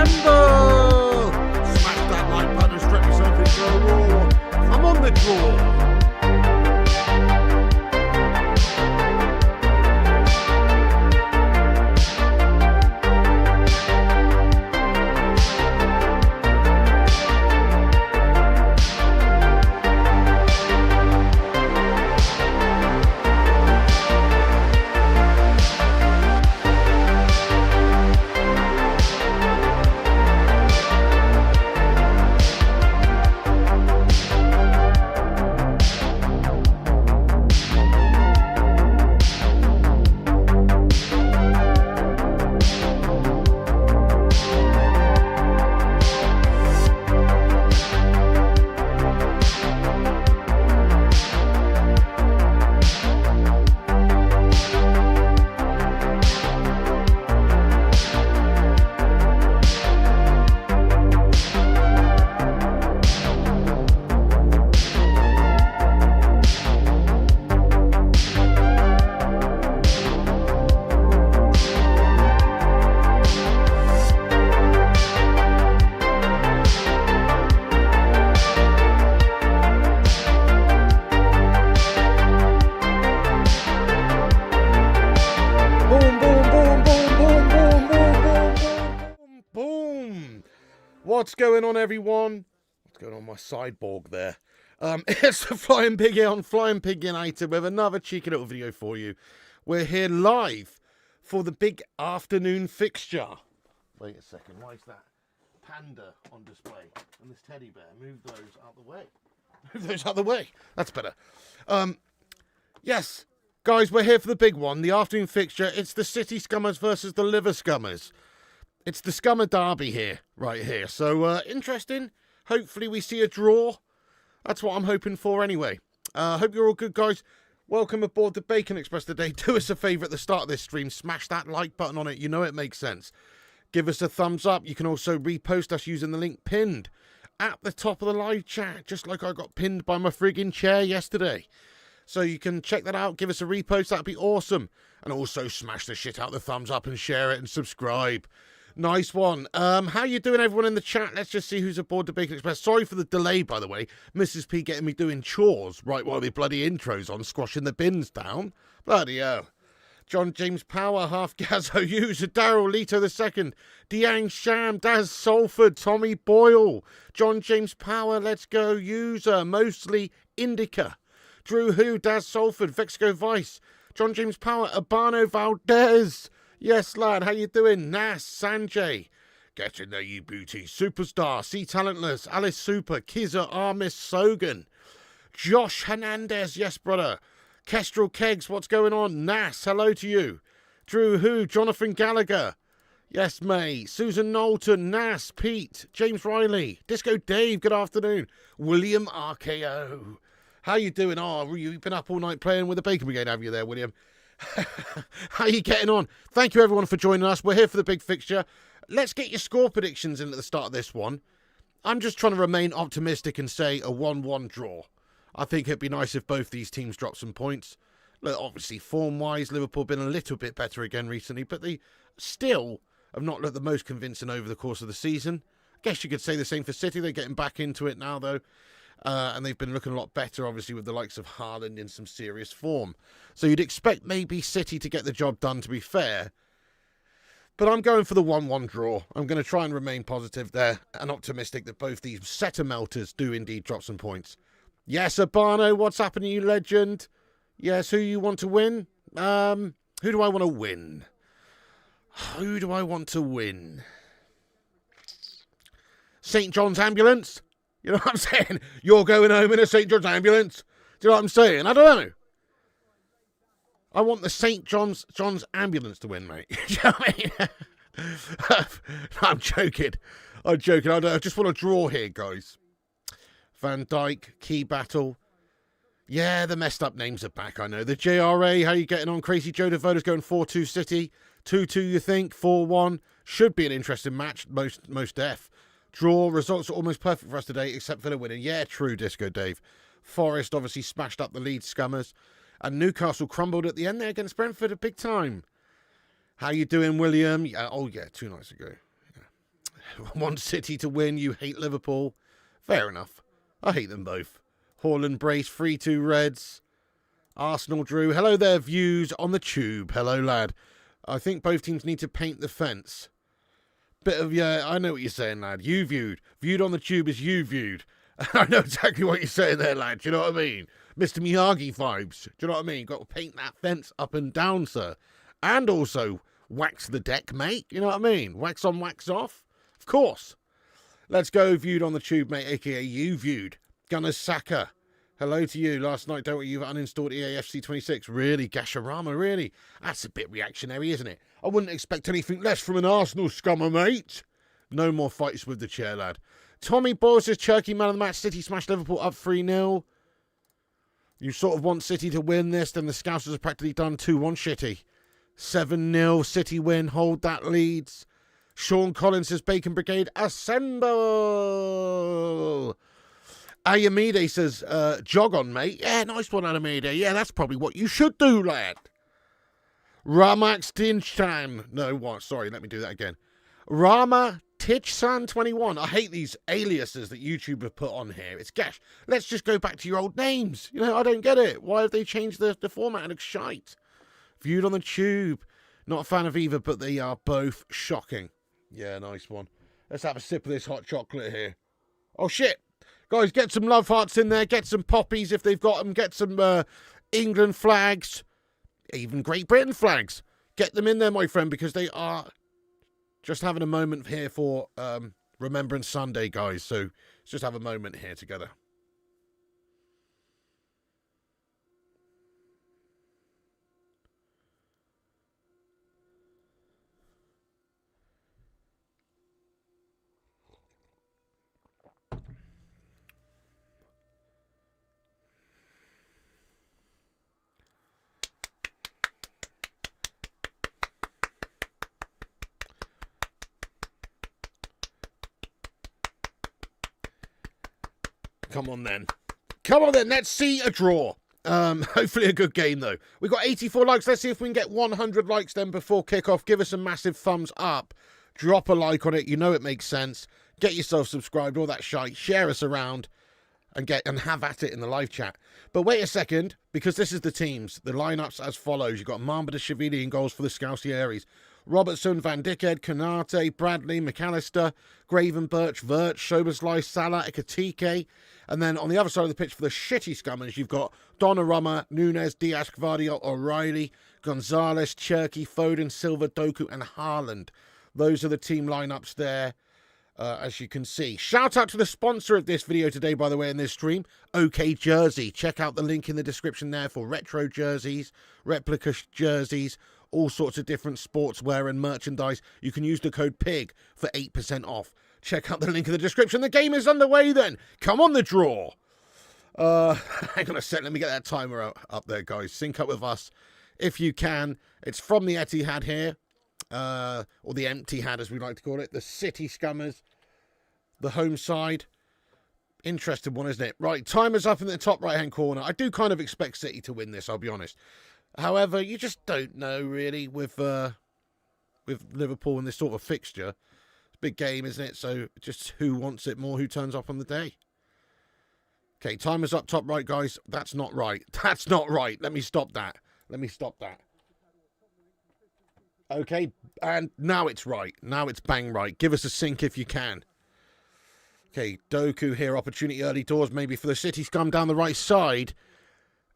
Scandal! Smash that like button and strap yourself into a roar. I'm on the draw. What's going on, everyone? What's going on my sideboard there? It's the Flying Pig here on Flying Pig United with another cheeky little video for you. We're here live for the big afternoon fixture. Wait a second, why is that panda on display? And this teddy bear, move those out the way. Move those out the way. That's better. Yes, guys, we're here for the big one, the afternoon fixture. It's the City Scummers versus the Liver Scummers. It's the Scummer Derby here, right here. So, interesting. Hopefully we see a draw. That's what I'm hoping for anyway. Hope you're all good, guys. Welcome aboard the Bacon Express today. Do us a favour at the start of this stream. Smash that like button on it. You know it makes sense. Give us a thumbs up. You can also repost us using the link pinned at the top of the live chat, just like I got pinned by my friggin' chair yesterday. So you can check that out. Give us a repost. That'd be awesome. And also smash the shit out of the thumbs up and share it and subscribe. Nice one. How you doing, everyone in the chat? Let's just see who's aboard the Bacon Express. Sorry for the delay, by the way. Mrs. P getting me doing chores right while the bloody intro's on, squashing the bins down. Bloody hell. John James Power, Half Gazzo User, Daryl Leto II, Deang Sham, Daz Salford, Tommy Boyle, John James Power, Let's Go User, Mostly Indica, Drew Who, Daz Salford, Vexco Vice, John James Power, Abano Valdez. Yes, lad, how you doing? Nas, Sanjay, Get in there, you beauty, Superstar, C Talentless, Alice Super, Kizza, Armis, Sogan, Josh Hernandez, yes, brother, Kestrel Kegs, what's going on? Nas, hello to you, Drew Who, Jonathan Gallagher, yes, mate, Susan Knowlton, Nas, Pete, James Riley, Disco Dave, good afternoon, William RKO, how you doing? Oh, you've been up all night playing with the Bacon Brigade, have you there, William? How are you getting on? Thank you everyone for joining us. We're here for the big fixture. Let's get your score predictions in at the start of this one. I'm just trying to remain optimistic and say a 1-1 draw. I think it'd be nice if both these teams drop some points. Look, obviously form-wise, Liverpool have been a little bit better again recently, but they still have not looked the most convincing over the course of the season. I guess you could say the same for City. They're getting back into it now, though. And they've been looking a lot better, obviously, with the likes of Haaland in some serious form. So you'd expect maybe City to get the job done, to be fair. But I'm going for the 1-1 draw. I'm going to try and remain positive there and optimistic that both these setter melters do indeed drop some points. Yes, Urbano, what's happening, you legend? Yes, who you want to win? Who do I want to win? Who do I want to win? St. John's Ambulance? You know what I'm saying? You're going home in a St. John's ambulance. Do you know what I'm saying? I don't know. I want the St. John's ambulance to win, mate. Do you know what I mean? I'm joking. I'm joking. I just want to draw here, guys. Van Dijk, Key Battle. Yeah, the messed up names are back, I know. The JRA, how you getting on? Crazy Joe Devota's going 4-2 City. 2-2, you think? 4-1. Should be an interesting match, most def. Draw, results are almost perfect for us today, except for the winning. Yeah, true, Disco Dave. Forest obviously smashed up the Leeds Scummers. And Newcastle crumbled at the end there against Brentford, a big time. How you doing, William? Oh, yeah, 2 nights ago. Yeah. Want City to win, you hate Liverpool. Fair enough. I hate them both. Haaland brace, 3-2 Reds. Arsenal drew. Hello there, views on the tube. Hello, lad. I think both teams need to paint the fence. Bit of, yeah, I know what you're saying, lad. You viewed. Viewed on the tube is you viewed. I know exactly what you're saying there, lad. Do you know what I mean? Mr. Miyagi vibes. Do you know what I mean? Got to paint that fence up and down, sir. And also wax the deck, mate. You know what I mean? Wax on, wax off. Of course. Let's go, viewed on the tube, mate, a.k.a. you viewed. Gunnar Saka. Hello to you. Last night, don't you've uninstalled EAFC 26. Really? Gasharama, really? That's a bit reactionary, isn't it? I wouldn't expect anything less from an Arsenal scummer, mate. No more fights with the chair, lad. Tommy Boyle says, Cherky, man of the match. City smashed Liverpool up 3-0. You sort of want City to win this, then the Scousers have practically done 2-1 Shitty. 7-0, City win, hold that leads. Sean Collins says, Bacon Brigade, assemble. Ayamide says, jog on, mate. Yeah, nice one, Ayamide. Yeah, that's probably what you should do, lad. Ramax Tinchan. No, what? Sorry, let me do that again. Rama Tichsan 21. I hate these aliases that YouTube have put on here. It's gash. Let's just go back to your old names. You know, I don't get it. Why have they changed the format? It looks shite. Viewed on the tube. Not a fan of either, but they are both shocking. Yeah, nice one. Let's have a sip of this hot chocolate here. Oh, shit. Guys, get some love hearts in there. Get some poppies if they've got them. Get some England flags. Even Great Britain flags. Get them in there, my friend, because they are just having a moment here for Remembrance Sunday, guys. So let's just have a moment here together. Come on then. Come on then. Let's see a draw. Hopefully a good game, though. We've got 84 likes. Let's see if we can get 100 likes then before kickoff. Give us a massive thumbs up. Drop a like on it. You know it makes sense. Get yourself subscribed, all that shite. Share us around and have at it in the live chat. But wait a second, because this is the teams. The lineups as follows. You've got Mamba de Shavili in goals for the Scousieres. Robertson, Van Dickhead, Canate, Bradley, McAllister, Gravenberch, Vert, Soberslai, Salah, Ekatike. And then on the other side of the pitch for the shitty Scummers, you've got Donnarumma, Nunes, Diaz, Gvardiol, O'Reilly, Gonzalez, Cherky, Foden, Silva, Doku, and Haaland. Those are the team lineups there, as you can see. Shout out to the sponsor of this video today, by the way, in this stream, OK Jersey. Check out the link in the description there for retro jerseys, replica jerseys, all sorts of different sportswear and merchandise. You can use the code PIG for 8% off. Check out the link in the description. The game is underway then. Come on, the draw. Hang on a sec. Let me get that timer up there, guys. Sync up with us if you can. It's from the Etihad here, or the Empty-Had as we like to call it. The City Scummers, the home side. Interesting one, isn't it? Right, timer's up in the top right-hand corner. I do kind of expect City to win this, I'll be honest. However, you just don't know, really, with Liverpool in this sort of fixture. It's a big game, isn't it? So just who wants it more, who turns up on the day. Okay, timer's up top right, guys. That's not right. That's not right. Let me stop that. Let me stop that. Okay, and now it's right. Now it's bang right. Give us a sync if you can. Okay, Doku here. Opportunity early doors, maybe for the City Scum down the right side.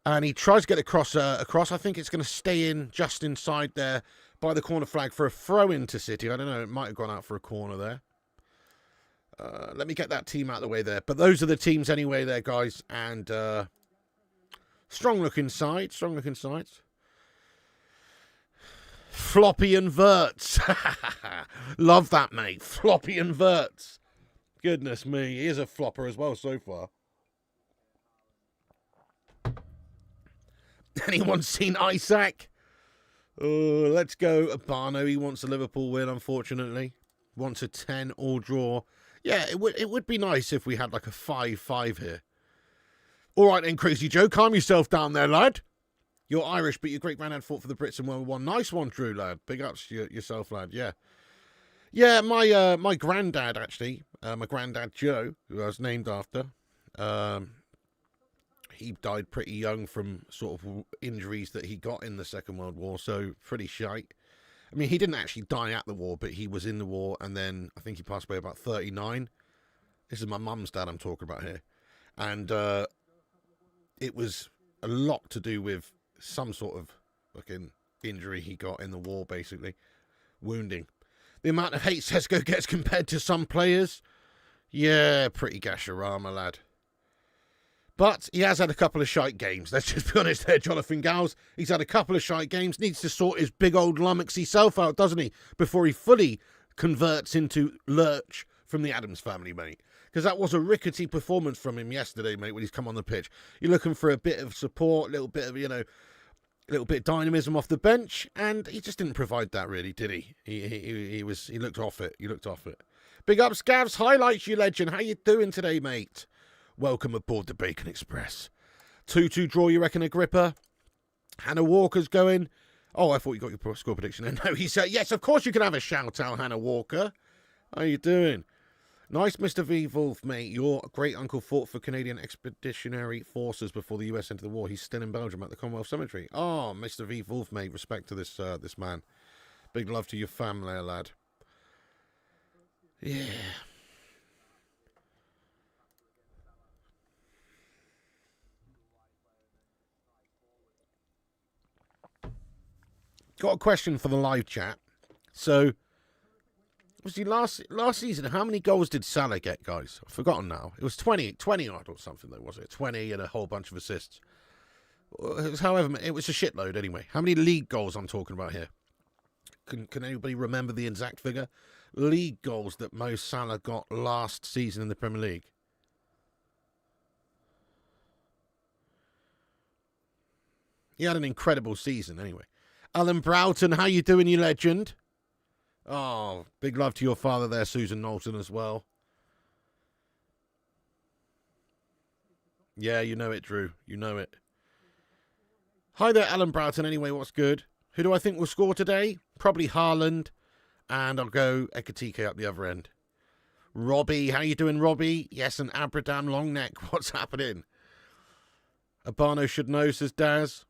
And he tries to get across. I think it's going to stay in just inside there by the corner flag for a throw into City. I don't know. It might have gone out for a corner there. Let me get that team out of the way there. But those are the teams anyway there, guys. And strong-looking side. Strong-looking sides. Floppy and Verts. Love that, mate. Floppy and Verts. Goodness me. He is a flopper as well so far. Anyone seen Isaac? Oh, let's go. Abano, he wants a Liverpool win, unfortunately. Wants a 10 all draw. Yeah, it would be nice if we had like a 5-5 here. All right then, Crazy Joe. Calm yourself down there, lad. You're Irish, but your great granddad fought for the Brits in World War I. Nice one, Drew, lad. Big ups to yourself, lad. Yeah. Yeah, my granddad, actually, my granddad Joe, who I was named after, he died pretty young from sort of injuries that he got in the Second World War, so pretty shite. I mean, he didn't actually die at the war, but he was in the war, and then I think he passed away about 39. This is my mum's dad I'm talking about here. And it was a lot to do with some sort of fucking injury he got in the war, basically. Wounding. The amount of hate Sesko gets compared to some players, yeah, pretty gasharama, lad. But he has had a couple of shite games. Let's just be honest there, Jonathan Gals. He's had a couple of shite games. Needs to sort his big old lummoxy self out, doesn't he? Before he fully converts into Lurch from the Addams Family, mate. Because that was a rickety performance from him yesterday, mate, when he's come on the pitch. You're looking for a bit of support, a little bit of, a little bit of dynamism off the bench, and he just didn't provide that, really, did he? He looked off it. He looked off it. Big up, Scavs. Highlights, you legend. How you doing today, mate? Welcome aboard the Bacon Express. 2-2 draw, you reckon, Agrippa? Hannah Walker's going. Oh, I thought you got your score prediction in. No, he said, yes, of course you can have a shout-out, Hannah Walker. How you doing? Nice, Mr. V. Wolf, mate. Your great-uncle fought for Canadian Expeditionary Forces before the US entered the war. He's still in Belgium at the Commonwealth Cemetery. Oh, Mr. V. Wolf, mate. Respect to this man. Big love to your family, lad. Yeah. Got a question for the live chat. So, obviously last season, how many goals did Salah get, guys? I've forgotten now. It was 20 odd or something, though, was it? 20 and a whole bunch of assists. However, it was a shitload anyway. How many league goals I'm talking about here? Can anybody remember the exact figure? League goals that Mo Salah got last season in the Premier League. He had an incredible season anyway. Alan Broughton, how you doing, you legend? Oh, big love to your father there, Susan Knowlton, as well. Yeah, you know it, Drew. You know it. Hi there, Alan Broughton. Anyway, what's good? Who do I think will score today? Probably Haaland. And I'll go Ekatike up the other end. Robbie, how you doing, Robbie? Yes, and Abradam Longneck. What's happening? Abano should know, says Daz.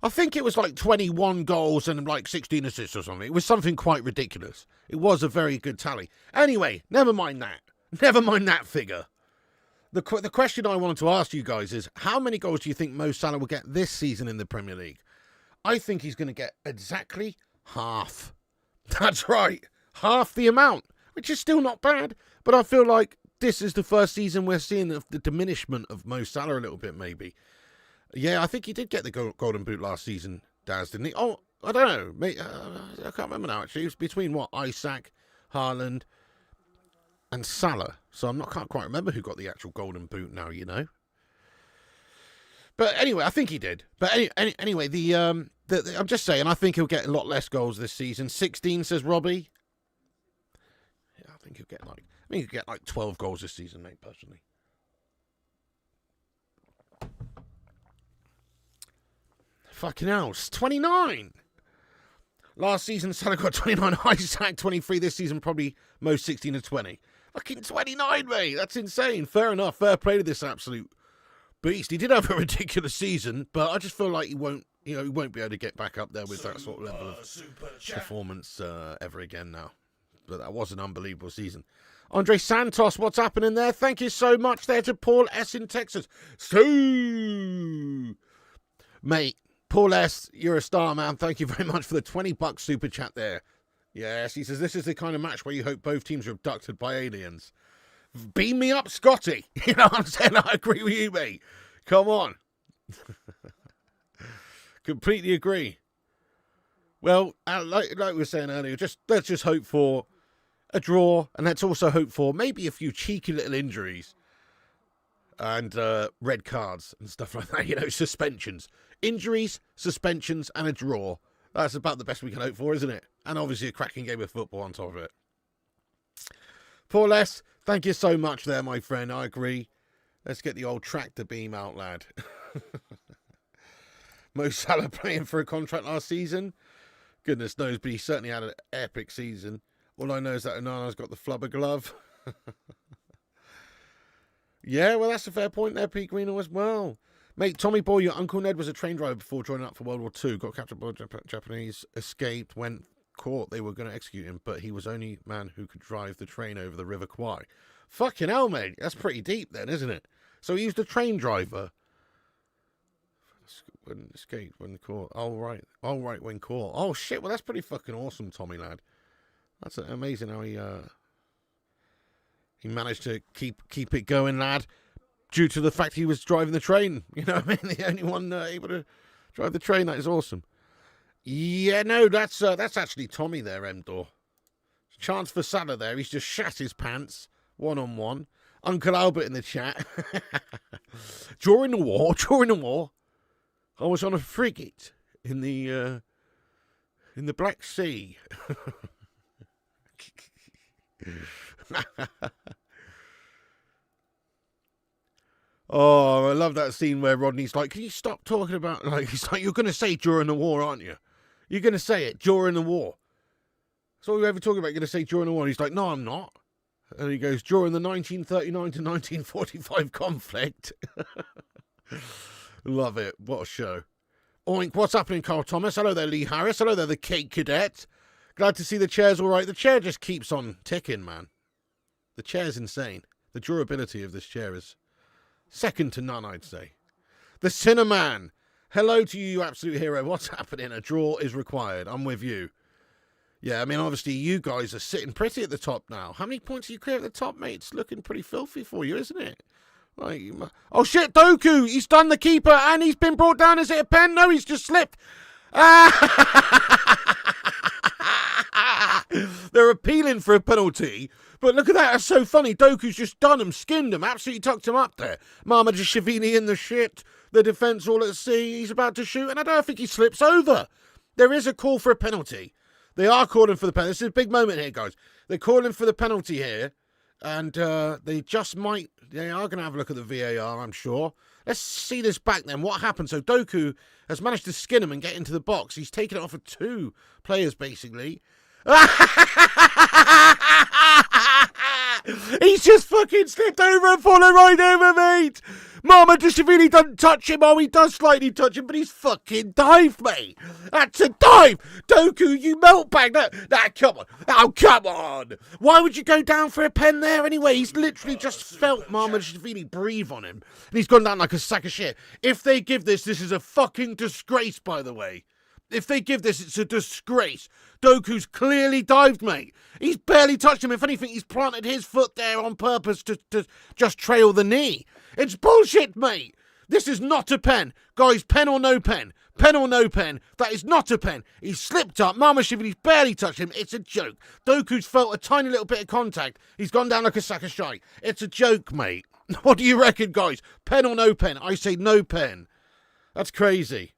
I think it was like 21 goals and like 16 assists or something. It was something quite ridiculous. It was a very good tally. Anyway, never mind that. Never mind that figure. The question I wanted to ask you guys is, how many goals do you think Mo Salah will get this season in the Premier League? I think he's going to get exactly half. That's right. Half the amount, which is still not bad. But I feel like this is the first season we're seeing the diminishment of Mo Salah a little bit, maybe. Yeah, I think he did get the Golden Boot last season, Daz, didn't he? Oh, I don't know. I can't remember now, actually. It was between, Isaac, Haaland, and Salah. So can't quite remember who got the actual Golden Boot now, But anyway, I think he did. But anyway, I'm just saying, I think he'll get a lot less goals this season. 16, says Robbie. Yeah, I think he'll get like 12 goals this season, mate, personally. Fucking hell, 29. Last season, Salah got 29. Isaac 23. This season, probably most 16 and 20. Fucking 29, mate. That's insane. Fair enough. Fair play to this absolute beast. He did have a ridiculous season, but I just feel like he won't be able to get back up there with that sort of level of performance ever again now. But that was an unbelievable season. Andre Santos, what's happening there? Thank you so much there to Paul S. in Texas. So, mate. Paul S., you're a star, man. Thank you very much for the $20 super chat there. Yes, he says, this is the kind of match where you hope both teams are abducted by aliens. Beam me up, Scotty. You know what I'm saying? I agree with you, mate. Come on. Completely agree. Well, like we were saying earlier, let's just hope for a draw, and let's also hope for maybe a few cheeky little injuries and red cards and stuff like that, suspensions. Injuries, suspensions, and a draw. That's about the best we can hope for, isn't it? And obviously a cracking game of football on top of it. Paul S., thank you so much there, my friend. I agree. Let's get the old tractor beam out, lad. Mo Salah playing for a contract last season? Goodness knows, but he certainly had an epic season. All I know is that Onana's got the flubber glove. Yeah, well, that's a fair point there, Pete Greeno, as well. Mate, Tommy Boy, your Uncle Ned was a train driver before joining up for World War II. Got captured by Japanese, escaped, went caught. They were going to execute him, but he was the only man who could drive the train over the River Kwai. Fucking hell, mate. That's pretty deep then, isn't it? So he was a train driver. When escaped, when caught. Oh, right, when caught. Oh, shit, well, that's pretty fucking awesome, Tommy, lad. That's amazing how he managed to keep it going, lad, due to the fact he was driving the train. You know what I mean? The only one able to drive the train. That is awesome. Yeah, no, that's actually Tommy there, Emdor. Chance for Salah there. He's just shat his pants, 1-on-1. Uncle Albert in the chat. During the war, I was on a frigate in the Black Sea. Oh, I love that scene where Rodney's like, can you stop talking about, like, he's like, you're going to say during the war, aren't you? You're going to say it during the war. That's all you ever talk about, you're going to say during the war. And he's like, no, I'm not. And he goes, during the 1939 to 1945 conflict. Love it. What a show. Oink, what's happening, Carl Thomas? Hello there, Lee Harris. Hello there, the Cake Cadet. Glad to see the chair's all right. The chair just keeps on ticking, man. The chair's insane. The durability of this chair is second to none, I'd say. The Cinnamon. Hello to you, you absolute hero. What's happening? A draw is required. I'm with you. Yeah, I mean, obviously, you guys are sitting pretty at the top now. How many points are you clear at the top, mate? It's looking pretty filthy for you, isn't it? Like, oh, shit, Doku. He's done the keeper, and he's been brought down. Is it a pen? No, he's just slipped. They're appealing for a penalty. But look at that. That's so funny. Doku's just done him, skinned him, absolutely tucked him up there. Marmadashvili in the shit. The defence all at sea. He's about to shoot, and I don't think he slips over. There is a call for a penalty. They are calling for the penalty. This is a big moment here, guys. They're calling for the penalty here. And they are going to have a look at the VAR, I'm sure. Let's see this back then. What happened? So Doku has managed to skin him and get into the box. He's taken it off of two players, basically. He's just fucking slipped over and fallen right over, mate. Marmadashvili doesn't touch him. Oh, he does slightly touch him, but he's fucking dived, mate. That's a dive. Doku, you meltbag. Come on. Oh, come on. Why would you go down for a pen there anyway? He's literally just felt Marmadashvili breathe on him, and he's gone down like a sack of shit. If they give this is a fucking disgrace, by the way. If they give this, it's a disgrace. Doku's clearly dived, mate. He's barely touched him. If anything, he's planted his foot there on purpose to just trail the knee. It's bullshit, mate. This is not a pen. Guys, pen or no pen. Pen or no pen. That is not a pen. He's slipped up. Marmadashvili's barely touched him. It's a joke. Doku's felt a tiny little bit of contact. He's gone down like a sack of shite. It's a joke, mate. What do you reckon, guys? Pen or no pen? I say no pen. That's crazy.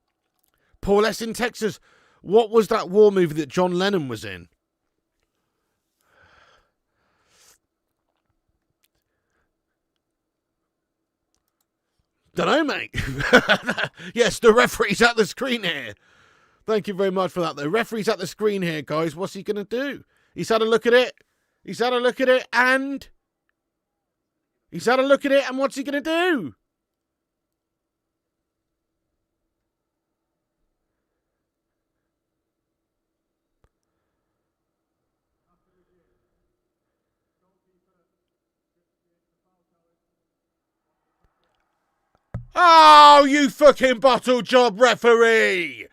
Paul S. in Texas. What was that war movie that John Lennon was in? Dunno, mate. Yes, the referee's at the screen here. Thank you very much for that. The referee's at the screen here, guys. What's he going to do? He's had a look at it. And what's he going to do? Oh, you fucking bottle job referee!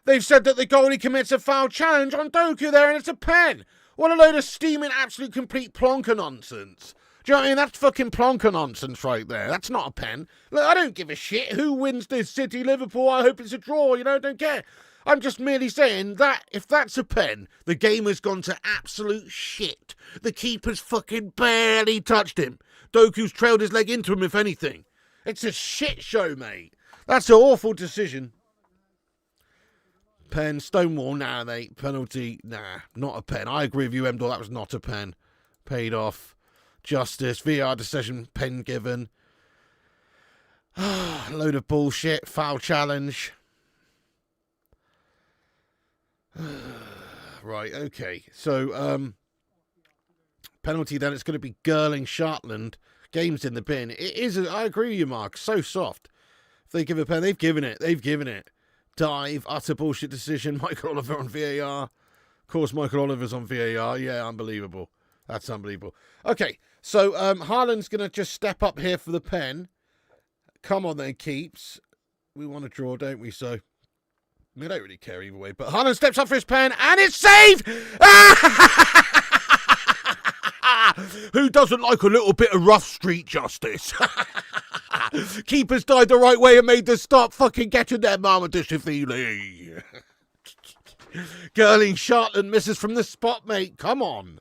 They've said that the goalie commits a foul challenge on Doku there and it's a pen. What a load of steaming, absolute complete plonker nonsense. Do you know what I mean? That's fucking plonker nonsense right there. That's not a pen. Look, I don't give a shit who wins this City Liverpool. I hope it's a draw, you know, don't care. I'm just merely saying that if that's a pen, the game has gone to absolute shit. The keeper's fucking barely touched him. Doku's trailed his leg into him, if anything. It's a shit show, mate. That's an awful decision. Pen, Stonewall, nah, mate. Penalty, nah, not a pen. I agree with you, Emdor, that was not a pen. Paid off. Justice, VR decision, pen given. Load of bullshit, foul challenge. Right, okay. So, Penalty, then it's going to be Girling, Shartland. Game's in the bin. It is, I agree with you, Mark. So soft. If they give a pen, they've given it. They've given it. Dive, utter bullshit decision. Michael Oliver on VAR. Of course, Michael Oliver's on VAR. Yeah, unbelievable. That's unbelievable. Okay, so Haaland's going to just step up here for the pen. Come on then, Keeps. We want to draw, don't we? So we don't really care either way. But Haaland steps up for his pen, and it's saved! Who doesn't like a little bit of rough street justice? Keepers died the right way and made the stop. Fucking get in there, Marmadishvili. Girling, Shartland misses from the spot, mate. Come on.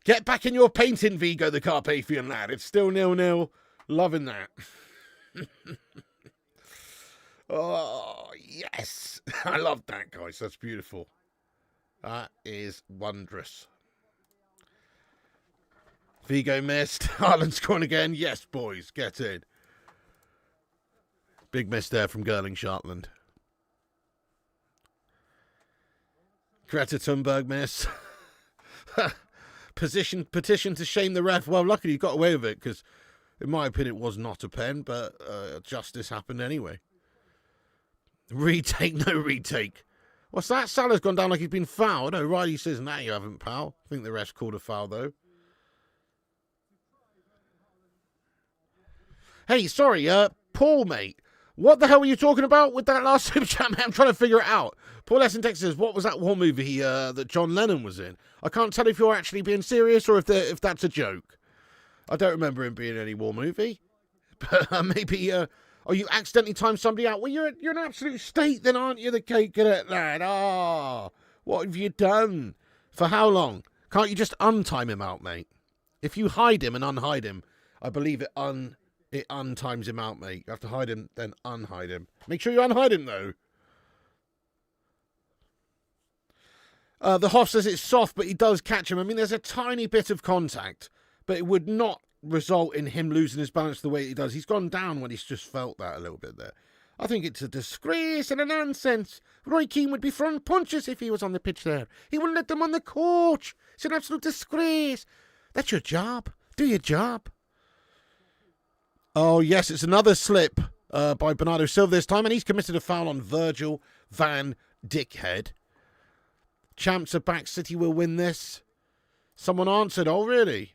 Get back in your painting, Vigo, the Carpathian lad. It's still 0-0. Loving that. Oh, yes. I love that, guys. That's beautiful. That is wondrous. Vigo missed. Haaland scoring again. Yes, boys. Get in. Big miss there from Girling, Shartland. Greta Thunberg miss. Petition to shame the ref. Well, luckily he got away with it because, in my opinion, it was not a pen, but justice happened anyway. Retake, no retake. What's that? Salah's gone down like he's been fouled. Oh, Riley says, nah, you haven't, pal. I think the ref's called a foul, though. Hey, sorry, Paul, mate. What the hell were you talking about with that last super chat, man? I'm trying to figure it out. Paul S. in Texas says, what was that war movie that John Lennon was in? I can't tell if you're actually being serious or if that's a joke. I don't remember him being in any war movie. But maybe, oh, you accidentally timed somebody out. Well, you're an absolute state then, aren't you, the cake at it, lad? Ah, what have you done? For how long? Can't you just untime him out, mate? If you hide him and unhide him, I believe it untimes him out, mate. You have to hide him, then unhide him. Make sure you unhide him, though. The Hoff says it's soft, but he does catch him. I mean, there's a tiny bit of contact, but it would not result in him losing his balance the way he does. He's gone down when he's just felt that a little bit there. I think it's a disgrace and a nonsense. Roy Keane would be throwing punches if he was on the pitch there. He wouldn't let them on the coach. It's an absolute disgrace. That's your job. Do your job. Oh, yes, it's another slip by Bernardo Silva this time, and he's committed a foul on Virgil van Dickhead. Champs are back. City will win this. Someone answered. Oh, really?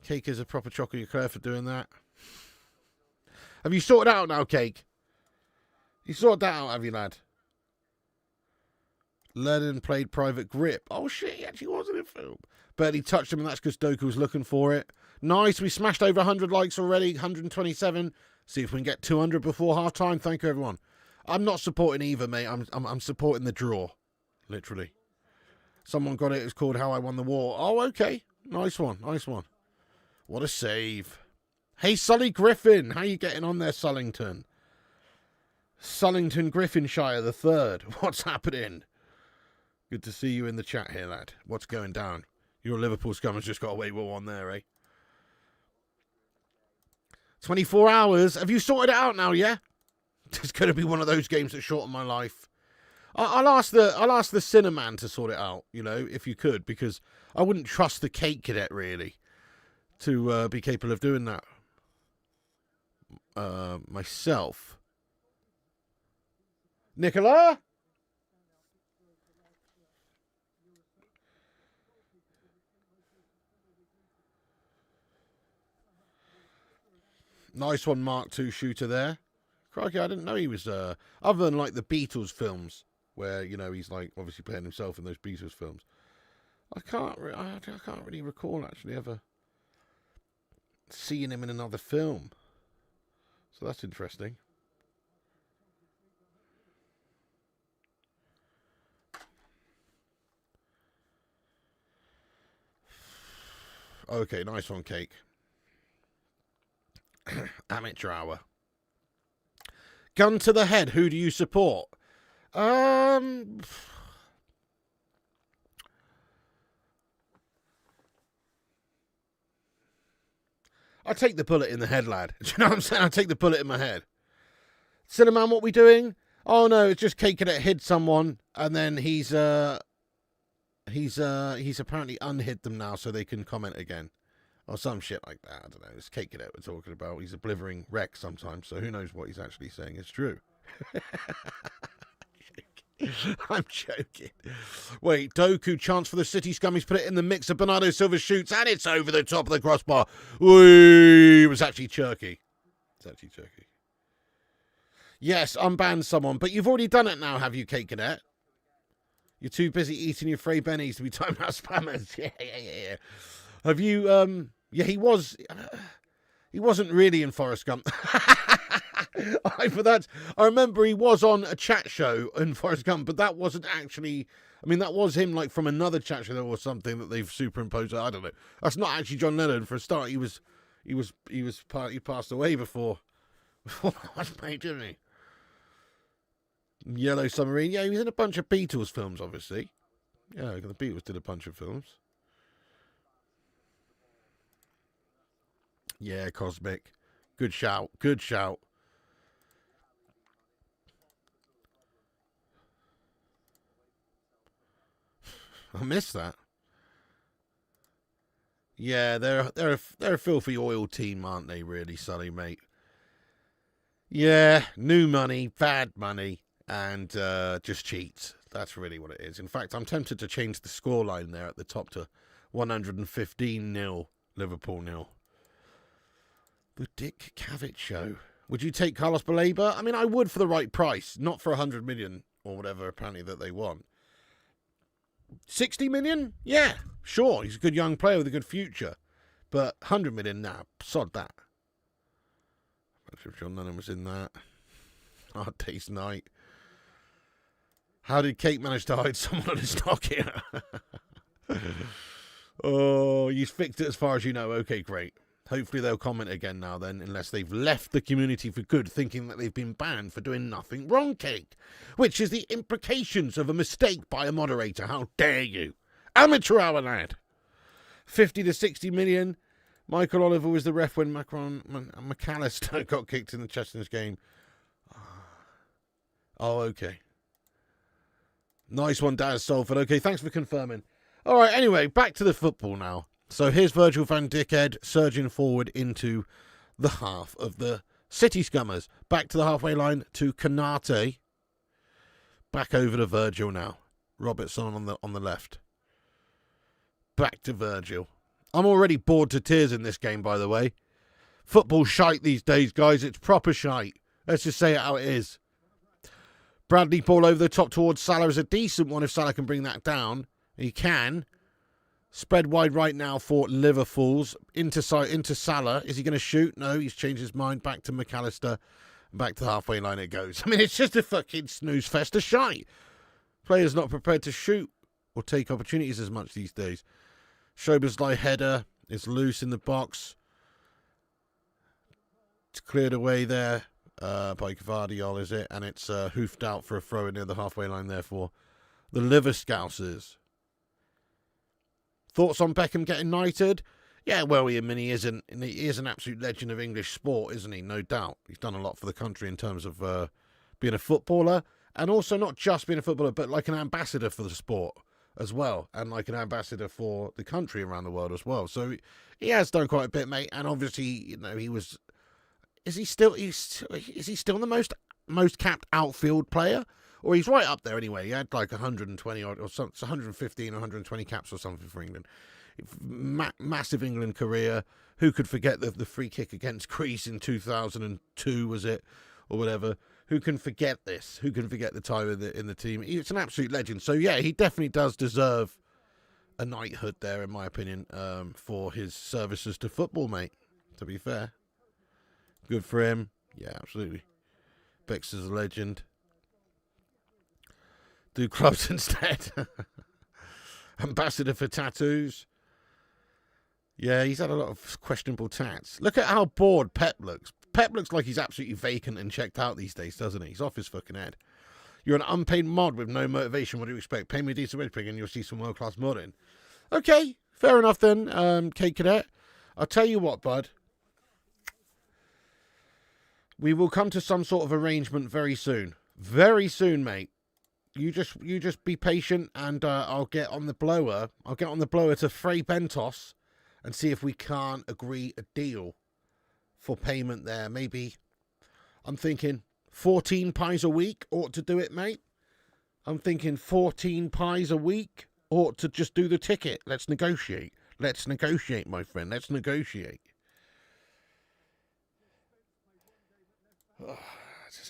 Cake is a proper chocolate eclair for doing that. Have you sorted out now, Cake? You sorted that out, have you, lad? Lennon played Private Grip. Oh, shit, he actually was in a film. But he touched him, and that's because Doku was looking for it. Nice. We smashed over 100 likes already. 127. See if we can get 200 before half-time. Thank you, everyone. I'm not supporting either, mate. I'm supporting the draw. Literally. Someone got it. It's called How I Won the War. Oh, okay. Nice one. Nice one. What a save. Hey, Sully Griffin. How you getting on there, Sullington? Sullington Griffinshire the third. What's happening? Good to see you in the chat here, lad. What's going down? Your Liverpool scum has just got away with one there, eh? 24 hours. Have you sorted it out now, yeah? It's going to be one of those games that shorten my life. I'll ask the Cinnamon to sort it out, you know, if you could, because I wouldn't trust the Cake Cadet, really, to be capable of doing that myself. Nicola? Nice one, Mark II shooter there. Crikey, I didn't know he was, other than like the Beatles films, where, you know, he's like obviously playing himself in those Beatles films. I can't really recall actually ever seeing him in another film. So that's interesting. Okay, nice one, Cake. Amateur hour. Gun to the head, who do you support? I take the bullet in the head, lad. Do you know what I'm saying? I take the bullet in my head. Cinnamon, what we doing? Oh no, it's just Cake Cadet hit someone, and then he's He's apparently unhid them now so they can comment again. Or some shit like that. I don't know. It's Cake Cadet we're talking about. He's a blithering wreck sometimes, so who knows what he's actually saying is true. I'm joking. Wait, Doku, chance for the City Scummies, put it in the mixer. Bernardo Silva shoots, and it's over the top of the crossbar. It was actually Turkey. It's actually Turkey. Yes, unban someone, but you've already done it now, have you, Cake Cadet? You're too busy eating your Frey Bennies to be talking about spammers. Yeah. Have you, yeah, he wasn't really in Forrest Gump. I remember he was on a chat show in Forrest Gump, but that wasn't actually, I mean, that was him like from another chat show or something that they've superimposed. I don't know. That's not actually John Lennon. For a start, he passed away before that was made, didn't he? Yellow Submarine. Yeah, he was in a bunch of Beatles films, obviously. Yeah, the Beatles did a bunch of films. Yeah, Cosmic. Good shout. Good shout. I missed that. Yeah, they're a filthy oil team, aren't they? Really, Sully, mate. Yeah, new money, bad money, and just cheats. That's really what it is. In fact, I'm tempted to change the scoreline there at the top to 115-0, Liverpool 0. The Dick Cavett Show. Would you take Carlos Baleba? I mean, I would for the right price, not for 100 million or whatever apparently that they want. 60 million? Yeah, sure. He's a good young player with a good future. But 100 million, nah, sod that. I'm not sure if John Lennon was in that. Hard Day's Night. How did Kate manage to hide someone on his Nokia? Oh, you fixed it as far as you know. Okay, great. Hopefully they'll comment again now then, unless they've left the community for good, thinking that they've been banned for doing nothing wrong, Cake. Which is the implications of a mistake by a moderator. How dare you? Amateur hour, lad. 50 to 60 million. Michael Oliver was the ref when McAllister got kicked in the Chestnuts game. Oh, okay. Nice one, Daz Salford. Okay, thanks for confirming. All right, anyway, back to the football now. So here's Virgil van Dijk surging forward into the half of the City Scummers. Back to the halfway line to Kanate. Back over to Virgil now. Robertson on the left. Back to Virgil. I'm already bored to tears in this game, by the way. Football's shite these days, guys. It's proper shite. Let's just say it how it is. Bradley ball over the top towards Salah is a decent one if Salah can bring that down. He can. Spread wide right now for Liverpool's. Into Salah. Is he going to shoot? No, he's changed his mind. Back to McAllister. Back to the halfway line it goes. I mean, it's just a fucking snooze fest of shite. Players not prepared to shoot or take opportunities as much these days. Szoboszlai header is loose in the box. It's cleared away there by Gvardiol, is it? And it's hoofed out for a throw near the halfway line there for the Liver Scousers. Thoughts on Beckham getting knighted? Yeah, well, he is an absolute legend of English sport, isn't he? No doubt. He's done a lot for the country in terms of being a footballer, and also not just being a footballer, but like an ambassador for the sport as well, and like an ambassador for the country around the world as well. So he has done quite a bit, mate. And obviously, you know, he was. Is he still the most capped outfield player? Or he's right up there anyway. He had like 120 or something, 115 or 120 caps or something for England. Massive England career. Who could forget the free kick against Greece in 2002, was it? Or whatever. Who can forget this? Who can forget the time in the team? It's an absolute legend. So, yeah, he definitely does deserve a knighthood there, in my opinion, for his services to football, mate, to be fair. Good for him. Yeah, absolutely. Bex is a legend. Do clubs instead. Ambassador for tattoos. Yeah, he's had a lot of questionable tats. Look at how bored Pep looks. Pep looks like he's absolutely vacant and checked out these days, doesn't he? He's off his fucking head. You're an unpaid mod with no motivation. What do you expect? Pay me a decent wage pig and you'll see some world-class modding. Okay, fair enough then, Cake Cadet. I'll tell you what, bud. We will come to some sort of arrangement very soon. Very soon, mate. You just be patient, and I'll get on the blower. I'll get on the blower to Fray Bentos and see if we can't agree a deal for payment there. Maybe, I'm thinking 14 pies a week ought to do it, mate. I'm thinking 14 pies a week ought to just do the ticket. Let's negotiate. Let's negotiate, my friend. Let's negotiate.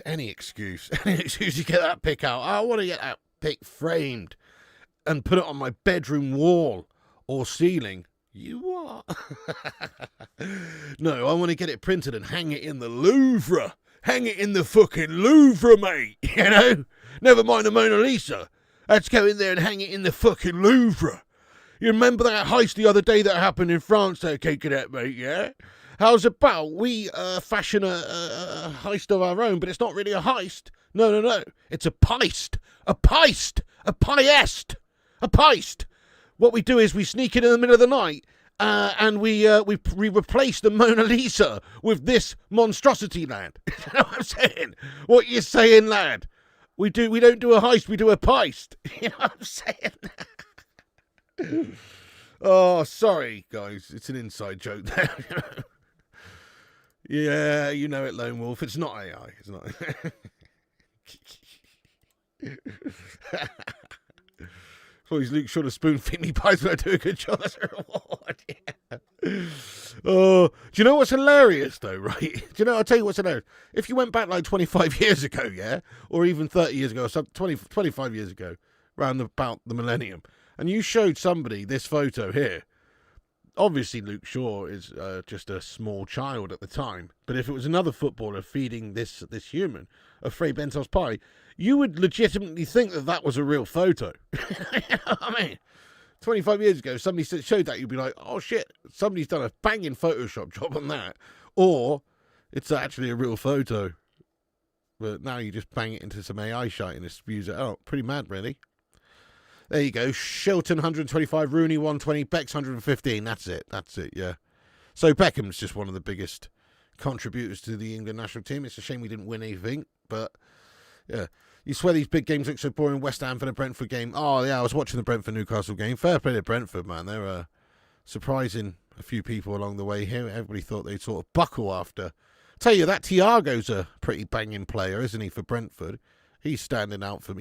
Any excuse to get that pic out. I want to get that pic framed and put it on my bedroom wall or ceiling. You are. No, I want to get it printed and hang it in the Louvre. Hang it in the fucking Louvre, mate. You know? Never mind the Mona Lisa. Let's go in there and hang it in the fucking Louvre. You remember that heist the other day that happened in France there, Cadet, mate, yeah? How's about we fashion a heist of our own, but it's not really a heist. No. It's a peist. A peist. A piest. A peist. What we do is we sneak in the middle of the night and we replace the Mona Lisa with this monstrosity, lad. You know what I'm saying? What you saying, lad? We don't do a heist, we do a peist. You know what I'm saying? Oh, sorry, guys. It's an inside joke there. Yeah, you know it, Lone Wolf. It's not AI. It's not. Always Luke should have spoon feed me pies when I do a good job as a reward. Yeah. Oh, do you know what's hilarious though, right? Do you know? I'll tell you what's hilarious. If you went back like 25 years ago, yeah, or even 30 years ago, or 25 years ago, around about the millennium, and you showed somebody this photo here. Obviously, Luke Shaw is just a small child at the time. But if it was another footballer feeding this human a Fray Bentos pie, you would legitimately think that was a real photo. You know what I mean? 25 years ago, somebody showed that, you'd be like, oh shit, somebody's done a banging Photoshop job on that. Or it's actually a real photo. But now you just bang it into some AI shite and it spews it out. Pretty mad, really. There you go. Shilton 125, Rooney 120, Beck's 115. That's it, yeah. So Beckham's just one of the biggest contributors to the England national team. It's a shame we didn't win anything, but yeah. You swear these big games look so boring. West Ham for the Brentford game. Oh, yeah, I was watching the Brentford-Newcastle game. Fair play to Brentford, man. They were surprising a few people along the way here. Everybody thought they'd sort of buckle after. Tell you, that Thiago's a pretty banging player, isn't he, for Brentford? He stands out for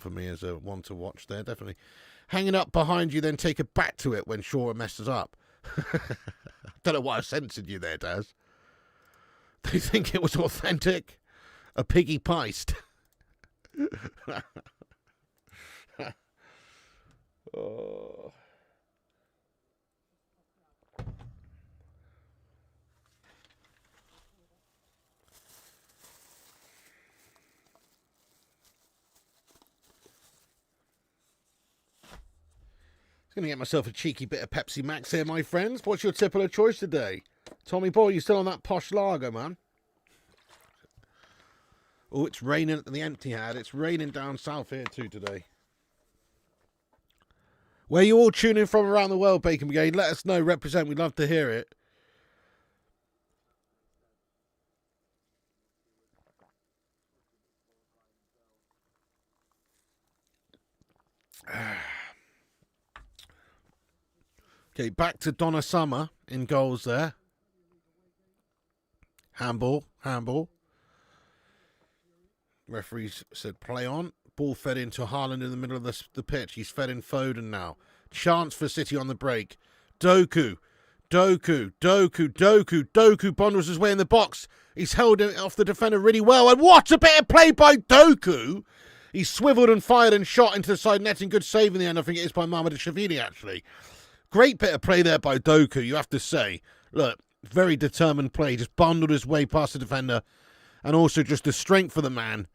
me as a one to watch there, definitely. Hanging up behind you, then take a back to it when Shaw messes up. Don't know why I censored you there, Daz. They think it was authentic? A piggy peist. Oh. Going to get myself a cheeky bit of Pepsi Max here, my friends. What's your typical choice today? Tommy boy, you still on that posh lager, man? Oh, it's raining at the Empty Head. It's raining down south here too today. Where you all tuning from around the world, Bacon Brigade? Let us know. Represent. We'd love to hear it. Okay, back to Donna Summer in goals there. Handball. Referees said play on. Ball fed into Haaland in the middle of the pitch. He's fed in Foden now. Chance for City on the break. Doku bundles his way in the box. He's held it off the defender really well. And what a bit of play by Doku. He swiveled and fired and shot into the side netting. Good save in the end. I think it is by Mamadashvili, actually. Great bit of play there by Doku, you have to say. Look, very determined play. Just bundled his way past the defender. And also just the strength for the man.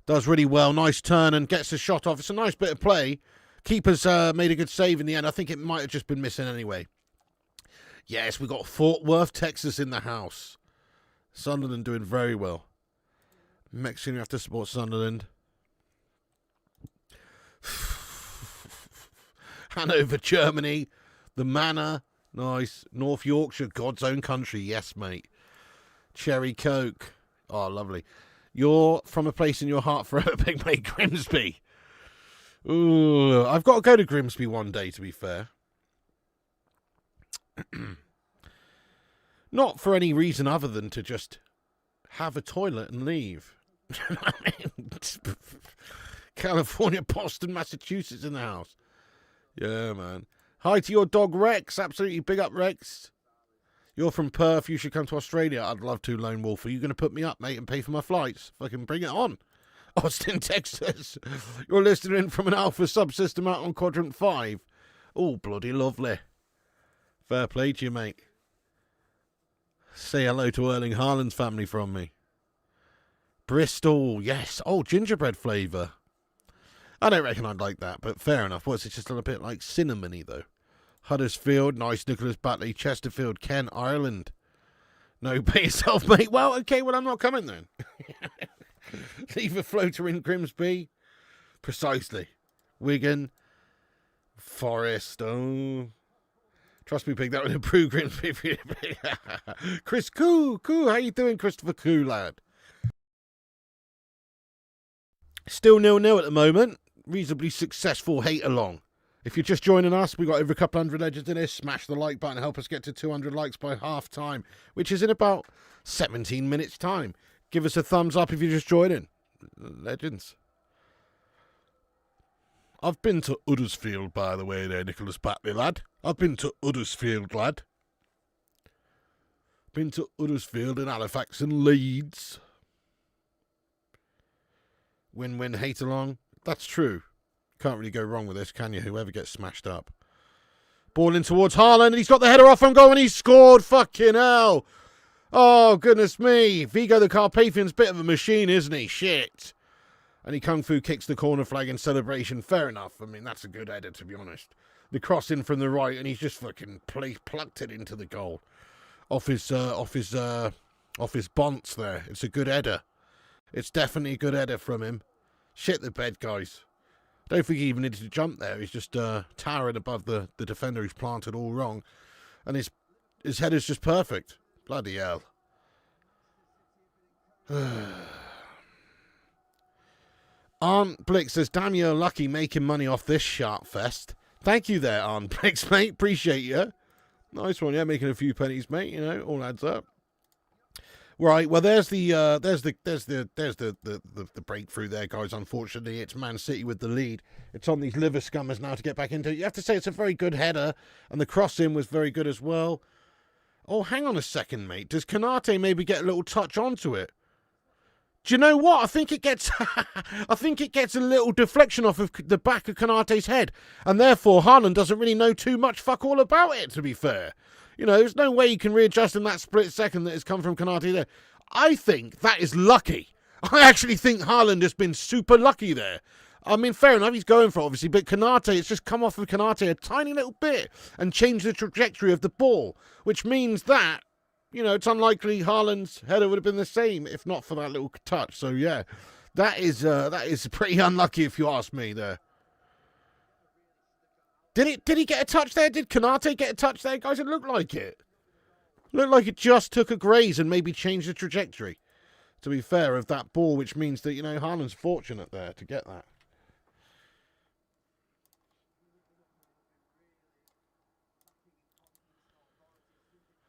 Does really well. Nice turn and gets the shot off. It's a nice bit of play. Keeper's made a good save in the end. I think it might have just been missing anyway. Yes, we got Fort Worth, Texas in the house. Sunderland doing very well. Mexican, you have to support Sunderland. Hanover, Germany. The Manor. Nice. North Yorkshire, God's own country. Yes, mate. Cherry Coke. Oh, lovely. You're from a place in your heart forever, big mate Grimsby. Ooh, I've got to go to Grimsby one day, to be fair. Not for any reason other than to just have a toilet and leave. California, Boston, Massachusetts in the house. Yeah, man. Hi to your dog, Rex. Absolutely big up, Rex. You're from Perth. You should come to Australia. I'd love to, Lone Wolf. Are you going to put me up, mate, and pay for my flights? Fucking bring it on. Austin, Texas. You're listening from an Alpha subsystem out on Quadrant 5. Oh, bloody lovely. Fair play to you, mate. Say hello to Erling Haaland's family from me. Bristol, yes. Oh, gingerbread flavour. I don't reckon I'd like that, but fair enough. What's it just a little bit like cinnamony, though? Huddersfield, nice. Nicholas Batley, Chesterfield, Kent, Ireland. No, pay yourself, mate. Well, okay, well, I'm not coming then. Leave a floater in Grimsby. Precisely. Wigan. Forest. Oh. Trust me, pig, that would improve Grimsby. Chris Koo. How you doing, Christopher Koo, lad? Still 0-0 at the moment. Reasonably successful hate along. If you're just joining us, we've got over a couple hundred legends in this. Smash the like button. Help us get to 200 likes by half time, which is in about 17 minutes time. Give us a thumbs up if you're just joining. Legends. I've been to Huddersfield, by the way, there, Nicholas Batley, lad. I've been to Huddersfield, lad. Been to Huddersfield and Halifax and Leeds. Win-win, hate along. That's true. Can't really go wrong with this, can you? Whoever gets smashed up. Ball in towards Haaland, and he's got the header off from goal, and he's scored. Fucking hell. Oh, goodness me. Vigo the Carpathian's a bit of a machine, isn't he? Shit. And he kung fu kicks the corner flag in celebration. Fair enough. I mean, that's a good header, to be honest. The cross in from the right, and he's just fucking plucked it into the goal. Off his bonce there. It's a good header. It's definitely a good header from him. Shit the bed, guys. Don't think he even needed to jump there. He's just towering above the defender who's planted all wrong. And his header's just perfect. Bloody hell. Aunt Blix says, damn, you're lucky making money off this shark fest. Thank you there, Aunt Blix, mate. Appreciate you. Nice one, yeah, making a few pennies, mate. You know, all adds up. Right, well, there's the breakthrough there, guys. Unfortunately, it's Man City with the lead. It's on these liver scummers now to get back into it. You have to say it's a very good header, and the cross-in was very good as well. Oh, hang on a second, mate. Does Konate maybe get a little touch onto it? Do you know what? I think it gets a little deflection off of the back of Konate's head, and therefore Haaland doesn't really know too much fuck all about it, to be fair. You know, there's no way you can readjust in that split second that has come from Konate there. I think that is lucky. I actually think Haaland has been super lucky there. I mean, fair enough, he's going for it, obviously, but Konate, it's just come off of Konate a tiny little bit and changed the trajectory of the ball, which means that, you know, it's unlikely Haaland's header would have been the same if not for that little touch. So, yeah, that is pretty unlucky if you ask me there. Did he get a touch there? Did Konate get a touch there, guys? It looked like it. Looked like it just took a graze and maybe changed the trajectory, to be fair, of that ball, which means that, you know, Haaland's fortunate there to get that.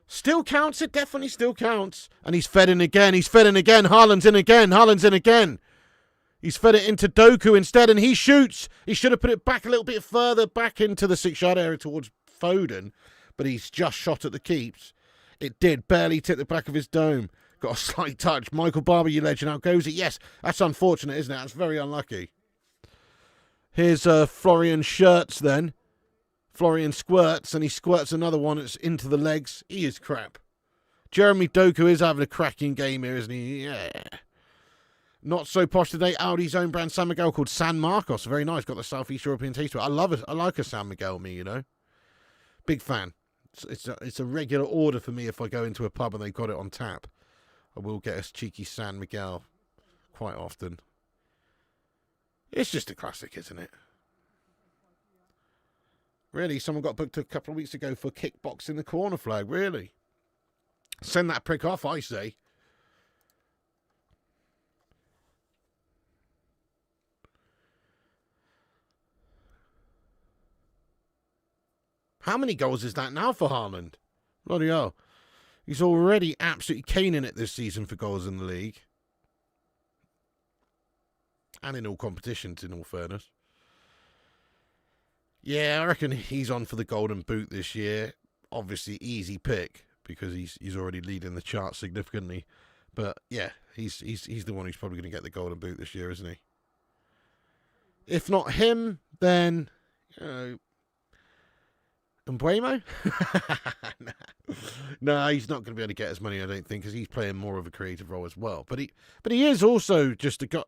Still counts, it definitely still counts. And he's fed in again, Haaland's in again. He's fed it into Doku instead, and he shoots. He should have put it back a little bit further back into the 6-yard area towards Foden, but he's just shot at the keeps. It did barely tip the back of his dome. Got a slight touch. Michael Barber, you legend, how goes it? Yes, that's unfortunate, isn't it? That's very unlucky. Here's Florian Shirts then. Florian squirts, and he squirts another one. It's into the legs. He is crap. Jeremy Doku is having a cracking game here, isn't he? Yeah. Not so posh today. Audi's own brand San Miguel called San Marcos. Very nice. Got the Southeast European taste to it. I love it. I like a San Miguel, me, you know. Big fan. It's a regular order for me if I go into a pub and they've got it on tap. I will get a cheeky San Miguel quite often. It's just a classic, isn't it? Really? Someone got booked a couple of weeks ago for kickboxing the corner flag. Really? Send that prick off, I say. How many goals is that now for Haaland? Bloody hell. He's already absolutely caning it this season for goals in the league. And in all competitions, in all fairness. Yeah, I reckon he's on for the Golden Boot this year. Obviously, easy pick because he's already leading the chart significantly. But yeah, he's the one who's probably going to get the Golden Boot this year, isn't he? If not him, then Mbuemo? No, he's not going to be able to get as many, I don't think, because he's playing more of a creative role as well. But he is also just a guy,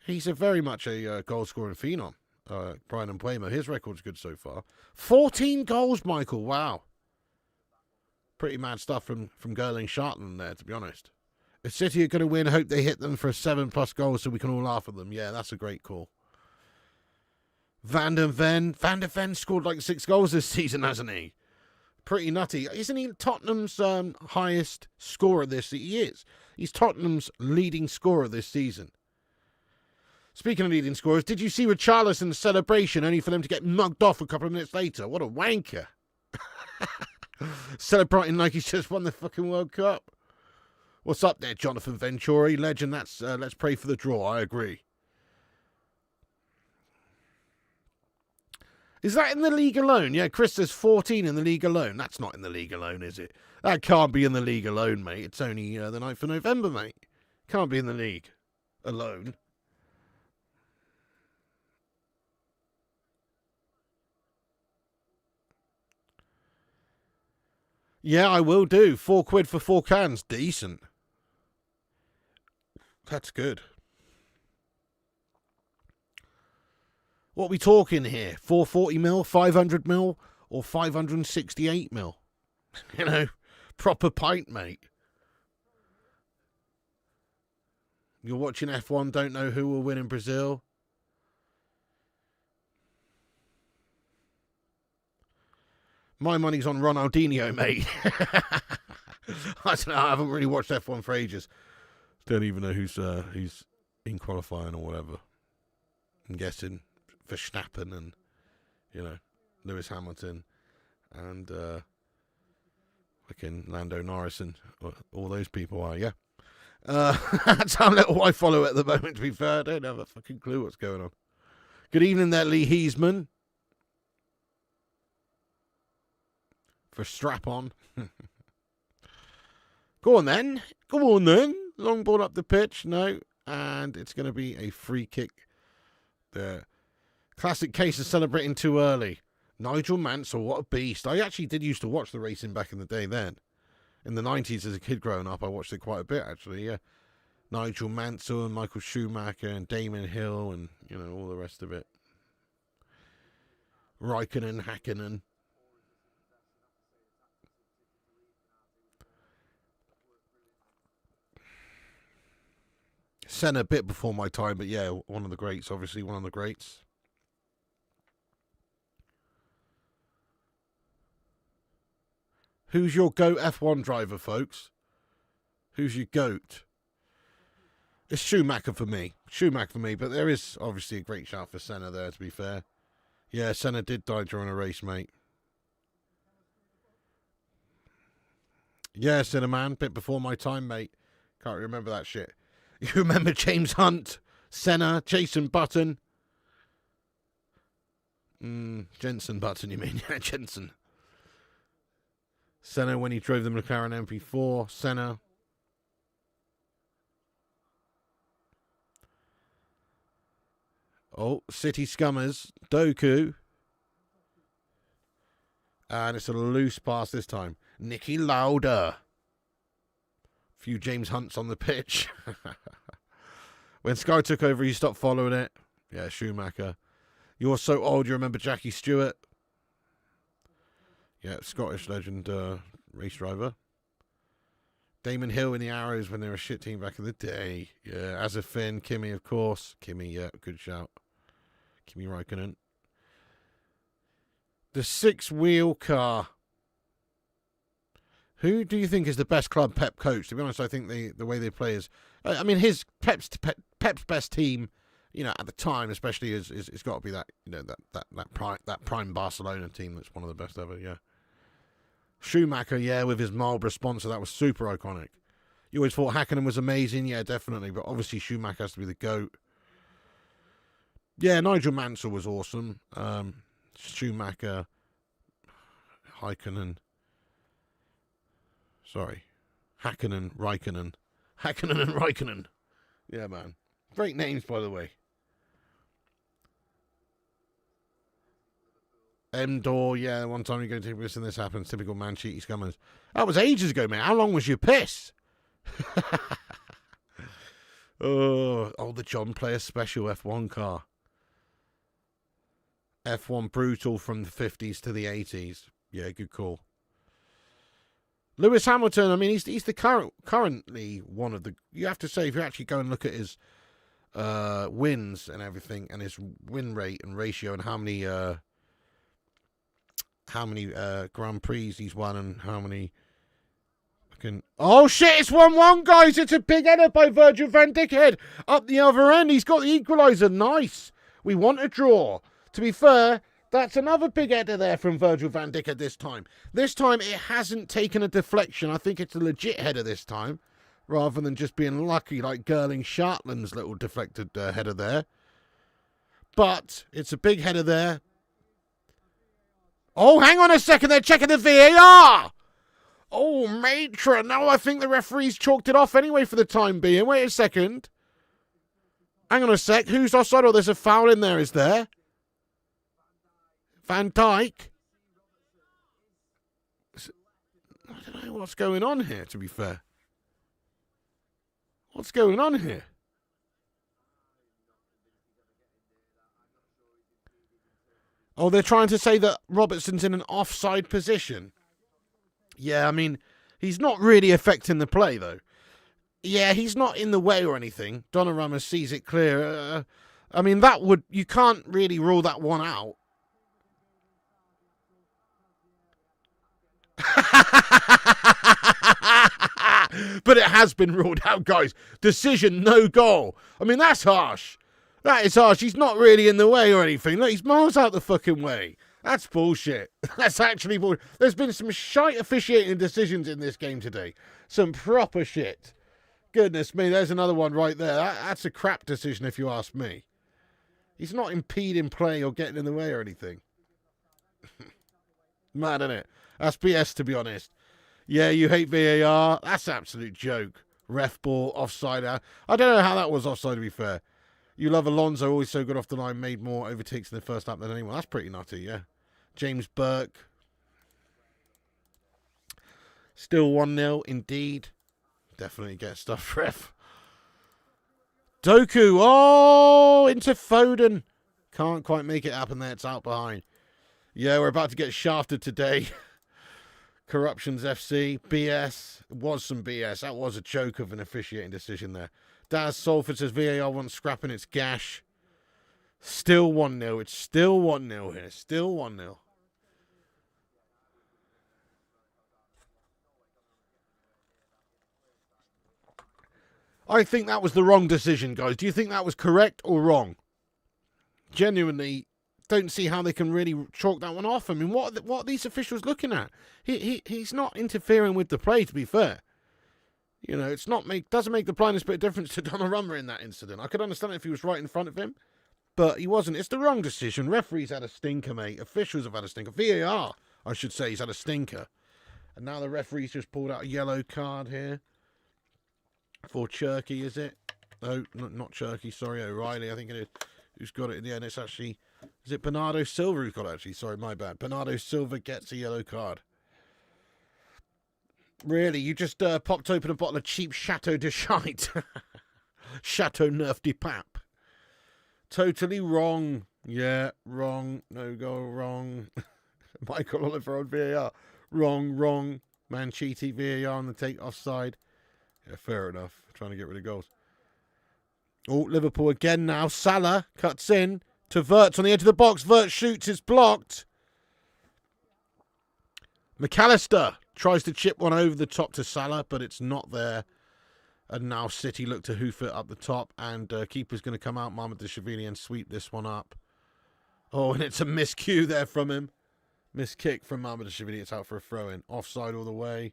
he's very much a goal scoring phenom. Brian Mbuemo, his record's good so far. 14 goals, Michael. Wow. Pretty mad stuff from Gerling Shartland there, to be honest. If City are going to win, hope they hit them for 7+ goals so we can all laugh at them. Yeah, that's a great call. Van der Ven scored like 6 goals this season, hasn't he? Pretty nutty. Isn't he Tottenham's highest scorer this season? He is. He's Tottenham's leading scorer this season. Speaking of leading scorers, did you see Richarlison's celebration only for them to get mugged off a couple of minutes later? What a wanker. Celebrating like he's just won the fucking World Cup. What's up there, Jonathan Venturi? Legend, that's let's pray for the draw. I agree. Is that in the league alone? Yeah, Chris says 14 in the league alone. That's not in the league alone, is it? That can't be in the league alone, mate. It's only the 9th of November, mate. Can't be in the league alone. Yeah, I will do. £4 for 4 cans. Decent. That's good. What are we talking here? 440 mil, 500 mil, or 568 mil? Proper pint, mate. You're watching F1, don't know who will win in Brazil. My money's on Ronaldinho, mate. I don't know, I haven't really watched F1 for ages. Don't even know who's in qualifying or whatever. I'm guessing Verstappen and, Lewis Hamilton and fucking Lando Norris and all those people are, yeah. That's how little I follow at the moment, to be fair. I don't have a fucking clue what's going on. Good evening there, Lee Heesman. For strap on. Go on then. Long ball up the pitch. No. And it's going to be a free kick there. Classic case of celebrating too early. Nigel Mansell, what a beast. I actually did used to watch the racing back in the day then. In the 90s as a kid growing up, I watched it quite a bit actually, yeah. Nigel Mansell and Michael Schumacher and Damon Hill and, all the rest of it. Raikkonen, Hakkinen. Senna a bit before my time, but yeah, one of the greats, obviously one of the greats. Who's your GOAT F1 driver, folks? Who's your GOAT? It's Schumacher for me, but there is obviously a great shout for Senna there, to be fair. Yeah, Senna did die during a race, mate. Yeah, Senna, man, bit before my time, mate. Can't remember that shit. You remember James Hunt, Senna, Jason Button? Jensen Button, you mean? Yeah, Jensen. Senna when he drove the McLaren MP4. Senna. Oh, City Scummers. Doku. And it's a loose pass this time. Nicky Lauda. Few James Hunts on the pitch. When Sky took over, you stopped following it. Yeah, Schumacher. You're so old, you remember Jackie Stewart. Yeah, Scottish legend race driver. Damon Hill in the Arrows when they were a shit team back in the day. Yeah, as a Finn, Kimi, of course. Kimi, yeah, good shout. Kimi Raikkonen. The 6-wheel car. Who do you think is the best club Pep coach? To be honest, I think the way they play is... his Pep's best team you know, at the time, especially, it's got to be that, you know, that prime Barcelona team that's one of the best ever. Yeah. Schumacher, yeah, with his Marlboro sponsor, that was super iconic. You always thought Hakkinen was amazing, yeah, definitely, but obviously Schumacher has to be the GOAT. Yeah, Nigel Mansell was awesome. Schumacher, Hakkinen, Raikkonen. Hakkinen and Raikkonen. Yeah, man. Great names, by the way. Door, yeah, one time you go to this and this happens. Typical man cheaty scummers. That was ages ago, mate. How long was your piss? Oh, the John Player special F1 car. F1 brutal from the 50s to the 80s. Yeah, good call. Lewis Hamilton, I mean, he's the currently one of the... You have to say, if you actually go and look at his wins and everything, and his win rate and ratio, and how many Grand Prix he's won, and how many... Oh, shit, it's 1-1, guys. It's a big header by Virgil van Dijk up the other end. He's got the equaliser. Nice. We want a draw. To be fair, that's another big header there from Virgil van Dijk this time. This time, it hasn't taken a deflection. I think it's a legit header this time, rather than just being lucky like Gerling Shartland's little deflected header there. But it's a big header there. Oh, hang on a second. They're checking the VAR. Oh, matron. No, I think the referee's chalked it off anyway for the time being. Wait a second. Hang on a sec. Who's offside? Oh, there's a foul in there, is there? Van Dijk? I don't know what's going on here, to be fair. What's going on here? Oh, they're trying to say that Robertson's in an offside position. Yeah, I mean, he's not really affecting the play, though. Yeah, he's not in the way or anything. Donnarumma sees it clear. I mean, you can't really rule that one out. But it has been ruled out, guys. Decision, no goal. I mean, that's harsh. That is harsh. He's not really in the way or anything. Look, he's miles out the fucking way. That's bullshit. That's actually bullshit. There's been some shite officiating decisions in this game today. Some proper shit. Goodness me, there's another one right there. That's a crap decision if you ask me. He's not impeding play or getting in the way or anything. Mad, isn't it? That's BS, to be honest. Yeah, you hate VAR. That's an absolute joke. Ref ball, offside. I don't know how that was offside, to be fair. You love Alonso, always so good off the line, made more overtakes in the first lap than anyone. That's pretty nutty, yeah. James Burke. Still 1-0, indeed. Definitely get stuff, ref. Doku, oh, into Foden. Can't quite make it happen there, it's out behind. Yeah, we're about to get shafted today. Corruptions FC, BS. It was some BS. That was a joke of an officiating decision there. Daz Salford says VAR wants scrapping its gash. Still 1-0. It's still 1-0 here. Still 1-0. I think that was the wrong decision, guys. Do you think that was correct or wrong? Genuinely, don't see how they can really chalk that one off. I mean, what are these officials looking at? He's not interfering with the play, to be fair. You know, doesn't make the blindest bit of difference to Donnarumma in that incident. I could understand it if he was right in front of him, but he wasn't. It's the wrong decision. Referees had a stinker, mate. Officials have had a stinker. VAR, I should say, he's had a stinker. And now the referee's just pulled out a yellow card here. For Cherky, is it? No, not Cherky, sorry, O'Reilly, I think it is. Who's got it in the end? It's actually... Is it Bernardo Silva who's got it, actually? Sorry, my bad. Bernardo Silva gets a yellow card. Really? You just popped open a bottle of cheap Chateau de Shite. Chateau Neuf de Pape. Totally wrong. Yeah, wrong. No go wrong. Michael Oliver on VAR. Wrong. Manchiti VAR on the take offside. Yeah, fair enough. Trying to get rid of goals. Oh, Liverpool again now. Salah cuts in to Wirtz on the edge of the box. Wirtz shoots. It's blocked. McAllister tries to chip one over the top to Salah, but it's not there. And now City look to hoof it up the top, and keeper's going to come out, Mamardashvili, and sweep this one up. Oh, and it's a miscue there from him. Miss kick from Mamardashvili. It's out for a throw-in. Offside all the way.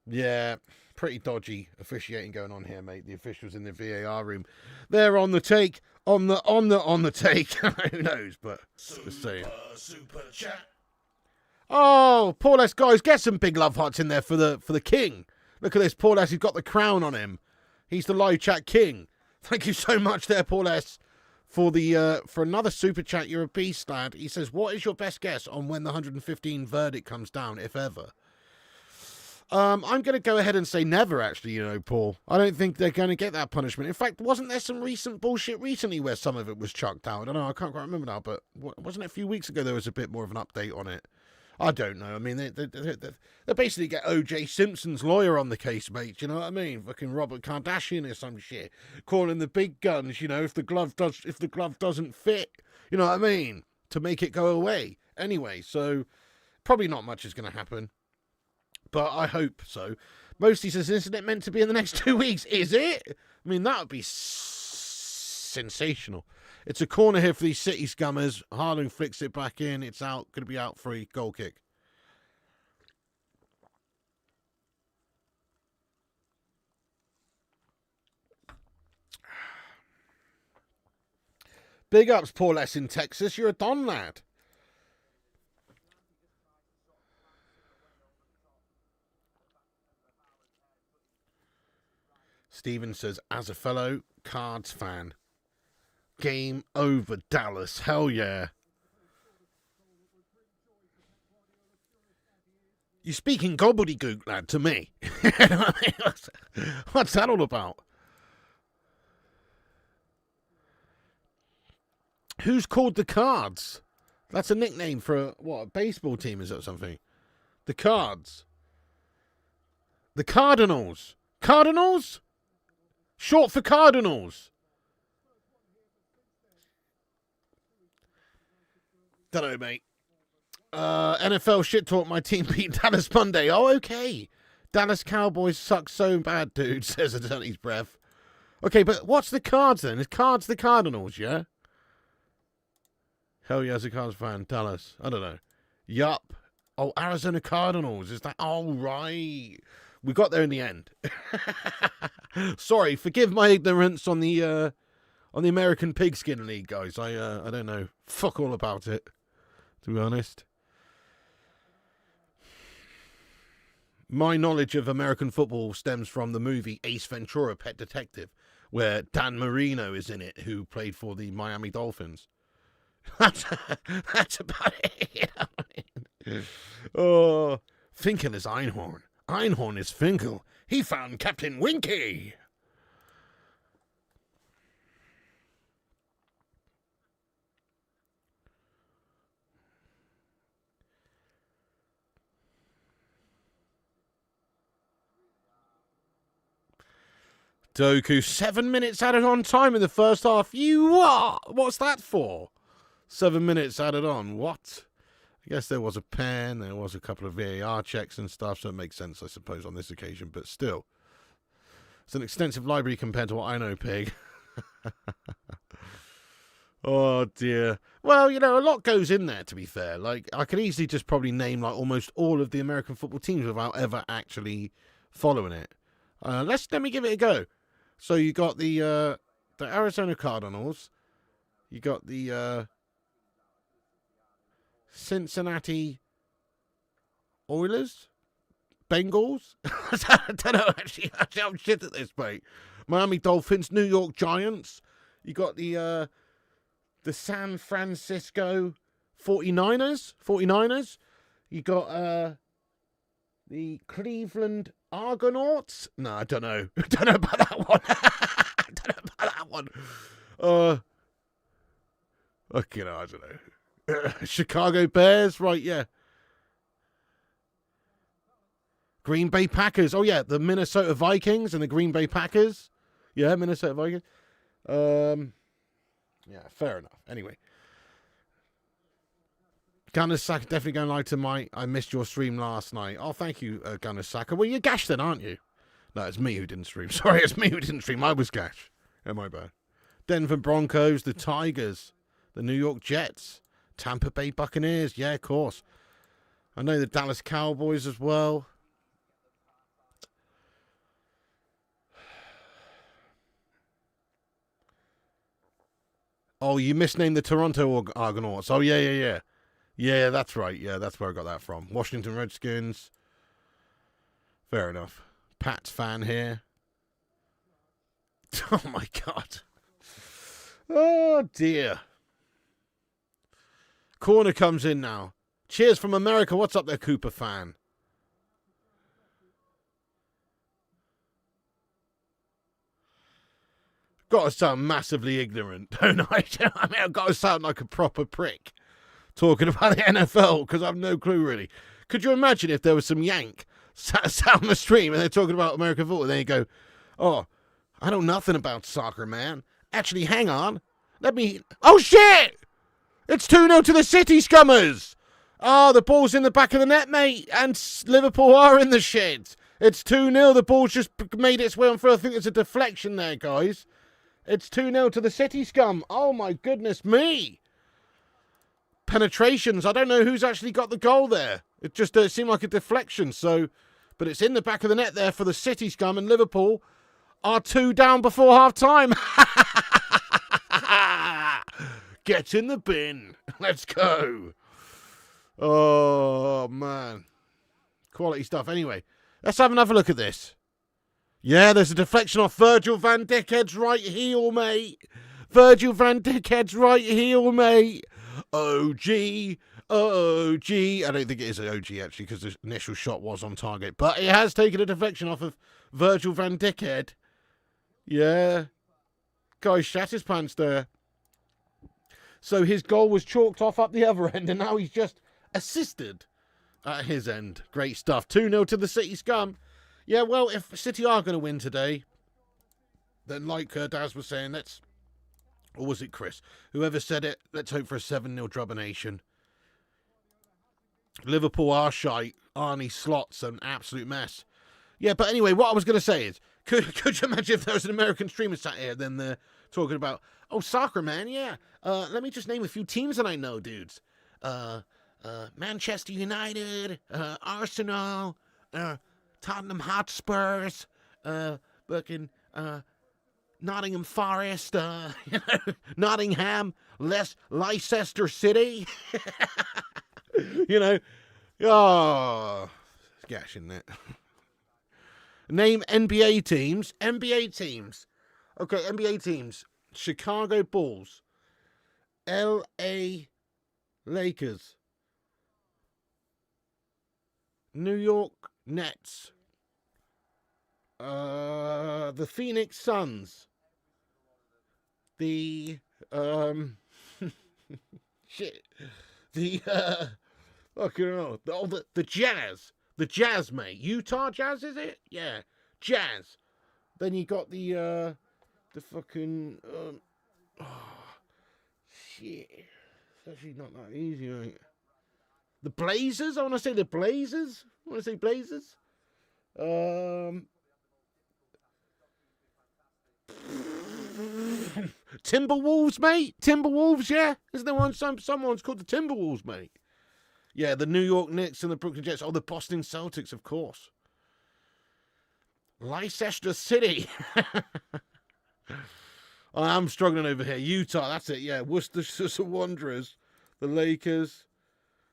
Yeah, pretty dodgy officiating going on here, mate. The officials in the VAR room, they're on the take, on the take. Who knows? But super chat. Oh, Paul S. guys, get some big love hearts in there for the king. Look at this, Paul S. He's got the crown on him. He's the live chat king. Thank you so much, there, Paul S. For the for another super chat. You're a beast, lad. He says, "What is your best guess on when the 115 verdict comes down, if ever?" I'm going to go ahead and say never, actually, Paul. I don't think they're going to get that punishment. In fact, wasn't there some recent bullshit recently where some of it was chucked out? I don't know, I can't quite remember now, but wasn't it a few weeks ago there was a bit more of an update on it? I don't know. I mean, they basically get O.J. Simpson's lawyer on the case, mate. You know what I mean? Fucking Robert Kardashian or some shit. Calling the big guns, if the glove doesn't fit, you know what I mean? To make it go away. Anyway, so probably not much is going to happen. But I hope so. Mostly says, isn't it meant to be in the next 2 weeks? Is it? I mean, that would be sensational. It's a corner here for these City scummers. Haaland flicks it back in. It's out. Going to be out for a goal kick. Big ups, Paul S. in Texas. You're a Don lad. Steven says, as a fellow Cards fan, game over, Dallas. Hell yeah. You're speaking gobbledygook, lad, to me. What's that all about? Who's called the Cards? That's a nickname for a baseball team, is that something? The Cards. The Cardinals. Cardinals? Short for Cardinals. Dunno, mate. NFL shit talk. My team beat Dallas Monday. Oh, okay. Dallas Cowboys suck so bad, dude, says Attorney's breath. Okay, but what's the Cards then? Is Cards the Cardinals, yeah? Hell yeah, as a Cards fan. Dallas. I don't know. Yup. Oh, Arizona Cardinals. Is that... Oh, right. We got there in the end. Sorry, forgive my ignorance on the American Pigskin League, guys. I don't know fuck all about it, to be honest. My knowledge of American football stems from the movie Ace Ventura: Pet Detective, where Dan Marino is in it, who played for the Miami Dolphins. That's about it. Oh, Finkel is Einhorn. Einhorn is Finkel. He found Captain Winky. Doku, 7 minutes added on time in the first half. You what? What's that for? 7 minutes added on. What? I guess there was a pen, there was a couple of VAR checks and stuff, so it makes sense, I suppose, on this occasion. But still, it's an extensive library compared to what I know, Pig. Oh, dear. Well, a lot goes in there, to be fair. Like, I could easily just probably name, like, almost all of the American football teams without ever actually following it. Let me give it a go. So you got the Arizona Cardinals. You got the Cincinnati Oilers? Bengals? I don't know, actually. I'm shit at this, mate. Miami Dolphins, New York Giants. You got the San Francisco 49ers. You got the Cleveland Argonauts. No, I don't know. I don't know about that one. I don't know about that one. Okay, no, I don't know. Chicago Bears, right, yeah. Green Bay Packers. Oh, yeah, the Minnesota Vikings and the Green Bay Packers. Yeah, Minnesota Vikings. Yeah, fair enough. Anyway. Gunner Saka, definitely going to lie to I missed your stream last night. Oh, thank you, Gunner Saka. Well, you're gashed then, aren't you? No, it's me who didn't stream. Sorry, it's me who didn't stream. I was Gash. Oh, my bad. Denver Broncos, the Tigers, the New York Jets, Tampa Bay Buccaneers. Yeah, of course. I know the Dallas Cowboys as well. Oh, you misnamed the Toronto Argonauts. Oh, yeah. Yeah, that's right. Yeah, that's where I got that from. Washington Redskins. Fair enough. Pats fan here. Oh, my God. Oh, dear. Corner comes in now. Cheers from America. What's up there, Cooper fan? Got to sound massively ignorant, don't I? I mean, I've got to sound like a proper prick talking about the NFL because I've no clue, really. Could you imagine if there was some yank sat on the stream and they're talking about American football and then you go, oh, I know nothing about soccer, man. Actually, hang on. Oh, shit! It's 2-0 to the City Scummers! Oh, the ball's in the back of the net, mate, and Liverpool are in the sheds. It's 2-0. The ball's just made its way on through. I think there's a deflection there, guys. It's 2-0 to the City Scum. Oh, my goodness me. Penetrations. I don't know who's actually got the goal there. It just seemed like a deflection. But it's in the back of the net there for the City Scum, and Liverpool are 2 down before half-time. Get in the bin. Let's go. Oh, man. Quality stuff. Anyway, let's have another look at this. Yeah, there's a deflection off Virgil van Dijkhead's right heel, mate. Virgil van Dijkhead's right heel, mate. OG. I don't think it is an OG, actually, because the initial shot was on target. But it has taken a deflection off of Virgil van Dijkhead. Yeah. Guy shat his pants there. So his goal was chalked off up the other end, and now he's just assisted at his end. Great stuff. 2-0 to the City Scum. Yeah, well, if City are going to win today, then like Daz was saying, or was it Chris? Whoever said it, let's hope for a 7-0 Drubbination. Liverpool are shite. Arnie Slot's an absolute mess. Yeah, but anyway, what I was going to say is, could you imagine if there was an American streamer sat here, then they're talking about, oh, soccer, man, yeah. Let me just name a few teams that I know, dudes. Manchester United, Arsenal, Tottenham Hotspurs, Nottingham Forest, Nottingham, Leicester City. Oh, gosh, isn't it? Name NBA teams. Okay, NBA teams. Chicago Bulls, LA Lakers, New York Nets, the Phoenix Suns, the the Jazz, mate. Utah Jazz, is it? Yeah, Jazz. Then you got the fucking shit. It's actually not that easy, mate. The Blazers. I want to say the Blazers. Timberwolves, mate. Timberwolves, yeah. Isn't there one? Someone's called the Timberwolves, mate. Yeah, the New York Knicks and the Brooklyn Jets. Oh, the Boston Celtics, of course. Leicester City. I'm struggling over here. Utah, that's it. Yeah, Worcester Wanderers, the Lakers,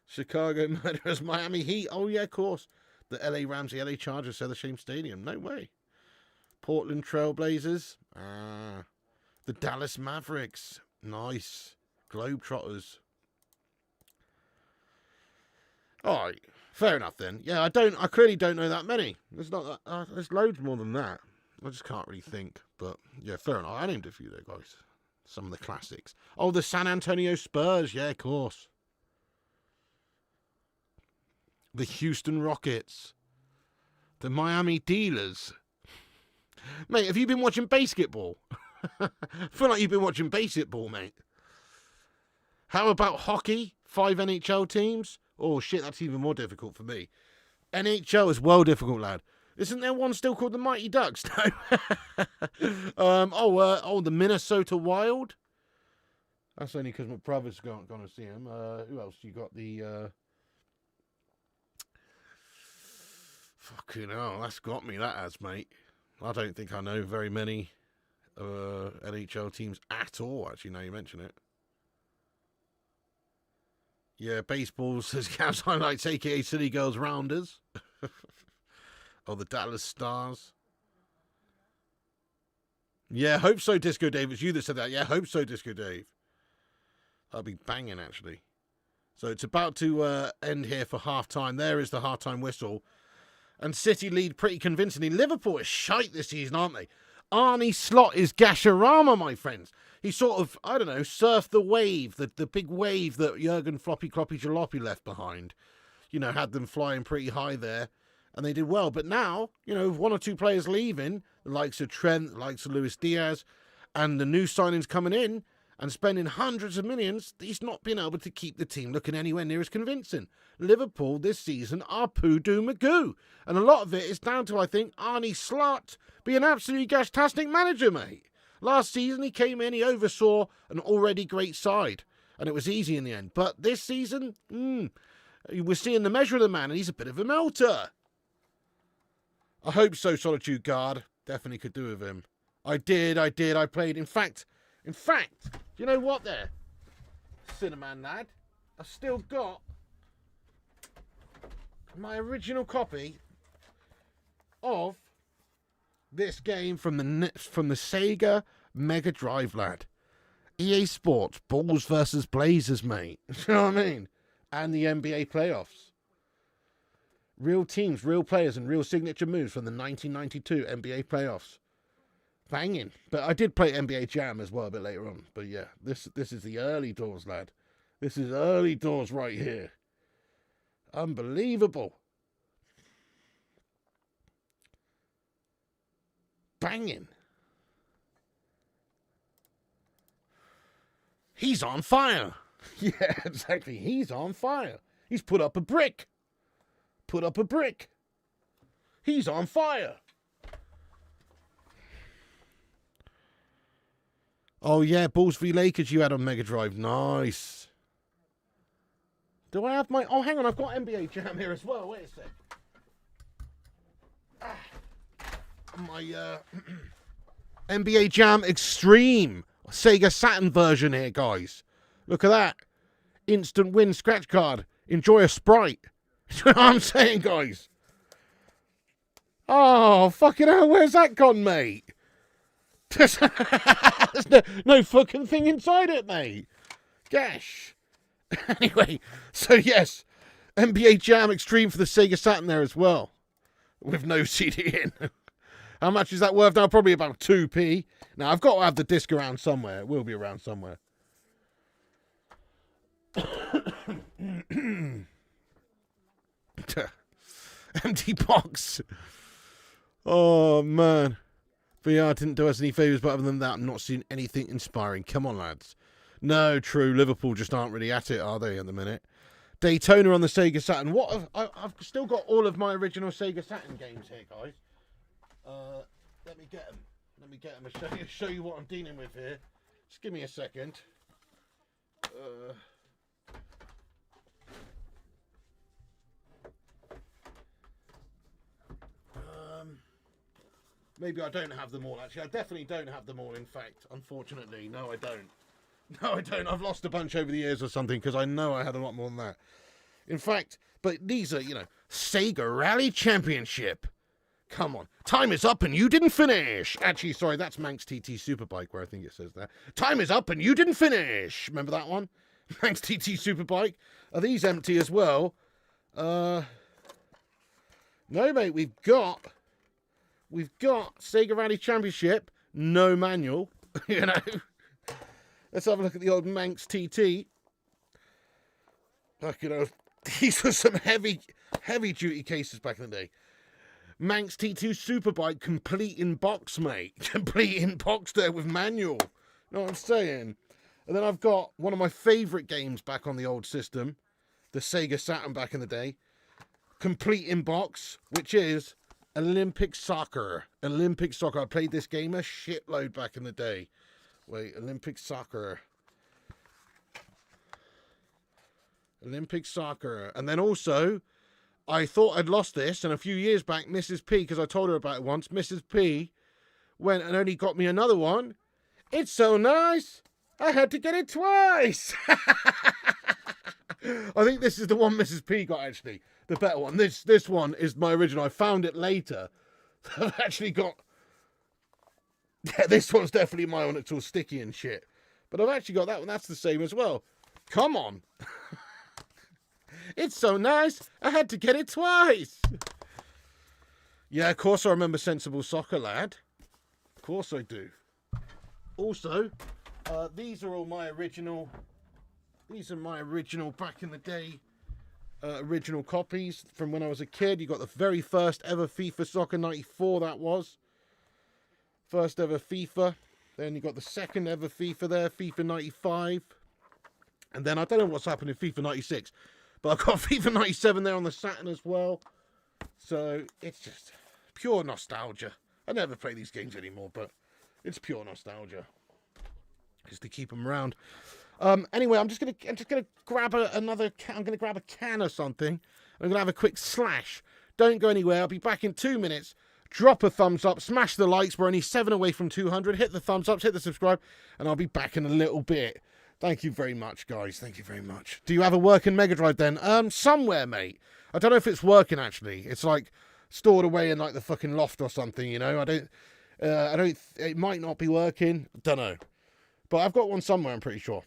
Chicago Murderers, Miami Heat. Oh, yeah, of course. The LA Rams, the LA Chargers share the same stadium. No way. Portland Trailblazers. The Dallas Mavericks. Nice. Globetrotters. All right. Fair enough then. Yeah, I clearly don't know that many. There's not that. There's loads more than that. I just can't really think. But yeah, fair enough. I named a few there, guys. Some of the classics. Oh, the San Antonio Spurs. Yeah, of course. The Houston Rockets. The Miami Dealers. Mate, have you been watching basketball? I feel like you've been watching basketball, mate. How about hockey? 5 NHL teams? Oh, shit, that's even more difficult for me. NHL is well difficult, lad. Isn't there one still called the Mighty Ducks? No. The Minnesota Wild. That's only because my brother's going to see him. Who else? You got the... Fucking hell, that's got me, that has, mate. I don't think I know very many NHL teams at all, actually, now you mention it. Yeah, baseball says Cavs highlights, a.k.a. City Girls Rounders. The Dallas Stars. Yeah, hope so, Disco Dave. It's you that said that. Yeah, hope so, Disco Dave. That'll be banging, actually. So it's about to end here for half-time. There is the half-time whistle. And City lead pretty convincingly. Liverpool is shite this season, aren't they? Arnie Slot is Gasharama, my friends. He sort of, I don't know, surfed the wave, the big wave that Jurgen Floppy Cloppy Jalopy left behind. You know, had them flying pretty high there. And they did well. But now, you know, one or two players leaving, the likes of Trent, the likes of Luis Diaz, and the new signings coming in and spending hundreds of millions, he's not been able to keep the team looking anywhere near as convincing. Liverpool this season are poo-doo magoo. And a lot of it is down to, I think, Arnie Slot being an absolutely gastastic manager, mate. Last season he came in, he oversaw an already great side. And it was easy in the end. But this season, we're seeing the measure of the man, and he's a bit of a melter. I hope so, Solitude Guard. Definitely could do with him. I did. I played. In fact, you know what there? Cinnamon lad. I've still got my original copy of this game from the Sega Mega Drive, lad. EA Sports, Bulls versus Blazers, mate. You know what I mean? And the NBA playoffs. Real teams, real players, and real signature moves from the 1992 NBA playoffs. Banging. But I did play NBA Jam as well a bit later on. But yeah, this is the early doors, lad. This is early doors right here. Unbelievable. Banging. He's on fire. Yeah, exactly. He's on fire. He's put up a brick. He's on fire. Oh, yeah, Bulls v Lakers you had on Mega Drive. Nice. Do I have my... Oh, hang on, I've got NBA Jam here as well. Wait a sec. My NBA Jam Extreme Sega Saturn version here, guys. Look at that. Instant win scratch card. Enjoy a Sprite. You know what I'm saying, guys? Oh, fucking hell, where's that gone, mate? There's no fucking thing inside it, mate. Gosh. Anyway, so yes, NBA Jam Extreme for the Sega Saturn there as well. With no CD in. How much is that worth now? Probably about 2p. Now, I've got to have the disc around somewhere. It will be around somewhere. Empty box. Oh, man. VR didn't do us any favours, but other than that, I'm not seeing anything inspiring. Come on, lads. No, true. Liverpool just aren't really at it, are they, at the minute? Daytona on the Sega Saturn. I've still got all of my original Sega Saturn games here, guys. Let me get them. And show you what I'm dealing with here. Just give me a second. Maybe I don't have them all, actually. I definitely don't have them all, in fact. Unfortunately. No, I don't. I've lost a bunch over the years or something, because I know I had a lot more than that. In fact, but these are, Sega Rally Championship. Come on. Time is up and you didn't finish. Actually, sorry, that's Manx TT Superbike, where I think it says that. Time is up and you didn't finish. Remember that one? Manx TT Superbike. Are these empty as well? No, mate, we've got Sega Rally Championship, no manual, Let's have a look at the old Manx TT. These were some heavy duty cases back in the day. Manx T2 Superbike, complete in box, mate. Complete in box there with manual. You know what I'm saying? And then I've got one of my favourite games back on the old system, the Sega Saturn back in the day. Complete in box, which is Olympic soccer. Olympic soccer. I played this game a shitload back in the day. Wait, Olympic soccer. Olympic soccer. And then also, I thought I'd lost this, and a few years back, Mrs. P, because I told her about it once, Mrs. P went and only got me another one. It's so nice, I had to get it twice. I think this is the one Mrs. P got, actually. The better one. This one is my original. I found it later. I've actually got... Yeah, this one's definitely my one. It's all sticky and shit. But I've actually got that one. That's the same as well. Come on. It's so nice, I had to get it twice. Yeah, of course I remember Sensible Soccer Lad. Of course I do. Also, these are all my original... These are my original, back in the day, original copies from when I was a kid. You got the very first ever FIFA Soccer 94, that was. First ever FIFA. Then you got the second ever FIFA there, FIFA 95. And then I don't know what's happened in FIFA 96. But I've got FIFA 97 there on the Saturn as well. So it's just pure nostalgia. I never play these games anymore, but it's pure nostalgia. Just to keep them around. Anyway, I'm just gonna grab another can. I'm gonna grab a can or something. I'm gonna have a quick slash. Don't go anywhere. I'll be back in 2 minutes. Drop a thumbs up, smash the likes. We're only 7 away from 200. Hit the thumbs up, hit the subscribe, and I'll be back in a little bit. Thank you very much, guys. Thank you very much. Do you have a working Mega Drive then? Somewhere, mate. I don't know if it's working actually. It's like stored away in like the fucking loft or something. You know, I don't. It might not be working. Don't know. But I've got one somewhere. I'm pretty sure.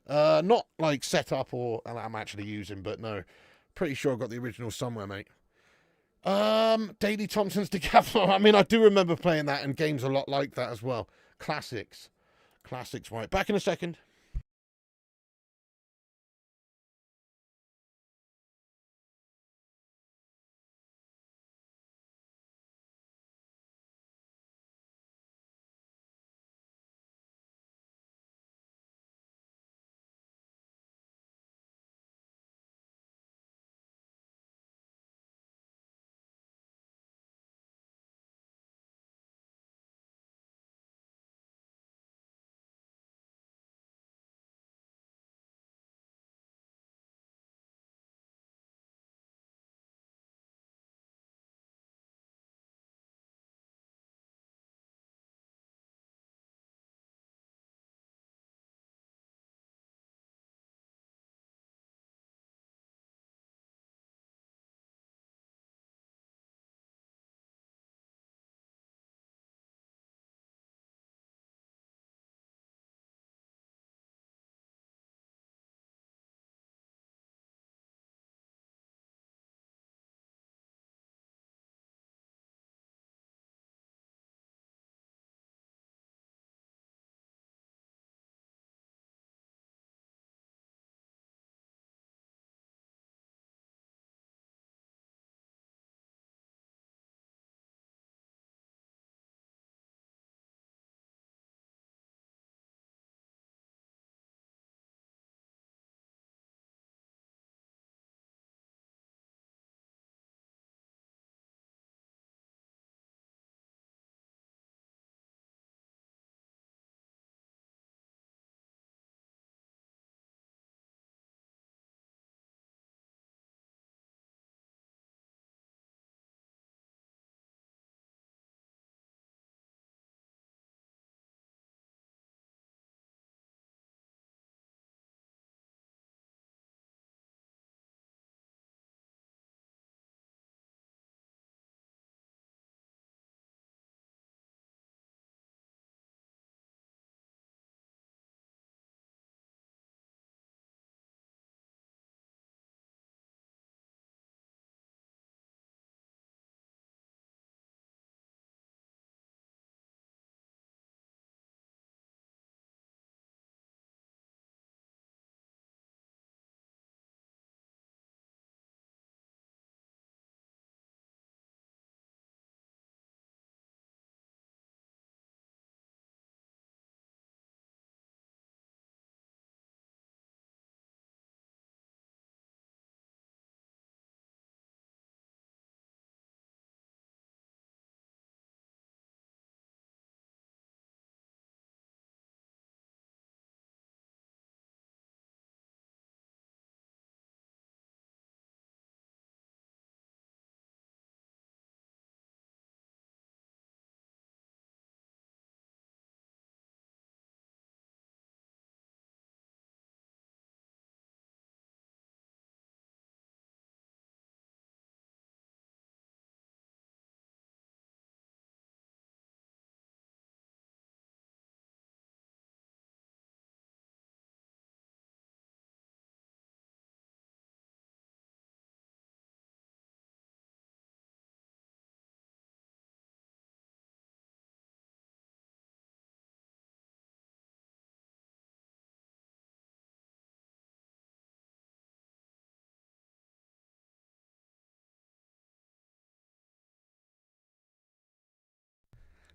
Not like set up or I'm actually using, but no, pretty sure I've got the original somewhere, mate. Daley Thompson's Decathlon. I mean, I do remember playing that and games a lot like that as well. Classics, right? Back in a second.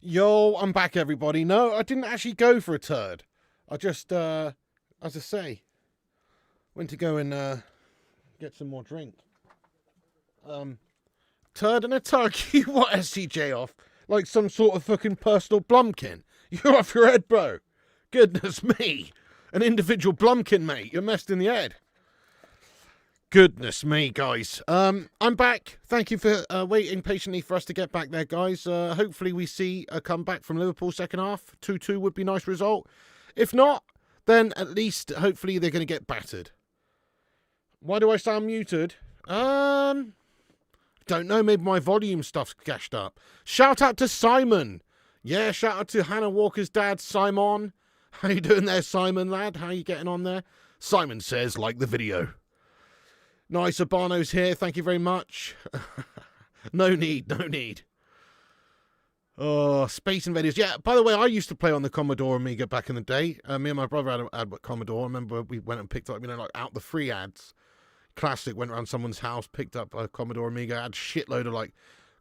Yo, I'm back, everybody. No, I didn't actually go for a turd. I just, as I say, went to go and get some more drink. Turd and a turkey? What, SCJ off? Like some sort of fucking personal blumpkin? You're off your head, bro. Goodness me. An individual blumpkin, mate. You're messed in the head. Goodness me, guys. I'm back. Thank you for waiting patiently for us to get back there, guys. Hopefully we see a comeback from Liverpool second half. 2-2 would be a nice result. If not, then at least hopefully they're going to get battered. Why do I sound muted? Don't know. Maybe my volume stuff's gashed up. Shout out to Simon. Yeah, shout out to Hannah Walker's dad, Simon. How you doing there, Simon, lad? How you getting on there? Simon says, like the video. Nice, Urbano's here. Thank you very much. No need. Oh, Space Invaders. Yeah, by the way, I used to play on the Commodore Amiga back in the day. Me and my brother had a Commodore. I remember we went and picked up, like out the free ads. Classic, went around someone's house, picked up a Commodore Amiga, had a shitload of like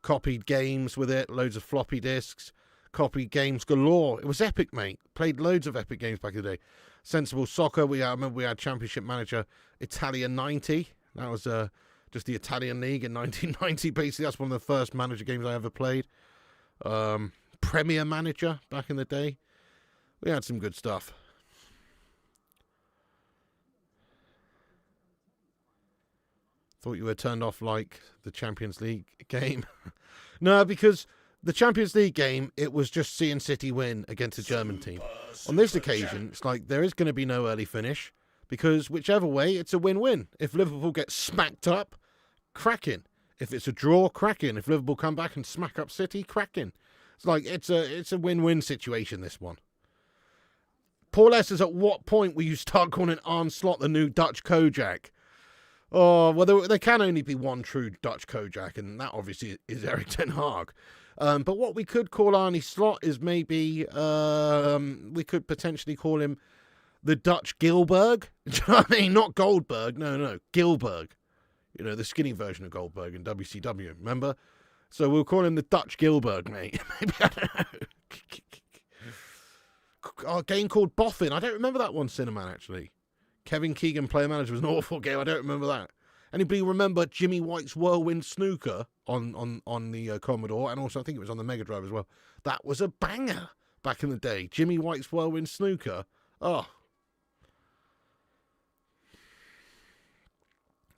copied games with it, loads of floppy disks, copied games galore. It was epic, mate. Played loads of epic games back in the day. Sensible Soccer. I remember we had Championship Manager Italia 90. That was just the Italian League in 1990, basically. That's one of the first manager games I ever played. Premier Manager back in the day. We had some good stuff. Thought you were turned off like the Champions League game. No, because the Champions League game, it was just seeing City win against a German team. On this occasion, it's like there is going to be no early finish. Because whichever way, it's a win-win. If Liverpool gets smacked up, cracking. If it's a draw, cracking. If Liverpool come back and smack up City, cracking. It's like it's a win-win situation, this one. Paul S. is, at what point will you start calling Arne Slot the new Dutch Kojak? Oh, well, there can only be one true Dutch Kojak, and that obviously is Erik ten Hag. But what we could call Arne Slot is maybe we could potentially call him the Dutch Gilberg. Do you know what I mean? Not Goldberg. No. Gilberg. The skinny version of Goldberg in WCW. Remember? So we'll call him the Dutch Gilberg, mate. Maybe, I don't know. A game called Boffin. I don't remember that one, Cinnamon, actually. Kevin Keegan, player manager, was an awful game. I don't remember that. Anybody remember Jimmy White's Whirlwind Snooker on the Commodore? And also, I think it was on the Mega Drive as well. That was a banger back in the day. Jimmy White's Whirlwind Snooker. Oh.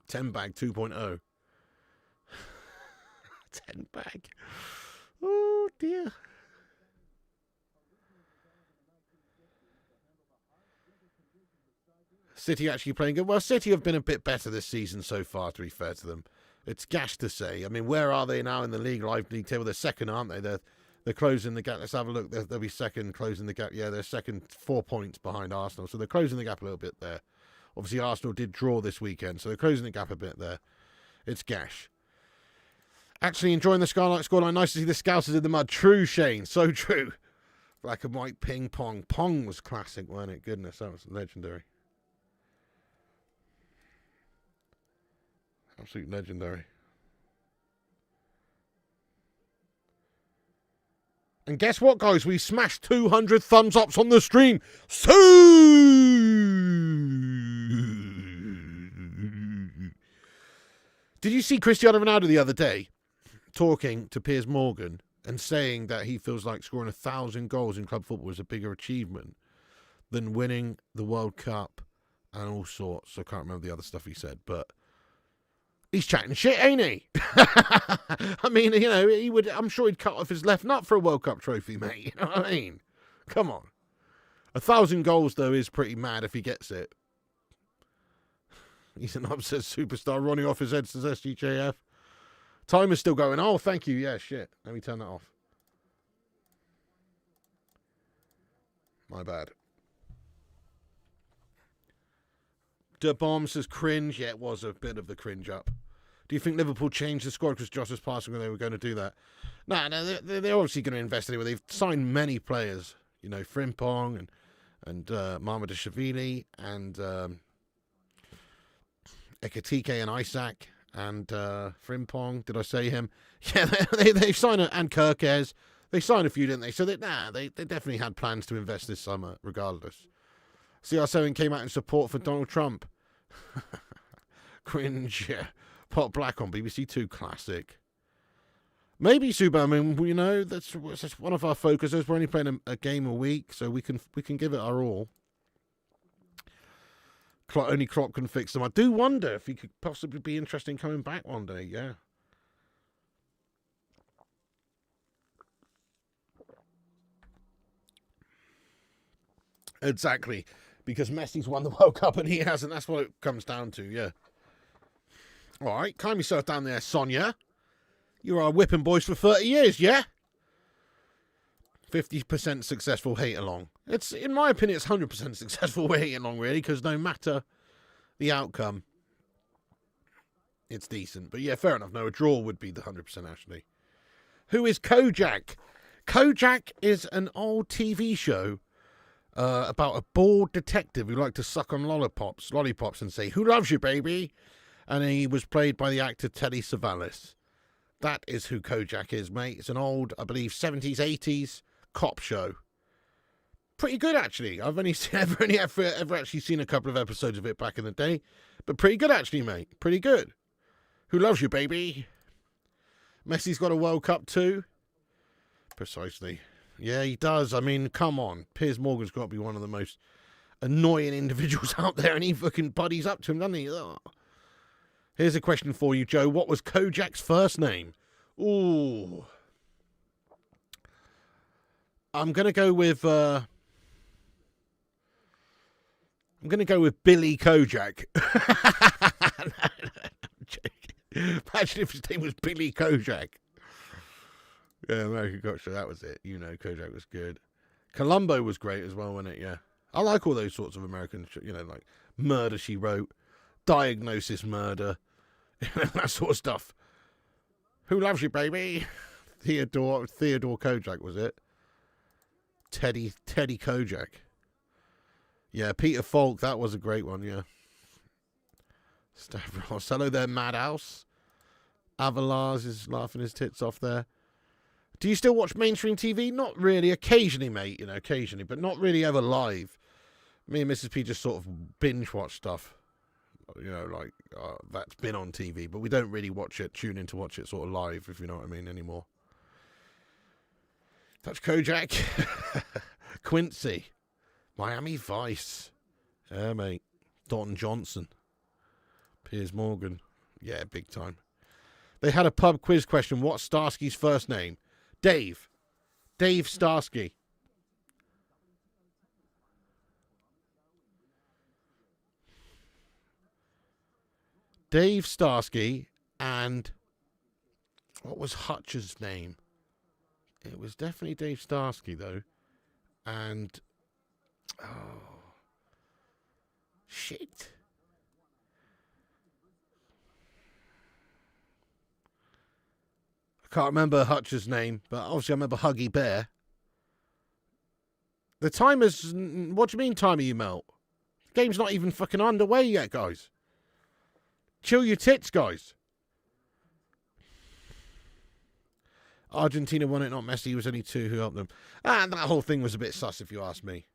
10 bag 2.0. 10 bag. Oh dear. City actually playing good. Well, City have been a bit better this season so far, to be fair to them. It's gash to say. I mean, where are they now in the live league table? They're second, aren't they? They're closing the gap. Let's have a look. They'll be second, closing the gap. Yeah, they're second, 4 points behind Arsenal. So they're closing the gap a little bit there. Obviously, Arsenal did draw this weekend, so they're closing the gap a bit there. It's gash. Actually enjoying the Skylight scoreline. Nice to see the Scousers in the mud. True, Shane. So true. Black and white ping pong. Pong was classic, wasn't it? Goodness, that was legendary. Absolute legendary. And guess what, guys? We smashed 200 thumbs ups on the stream. So did you see Cristiano Ronaldo the other day talking to Piers Morgan and saying that he feels like scoring 1,000 goals in club football is a bigger achievement than winning the World Cup and all sorts? I can't remember the other stuff he said, but he's chatting shit, ain't he? I mean, he would. I'm sure he'd cut off his left nut for a World Cup trophy, mate. You know what I mean? Come on. 1,000 goals, though, is pretty mad if he gets it. He's an upset superstar. Ronnie off his head, says SGJF. Time is still going. Oh, thank you. Yeah, shit. Let me turn that off. My bad. The Bomb says cringe. Yeah, it was a bit of the cringe up. Do you think Liverpool changed the squad because Josh was passing when they were going to do that? No, they're obviously going to invest in it. They've signed many players. Frimpong and Mamadashvili and Ekatike and Isaac and Frimpong. Did I say him? Yeah, they've signed and Kirkes. They signed a few, didn't they? So they definitely had plans to invest this summer, regardless. CR7 came out in support for Donald Trump. Cringe, yeah. Pot Black on BBC Two, classic. Maybe, Super, I mean, you know, that's one of our focuses. We're only playing a game a week, so we can give it our all. Only Klopp can fix them. I do wonder if he could possibly be interested in coming back one day, yeah. Exactly. Because Messi's won the World Cup and he hasn't. That's what it comes down to, yeah. All right, calm yourself down there, Sonia. You are whipping boys for 30 years, yeah? 50% successful hate-along. It's, in my opinion, it's 100% successful hate-along, really, because no matter the outcome, it's decent. But yeah, fair enough. No, a draw would be the 100%, actually. Who is Kojak? Kojak is an old TV show about a bored detective who liked to suck on lollipops and say, "Who loves you, baby?" And he was played by the actor Telly Savalas. That is who Kojak is, mate. It's an old, I believe, 70s, 80s cop show. Pretty good, actually. I've only ever actually seen a couple of episodes of it back in the day. But pretty good, actually, mate. Pretty good. Who loves you, baby? Messi's got a World Cup too. Precisely. Yeah, he does. I mean, come on. Piers Morgan's got to be one of the most annoying individuals out there, and he fucking buddies up to him, doesn't he? Ugh. Here's a question for you, Joe. What was Kojak's first name? Ooh. I'm going to go with Billy Kojak. Imagine if his name was Billy Kojak. Yeah, American Gotcha, that was it. You know, Kojak was good. Columbo was great as well, wasn't it? Yeah. I like all those sorts of American, you know, like Murder, She Wrote, Diagnosis Murder, that sort of stuff. Who loves you, baby? Theodore Kojak, was it? Teddy Kojak. Yeah, Peter Falk, that was a great one, yeah. Stavros. Hello there, Madhouse. Avalars is laughing his tits off there. Do you still watch mainstream TV? Not really. Occasionally, mate. You know, occasionally. But not really ever live. Me and Mrs. P just sort of binge watch stuff. You know, like, that's been on TV. But we don't really watch it, tune in to watch it sort of live, if you know what I mean, anymore. That's Kojak. Quincy. Miami Vice. Yeah, mate. Don Johnson. Piers Morgan. Yeah, big time. They had a pub quiz question. What's Starsky's first name? Dave. Dave Starsky. Dave Starsky, and what was Hutch's name? It was definitely Dave Starsky, though. And, oh, shit. I can't remember Hutch's name, but obviously I remember Huggy Bear. The timer's, what do you mean timer you melt? The game's not even fucking underway yet, guys. Chill your tits, guys. Argentina won it, not Messi. It was only two who helped them. And that whole thing was a bit sus, if you ask me.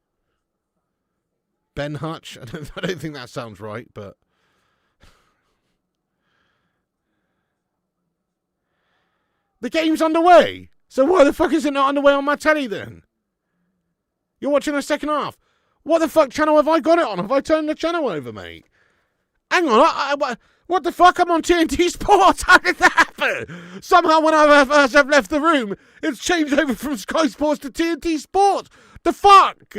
Ben Hutch? I don't think that sounds right, but... The game's underway! So why the fuck is it not underway on my telly, then? You're watching the second half. What the fuck channel have I got it on? Have I turned the channel over, mate? Hang on, what the fuck? I'm on TNT Sports. How did that happen? Somehow when I've left the room, it's changed over from Sky Sports to TNT Sports. The fuck?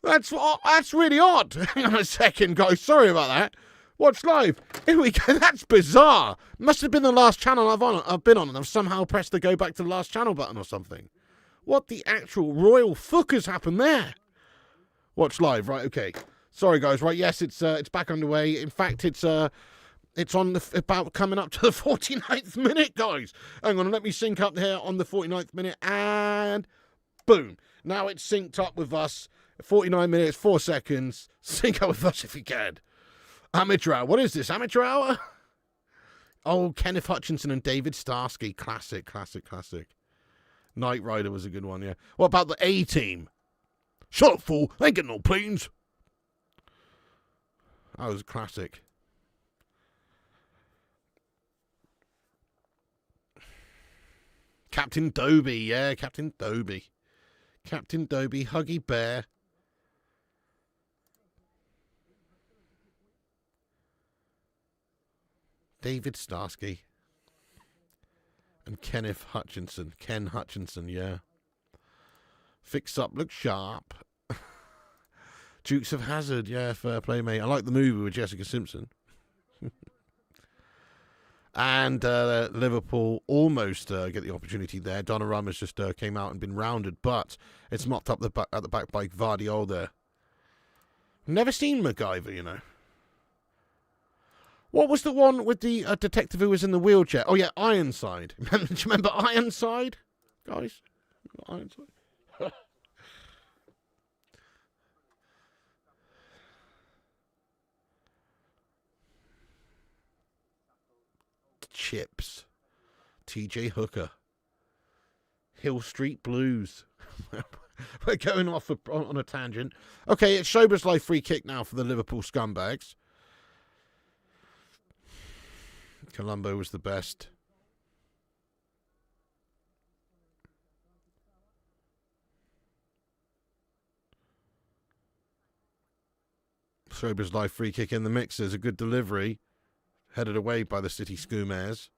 That's really odd. Hang on a second, guys. Sorry about that. Watch live. Here we go. That's bizarre. Must have been the last channel I've been on, and I've somehow pressed the go back to the last channel button or something. What the actual royal fuck has happened there? Watch live, right? Okay. Sorry, guys. Right? Yes, it's back underway. In fact, it's on about coming up to the 49th minute, guys. Hang on, let me sync up here on the 49th minute, and boom. Now it's synced up with us. 49 minutes, 4 seconds. Sync up with us if you can. Amateur hour. What is this? Amateur hour? Oh, Kenneth Hutchinson and David Starsky. Classic. Knight Rider was a good one, yeah. What about the A-Team? Shut up, fool. They ain't getting no planes. That was a classic. Captain Doby, yeah, Captain Doby. Captain Doby, Huggy Bear. David Starsky. And Kenneth Hutchinson. Ken Hutchinson, yeah. Fix Up, Look Sharp. Dukes of Hazzard, yeah, fair play, mate. I like the movie with Jessica Simpson. And Liverpool almost get the opportunity there. Donnarumma's just came out and been rounded, but it's mopped up at the back by Gvardiol there. Never seen MacGyver, you know. What was the one with the detective who was in the wheelchair? Oh, yeah, Ironside. Do you remember Ironside, guys? Ironside. Chips. TJ Hooker. Hill Street Blues. We're going off on a tangent. Okay, it's Sober's Life free kick now for the Liverpool scumbags. Colombo was the best. Sober's Life free kick in the mixers. A good delivery. Headed away by the City Scoomares.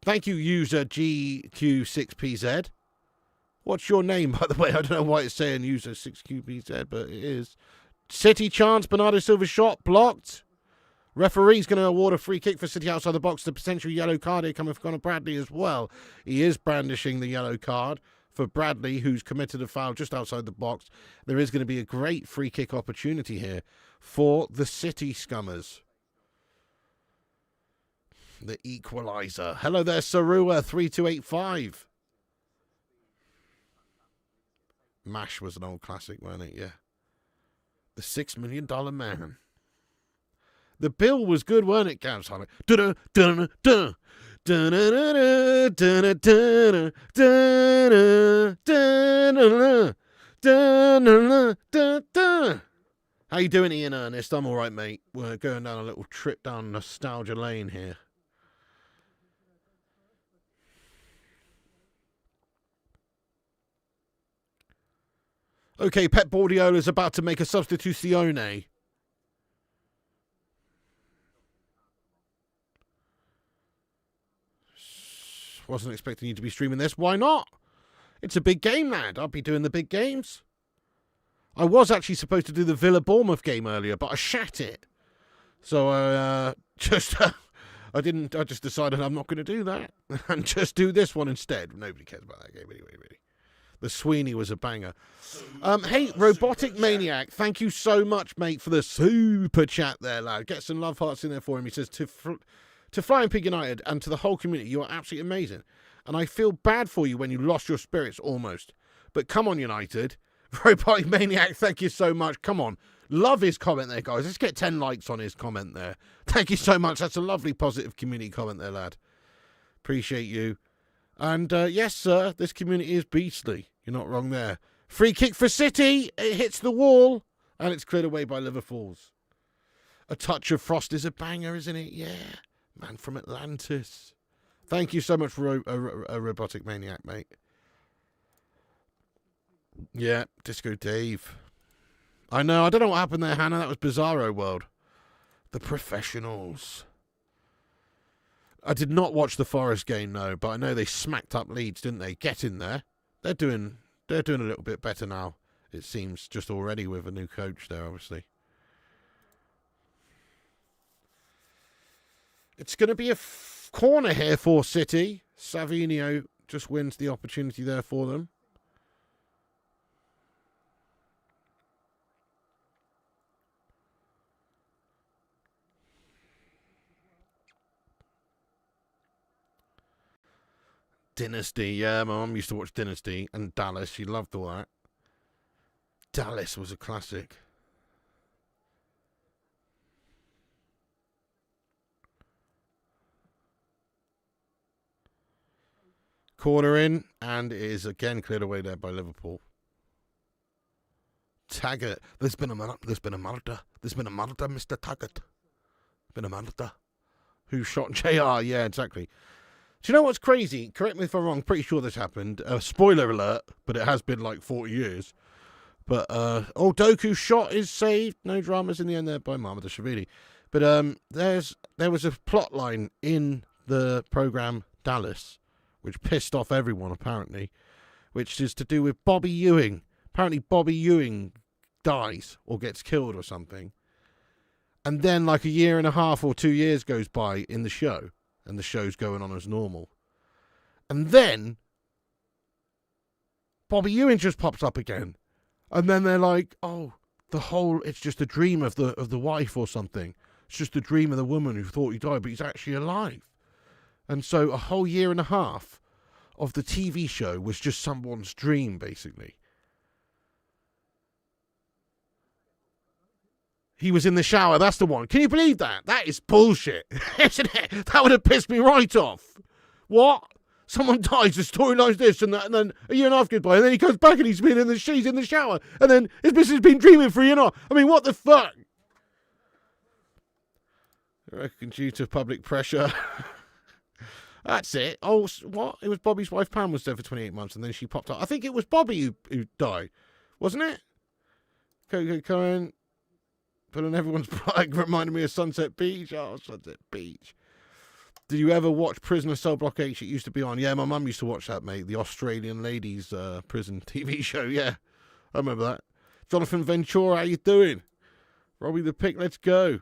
Thank you, user GQ6PZ. What's your name, by the way? I don't know why it's saying user 6QPZ, but it is. City chance, Bernardo Silva shot, blocked. Referee's going to award a free kick for City outside the box. The potential yellow card here coming for Conor Bradley as well. He is brandishing the yellow card for Bradley, who's committed a foul just outside the box. There is going to be a great free kick opportunity here for the City Scummers. The equaliser. Hello there, Sarua 3285. MASH was an old classic, wasn't it? Yeah. The $6 Million Man. The bill was good, weren't it, Gabs? How you doing, Ian Ernest? I'm all right, mate. We're going down a little trip down nostalgia lane here. Okay, Pep Guardiola's about to make a substituzione. Wasn't expecting you to be streaming this. Why not? It's a big game, lad. I'll be doing the big games. I was actually supposed to do the Villa-Bournemouth game earlier, but I shat it. So I just decided I'm not going to do that and just do this one instead. Nobody cares about that game anyway, really. The Sweeney was a banger. Hey, Robotic Maniac, thank you so much, mate, for the super chat there, lad. Get some love hearts in there for him. He says, to Flying Pig United and to the whole community, you are absolutely amazing. And I feel bad for you when you lost your spirits almost. But come on, United. Robotic Maniac, thank you so much. Come on. Love his comment there, guys. Let's get 10 likes on his comment there. Thank you so much. That's a lovely, positive community comment there, lad. Appreciate you. And yes, sir, this community is beastly. You're not wrong there. Free kick for City. It hits the wall. And it's cleared away by Liverpool's. A touch of frost is a banger, isn't it? Yeah. Man from Atlantis. Thank you so much for a Robotic Maniac, mate. Yeah, Disco Dave. I know. I don't know what happened there, Hannah. That was Bizarro World. The Professionals. I did not watch the Forest game, though, but I know they smacked up Leeds, didn't they? Get in there. They're doing a little bit better now, it seems, just already with a new coach there, obviously. It's going to be a corner here for City. Savinio just wins the opportunity there for them. Dynasty, yeah, my mum used to watch Dynasty and Dallas. She loved all that. Dallas was a classic. corner in, and it is again cleared away there by Liverpool. Taggart. There's been a murder, Mr. Taggart. Been a murder. Who shot JR? Yeah, exactly. Do you know what's crazy? Correct me if I'm wrong. Pretty sure this happened. Spoiler alert, but it has been like 40 years. But Doku's shot is saved. No dramas in the end there by Mahmoud-Shavili. But there was a plot line in the program Dallas, which pissed off everyone apparently, which is to do with Bobby Ewing. Apparently Bobby Ewing dies or gets killed or something. And then like a year and a half or 2 years goes by in the show, and the show's going on as normal. And then Bobby Ewing just pops up again. And then they're like, oh, it's just a dream of the wife or something. It's just a dream of the woman who thought he died, but he's actually alive. And so a whole year and a half of the TV show was just someone's dream, basically. He was in the shower, that's the one. Can you believe that? That is bullshit, isn't it? That would have pissed me right off. What? Someone dies, the storyline's this and that, and then a year and a half goes by, and then he comes back and she's in the shower, and then his missus has been dreaming for a year and a half. I mean, what the fuck? I reckon due to public pressure. That's it. Oh, what? It was Bobby's wife Pam was there for 28 months, and then she popped up. I think it was Bobby who died, wasn't it? Coco Cohen. Put on everyone's plug, reminded me of Sunset Beach. Oh, Sunset Beach. Did you ever watch Prisoner Cell Block H? It used to be on. Yeah, my mum used to watch that, mate. The Australian ladies prison TV show. Yeah, I remember that. Jonathan Ventura, how you doing? Robbie the Pick, let's go.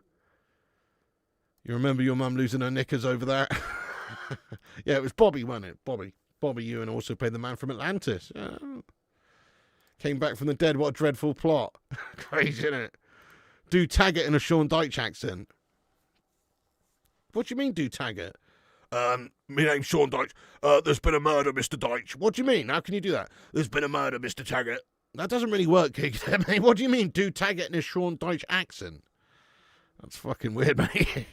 You remember your mum losing her knickers over that? Yeah, it was Bobby, wasn't it? Bobby Ewan also played the man from Atlantis. Yeah. Came back from the dead. What a dreadful plot. Crazy, isn't it? Do Taggart in a Sean Dyche accent. What do you mean, do Taggart? My name's Sean Dyche. There's been a murder, Mr. Dyche. What do you mean? How can you do that? There's been a murder, Mr. Taggart. That doesn't really work, mate. What do you mean, do Taggart in a Sean Dyche accent? That's fucking weird, mate.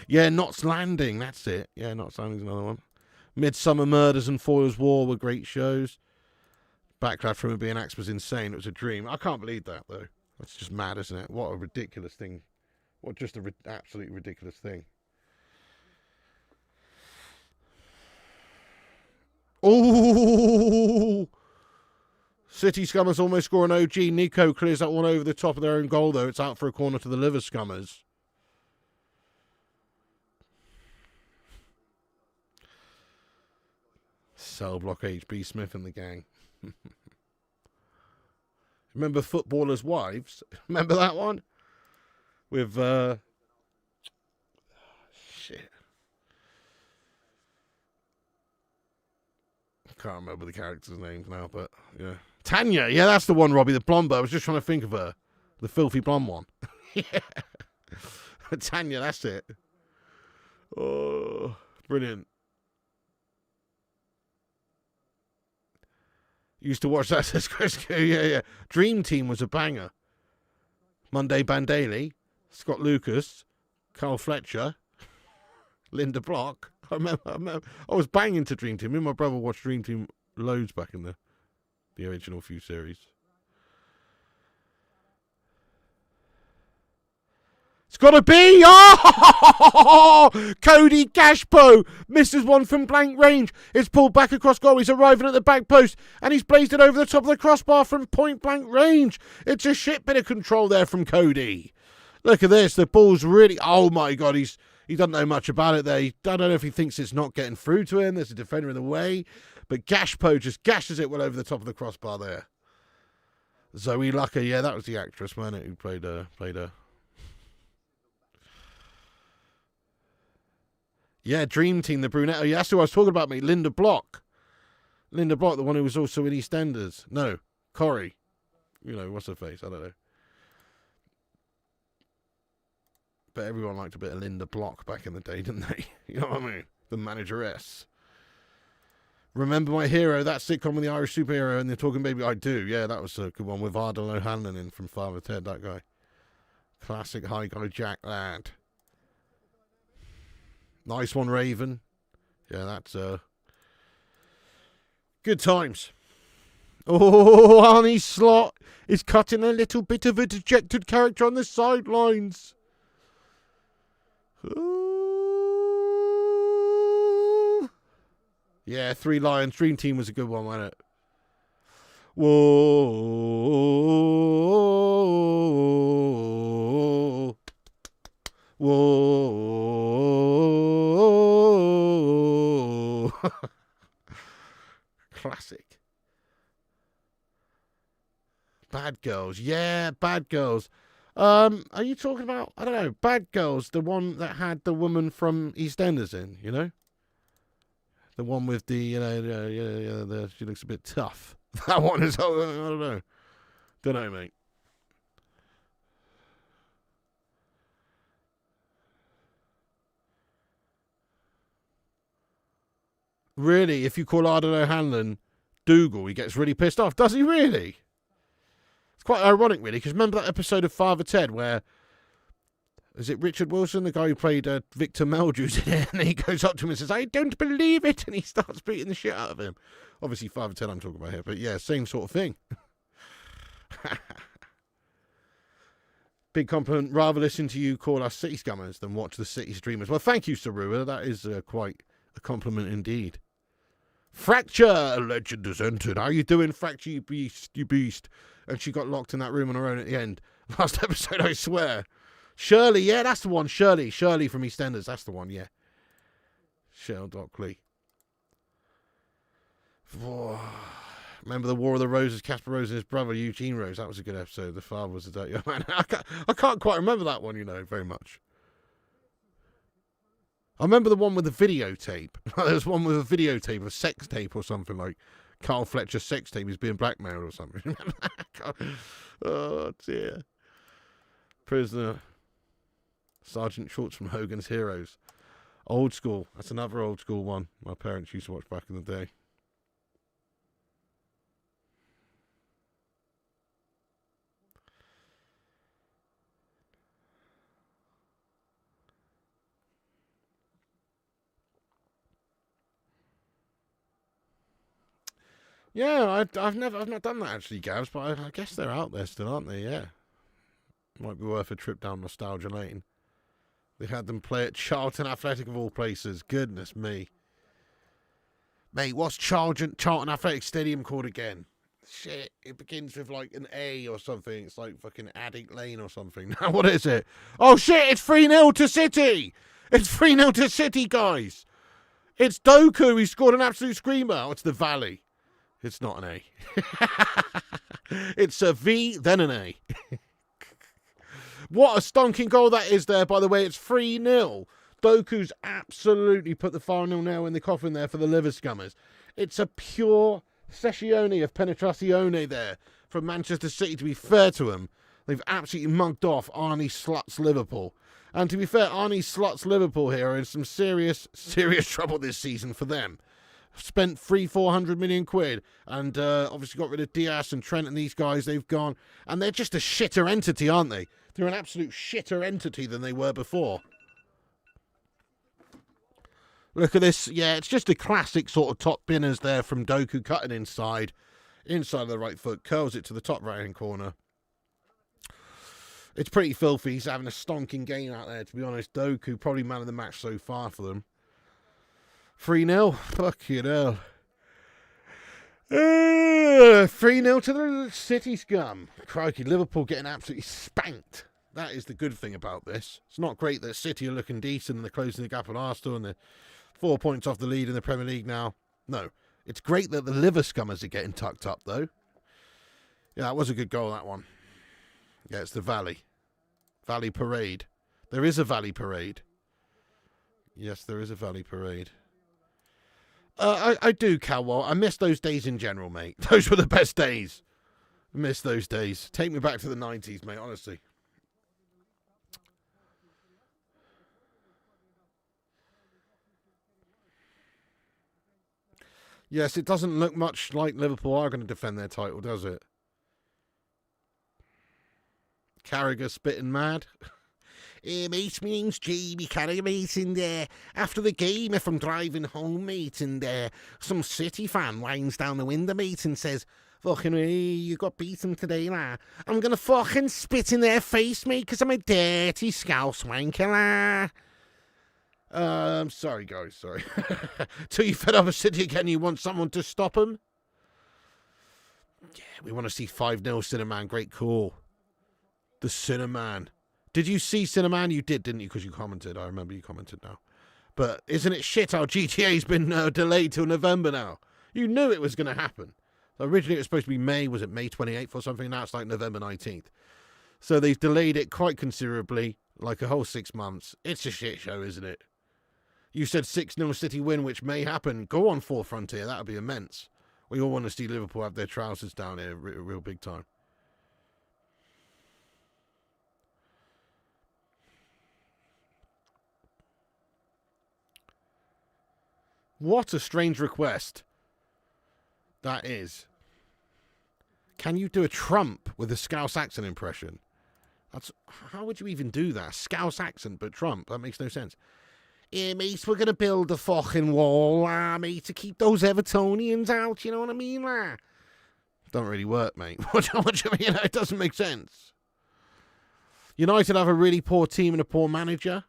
Yeah, Knots Landing. That's it. Yeah, Knots Landing's another one. Midsummer Murders and Foyle's War were great shows. Backlash from him being axed was insane. It was a dream. I can't believe that, though. That's just mad, isn't it? What a ridiculous thing. What just a absolutely ridiculous thing. Oh! City Scummers almost score an OG. Nico clears that one over the top of their own goal, though. It's out for a corner to the Liver Scummers. Cell Block HB Smith and the gang. Remember Footballers' Wives? Remember that one? With, shit. I can't remember the characters' names now, but, yeah. Tanya, yeah, that's the one, Robbie, the blonde. I was just trying to think of her. The filthy blonde one. Yeah. Tanya, that's it. Oh, brilliant. Used to watch that, says Chris. Yeah. Dream Team was a banger. Monday Bandaly, Scott Lucas, Carl Fletcher, Linda Block. I remember. I was banging to Dream Team. Me and my brother watched Dream Team loads back in the original few series. It's got to be! Oh! Cody Gashpo misses one from blank range. It's pulled back across goal. He's arriving at the back post, and he's blazed it over the top of the crossbar from point blank range. It's a shit bit of control there from Cody. Look at this. The ball's really... Oh, my God. He doesn't know much about it there. I don't know if he thinks it's not getting through to him. There's a defender in the way. But Gashpo just gashes it well over the top of the crossbar there. Zoe Lucker. Yeah, that was the actress, wasn't it, who played her. Yeah, Dream Team, the brunette. Oh, yeah, that's who I was talking about, mate. Linda Block. Linda Block, the one who was also in EastEnders. No, Corrie. You know, what's her face? I don't know. But everyone liked a bit of Linda Block back in the day, didn't they? You know what I mean? The manageress. Remember My Hero, that sitcom with the Irish superhero and the Talking Baby? I do. Yeah, that was a good one with Ardal O'Hanlon in from Father Ted, that guy. Classic High Guy Jack lad. Nice one, Raven. Yeah, that's Good times. Oh, Arnie Slot is cutting a little bit of a dejected character on the sidelines. Ooh. Yeah, Three Lions. Dream Team was a good one, wasn't it? Whoa. Whoa. Classic. Bad Girls. Yeah, Bad Girls. Are you talking about, I don't know, Bad Girls, the one that had the woman from EastEnders in, you know? The one with the, you know, she looks a bit tough. That one is, I don't know. Don't know, mate. Really, if you call Arden O'Hanlon Dougal, he gets really pissed off. Does he really? It's quite ironic, really, because remember that episode of Father Ted where, is it Richard Wilson, the guy who played Victor Meldrews in it, and he goes up to him and says, I don't believe it, and he starts beating the shit out of him. Obviously, Father Ted I'm talking about here, but yeah, same sort of thing. Big compliment. Rather listen to you call us City Scummers than watch the City Streamers. Well, thank you, Sarua. That is quite a compliment indeed. Fracture, a legend has entered. How you doing, Fracture, you beast, you beast? And she got locked in that room on her own at the end. Last episode, I swear. Shirley, yeah, that's the one. Shirley from EastEnders, that's the one, yeah. Cheryl Dockley. Whoa. Remember the War of the Roses, Casper Rose and his brother Eugene Rose? That was a good episode. The father was a dirty young man. I can't quite remember that one, you know, very much. I remember the one with the videotape. There was one with a videotape, a sex tape or something, like Carl Fletcher's sex tape. He's being blackmailed or something. Oh, dear. Prisoner. Sergeant Schwartz from Hogan's Heroes. Old school. That's another old school one my parents used to watch back in the day. Yeah, I've not done that actually, Gavs, but I guess they're out there still, aren't they? Yeah, might be worth a trip down nostalgia lane. They had them play at Charlton Athletic of all places. Goodness me, mate, what's Charlton Athletic Stadium called again? Shit, it begins with like an A or something. It's like fucking Addict Lane or something. Now what is it? Oh shit, it's 3-0 to City. It's 3-0 to City, guys. It's Doku who scored an absolute screamer. Oh, it's the Valley. It's not an A. It's a V, then an A. What a stonking goal that is there, by the way. It's 3-0. Doku's absolutely put the final nail in the coffin there for the Liver Scummers. It's a pure sessione of penetrazione there from Manchester City, to be fair to them. They've absolutely mugged off Arnie Slut's Liverpool. And to be fair, Arnie Slut's Liverpool here are in some serious trouble this season for them. Spent 400 million quid and obviously got rid of Diaz and Trent and these guys. They've gone and they're just a shitter entity, aren't they? They're an absolute shitter entity than they were before. Look at this. Yeah, it's just a classic sort of top binners there from Doku, cutting inside of the right foot, curls it to the top right hand corner. It's pretty filthy. He's having a stonking game out there, to be honest. Doku, probably man of the match so far for them. 3-0. Fucking hell. 3-0 to the City Scum. Crikey, Liverpool getting absolutely spanked. That is the good thing about this. It's not great that City are looking decent and they're closing the gap on Arsenal and they're 4 points off the lead in the Premier League now. No, it's great that the Liver Scummers are getting tucked up, though. Yeah, that was a good goal, that one. Yeah, it's the Valley. Valley Parade. There is a Valley Parade. Yes, there is a Valley Parade. I do, Calwell. I miss those days in general, mate. Those were the best days. I miss those days. Take me back to the 90s, mate, honestly. Yes, it doesn't look much like Liverpool are going to defend their title, does it? Carragher spitting mad. Mate, my name's Jamie Carragher, mate, and after the game, if I'm driving home, mate, and some City fan winds down the window, mate, and says, fucking, hey, you got beaten today, la. I'm gonna fucking spit in their face, mate, because I'm a dirty scouse wanker, la. Sorry, guys, sorry. Till you fed up with City again, you want someone to stop them? Yeah, we want to see 5-0 Cinnamon, great call. The Cinnamon. Did you see Cinnamon? You did, didn't you? Because you commented. I remember you commented now. But isn't it shit how GTA's been delayed till November now? You knew it was going to happen. Originally it was supposed to be May. Was it May 28th or something? Now it's like November 19th. So they've delayed it quite considerably, like a whole 6 months. It's a shit show, isn't it? You said 6-0 City win, which may happen. Go on, Forefront here. That would be immense. We all want to see Liverpool have their trousers down here real big time. What a strange request that is. Can you do a Trump with a Scouse accent impression? How would you even do that? Scouse accent, but Trump. That makes no sense. Yeah, mate, we're going to build a fucking wall, mate, to keep those Evertonians out, you know what I mean? Don't really work, mate. What do you mean? It doesn't make sense. United have a really poor team and a poor manager.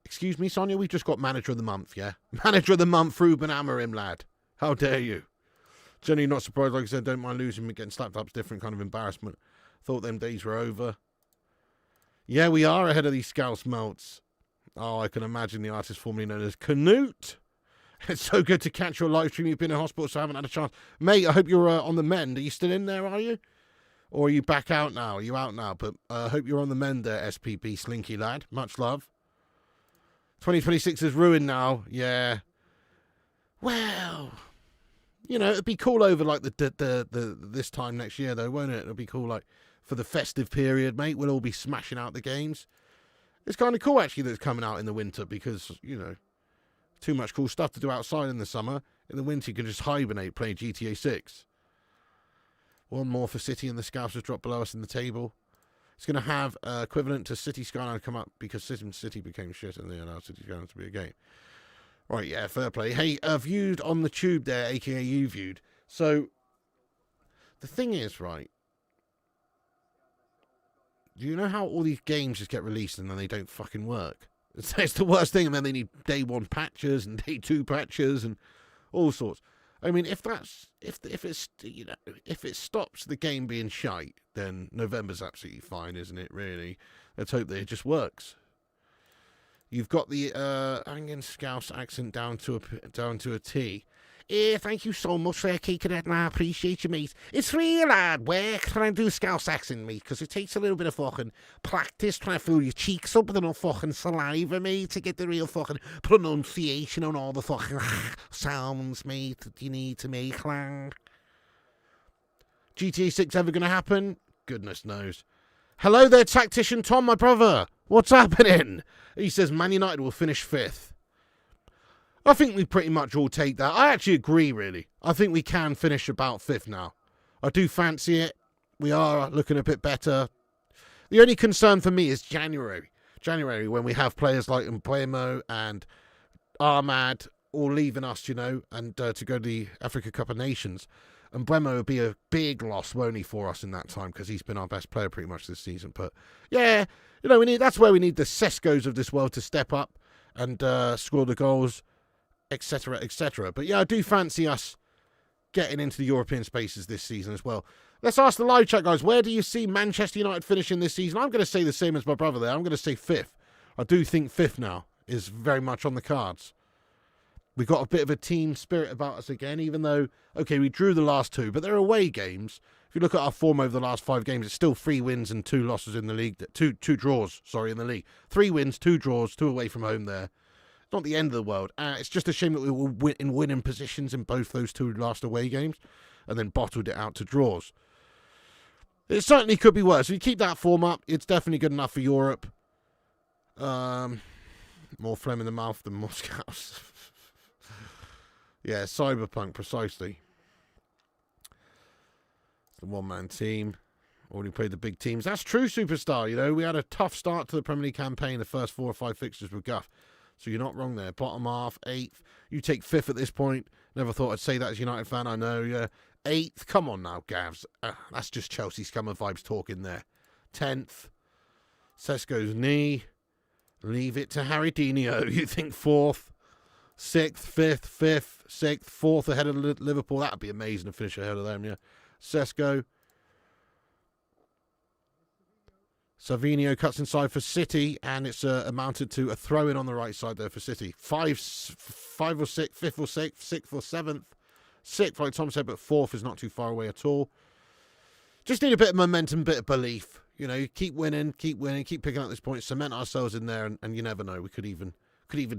Excuse me, Sonia, we've just got Manager of the Month, yeah? Manager of the Month, Ruben Amorim, lad. How dare you? Generally not surprised, like I said, don't mind losing, but getting slapped up's different kind of embarrassment. Thought them days were over. Yeah, we are ahead of these Scouse melts. Oh, I can imagine the artist formerly known as Canute. It's so good to catch your live stream. You've been in hospital, so I haven't had a chance. Mate, I hope you're on the mend. Are you still in there, are you? Or are you back out now? Are you out now? But I hope you're on the mend there, SPP Slinky lad. Much love. 2026 is ruined now. Yeah. Well, you know, it'd be cool over like the this time next year, though, won't it? It'll be cool like for the festive period, mate. We'll all be smashing out the games. It's kind of cool, actually, that it's coming out in the winter because, you know, too much cool stuff to do outside in the summer. In the winter, you can just hibernate, play GTA 6. One more for City, and the Scouts has dropped below us in the table. It's going to have equivalent to City Skyline come up because City became shit and they allowed City Skyline to be a game. Right, yeah, fair play. Hey, viewed on the tube there, a.k.a. you viewed. So, the thing is, right, do you know how all these games just get released and then they don't fucking work? It's the worst thing, and then they need day 1 patches and day 2 patches and all sorts. I mean, if it's, you know, if it stops the game being shite, then November's absolutely fine, isn't it, really? Let's hope that it just works. You've got the Anglian Scouse accent down to a T. Thank you so much for kicking it, and I appreciate you, mate. It's real hard work trying to do Scouse accent, mate, because it takes a little bit of fucking practice trying to fill your cheeks up with enough fucking saliva, mate, to get the real fucking pronunciation on all the fucking sounds, mate, that you need to make, lang. GTA 6 ever going to happen? Goodness knows. Hello there, Tactician Tom, my brother. What's happening? He says Man United will finish 5th. I think we pretty much all take that. I actually agree, really. I think we can finish about 5th now. I do fancy it. We are looking a bit better. The only concern for me is January. January, when we have players like Mbeumo and Ahmad all leaving us, you know, and to go to the Africa Cup of Nations. And Mbeumo would be a big loss, won't he, for us in that time, because he's been our best player pretty much this season. But, yeah, you know, that's where we need the Sescos of this world to step up and score the goals, etc., etc. But yeah, I do fancy us getting into the European spaces this season as well. Let's ask the live chat, guys. Where do you see Manchester United finishing this season? I'm going to say the same as my brother there. I'm going to say 5th. I do think 5th now is very much on the cards. We've got a bit of a team spirit about us again, even though, okay, we drew the last 2, but they're away games. If you look at our form over the last 5 games, it's still 3 wins and 2 losses in the league. Two draws, sorry, in the league. 3 wins, 2 draws, 2 away from home there. Not the end of the world. It's just a shame that we were in winning positions in both those 2 last away games and then bottled it out to draws. It certainly could be worse. If you keep that form up, it's definitely good enough for Europe. More phlegm in the mouth than Moscow's. Yeah, Cyberpunk, precisely. It's the one-man team. Already played the big teams. That's true, Superstar. You know, we had a tough start to the Premier League campaign. The first 4 or 5 fixtures with Guff. So you're not wrong there. Bottom half, 8th. You take 5th at this point. Never thought I'd say that as a United fan. I know, yeah. 8th. Come on now, Gavs. That's just Chelsea scummer vibes talking there. 10th. Sesko's knee. Leave it to Harry Dino. You think 4th. 6th, 5th, 5th, 6th, 4th ahead of Liverpool. That would be amazing to finish ahead of them, yeah. Sesko. Savinho cuts inside for City, and it's amounted to a throw-in on the right side there for City. 5 or 6, 5th or 6th, 6th or 7th. 6th, like Tom said, but 4th is not too far away at all. Just need a bit of momentum, a bit of belief. You know, keep winning, keep picking up this point, cement ourselves in there, and you never know. We could even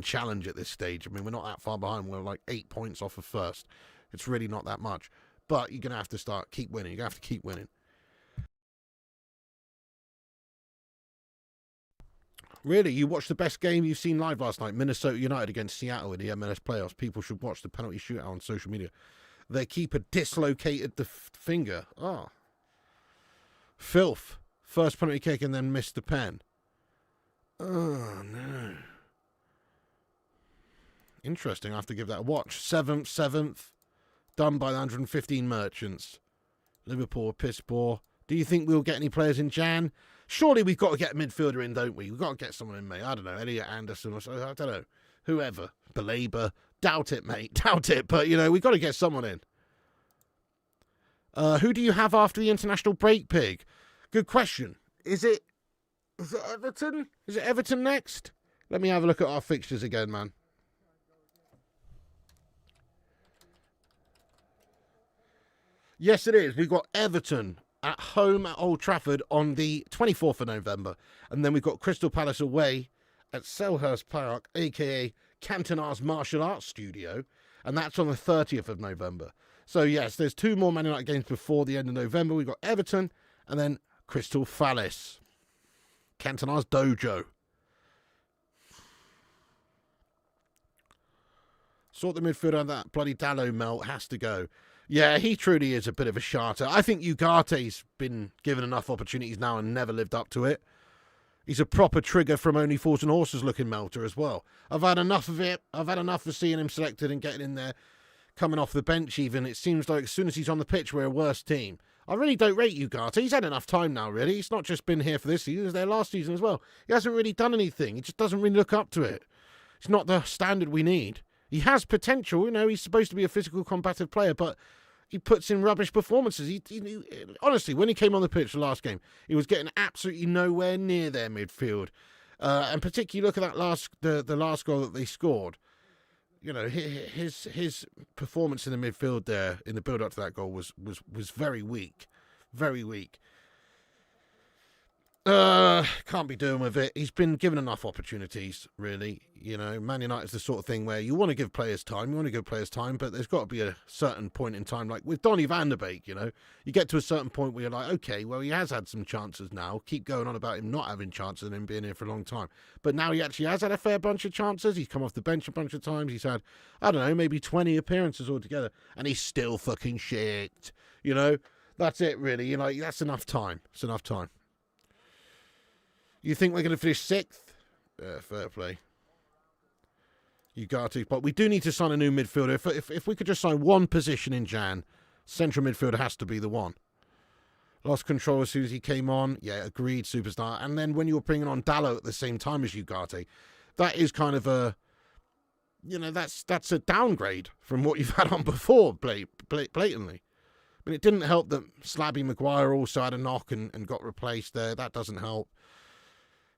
challenge at this stage. I mean, we're not that far behind. We're like 8 points off of first. It's really not that much. But you're going to have to keep winning. You're going to have to keep winning. Really, you watched the best game you've seen live last night, Minnesota United against Seattle in the MLS playoffs. People should watch the penalty shootout on social media. Their keeper dislocated the finger. Oh. Filth. First penalty kick and then missed the pen. Oh, no. Interesting. I have to give that a watch. 7th. Done by the 115 merchants. Liverpool, piss poor. Do you think we'll get any players in Jan? Surely we've got to get a midfielder in, don't we? We've got to get someone in, mate. I don't know. Elliot Anderson or so. I don't know. Whoever. Belabor. Doubt it, mate. Doubt it. But, you know, we've got to get someone in. Who do you have after the international break, Pig? Good question. Is it Everton? Is it Everton next? Let me have a look at our fixtures again, man. Yes, it is. We've got Everton at home at Old Trafford on the 24th of November. And then we've got Crystal Palace away at Selhurst Park, a.k.a. Cantona's Martial Arts Studio. And that's on the 30th of November. So, yes, there's 2 more Man United games before the end of November. We've got Everton and then Crystal Palace. Cantona's Dojo. Sort the midfielder on that bloody Dallo melt has to go. Yeah, he truly is a bit of a charter. I think Ugarte's been given enough opportunities now and never lived up to it. He's a proper trigger from Only Fools and Horses looking melter as well. I've had enough of it. I've had enough of seeing him selected and getting in there, coming off the bench even. It seems like as soon as he's on the pitch, we're a worse team. I really don't rate Ugarte. He's had enough time now, really. He's not just been here for this season. He was there last season as well. He hasn't really done anything. He just doesn't really look up to it. It's not the standard we need. He has potential, you know, he's supposed to be a physical, combative player, but he puts in rubbish performances. He honestly, when he came on the pitch the last game, he was getting absolutely nowhere near their midfield. And particularly look at that the last goal that they scored. You know, his performance in the midfield there, in the build-up to that goal, was very weak. Very weak. Can't be doing with it. He's been given enough opportunities, really. You know, Man United's the sort of thing where you want to give players time, but there's got to be a certain point in time, like with Donny van der Beek, you know. You get to a certain point where you're like, okay, well, he has had some chances now. Keep going on about him not having chances and him being here for a long time. But now he actually has had a fair bunch of chances. He's come off the bench a bunch of times. He's had, I don't know, maybe 20 appearances altogether. And he's still fucking shit. You know, that's it, really. You know, that's enough time. It's enough time. You think we're going to finish 6th? Yeah, fair play. Ugarte. But we do need to sign a new midfielder. If we could just sign one position in Jan, central midfielder has to be the one. Lost control as soon as he came on. Yeah, agreed, superstar. And then when you were bringing on Dallo at the same time as Ugarte, that is kind of a, you know, that's a downgrade from what you've had on before, blatantly. I mean, it didn't help that Slabby Maguire also had a knock and got replaced there. That doesn't help.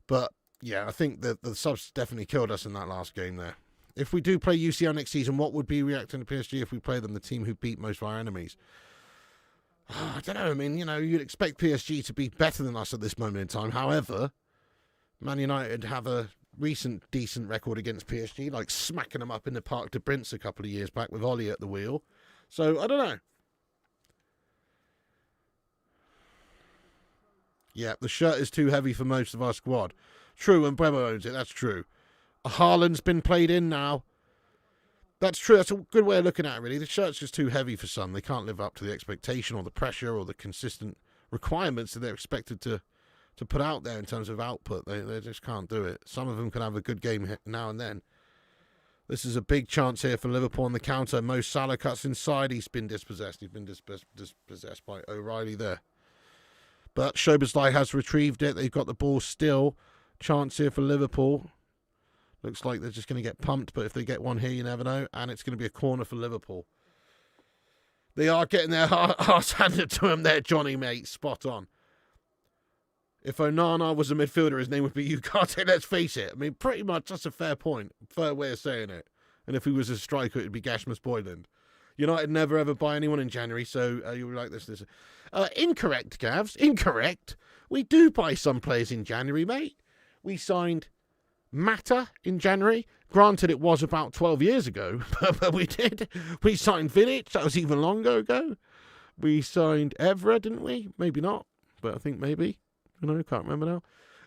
But, yeah, I think the subs definitely killed us in that last game there. If we do play UCL next season, what would be reacting to PSG if we play them, the team who beat most of our enemies? I don't know. I mean, you know, you'd expect PSG to be better than us at this moment in time. However, Man United have a recent decent record against PSG, like smacking them up in the Parc de Prince a couple of years back with Ollie at the wheel. So, I don't know. Yeah, the shirt is too heavy for most of our squad. True, and Bremo owns it, that's true. Haaland's been played in now. That's true, that's a good way of looking at it, really. The shirt's just too heavy for some. They can't live up to the expectation or the pressure or the consistent requirements that they're expected to put out there in terms of output. They just can't do it. Some of them can have a good game now and then. This is a big chance here for Liverpool on the counter. Mo Salah cuts inside. He's been dispossessed. He's been dispossessed by O'Reilly there. But Szoboszlai has retrieved it. They've got the ball still. Chance here for Liverpool. Looks like they're just going to get pumped, but if they get one here, you never know. And it's going to be a corner for Liverpool. They are getting their arse handed to them there, Johnny, mate. Spot on. If Onana was a midfielder, his name would be Ugarte. Let's face it. I mean, pretty much that's a fair point. Fair way of saying it. And if he was a striker, it would be Gashmas Boyland. United never ever buy anyone in January, so you like this. Incorrect, Gavs. Incorrect. We do buy some players in January, mate. We signed Mata in January. Granted, it was about 12 years ago, but we did. We signed Vidic. That was even longer ago. We signed Evra, didn't we? Maybe not, but I think maybe. I can't remember now.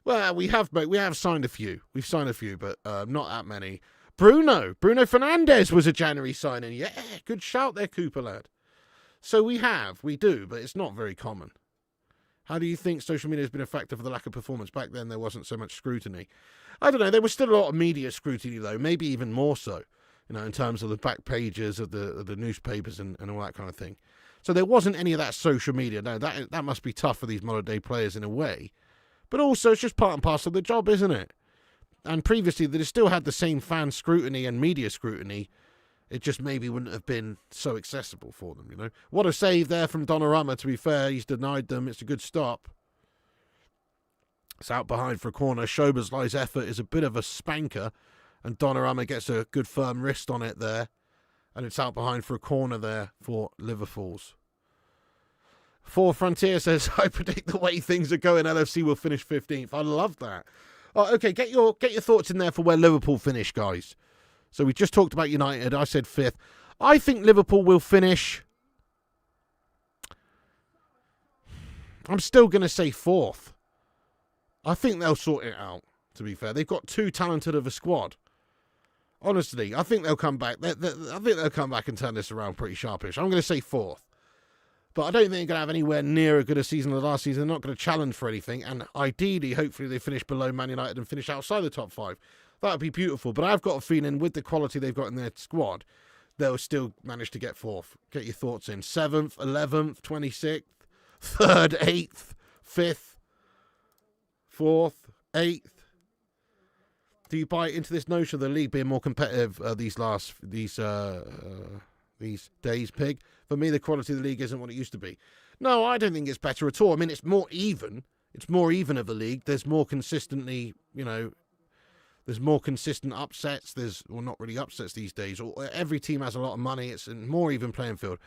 Well, we have signed a few. We've signed a few, but not that many. Bruno Fernandes was a January signing. Yeah, good shout there, Cooper lad. So we do, but it's not very common. How do you think social media has been a factor for the lack of performance? Back then, there wasn't so much scrutiny. I don't know. There was still a lot of media scrutiny, though. Maybe even more so, in terms of the back pages of the newspapers and all that kind of thing. So there wasn't any of that social media. No, that must be tough for these modern day players in a way. But also, it's just part and parcel of the job, isn't it? And previously, they still had the same fan scrutiny and media scrutiny. It just maybe wouldn't have been so accessible for them, What a save there from Donnarumma, to be fair. He's denied them. It's a good stop. It's out behind for a corner. Szoboszlai's effort is a bit of a spanker. And Donnarumma gets a good firm wrist on it there. And it's out behind for a corner there for Liverpool's. For Frontier says, I predict the way things are going, LFC will finish 15th. I love that. Oh, okay, get your thoughts in there for where Liverpool finish, guys. So we just talked about United. I said 5th. I think Liverpool will finish... I'm still going to say 4th. I think they'll sort it out, to be fair. They've got too talented of a squad. Honestly, I think they'll come back. I think they'll come back and turn this around pretty sharpish. I'm going to say 4th. But I don't think they're going to have anywhere near as good a season as last season. They're not going to challenge for anything. And ideally, hopefully, they finish below Man United and finish outside the top 5. That would be beautiful. But I've got a feeling with the quality they've got in their squad, they'll still manage to get 4th. Get your thoughts in. 7th, 11th, 26th, 3rd, 8th, 5th, 4th, 8th. Do you buy into this notion of the league being more competitive these days, Pig? For me, the quality of the league isn't what it used to be. No, I don't think it's better at all. I mean, it's more even. It's more even of a league. There's more consistently, there's more consistent upsets. Not really upsets these days. Every team has a lot of money. It's a more even playing field.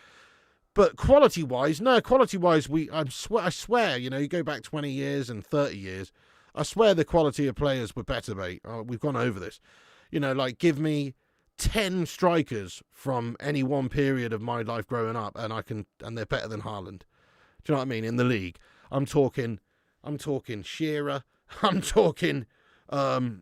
But quality-wise, I swear, you go back 20 years and 30 years, I swear the quality of players were better, mate. We've gone over this. Give me 10 strikers from any one period of my life growing up, and they're better than Haaland. Do you know what I mean? In the league, I'm talking Shearer. I'm talking, Andy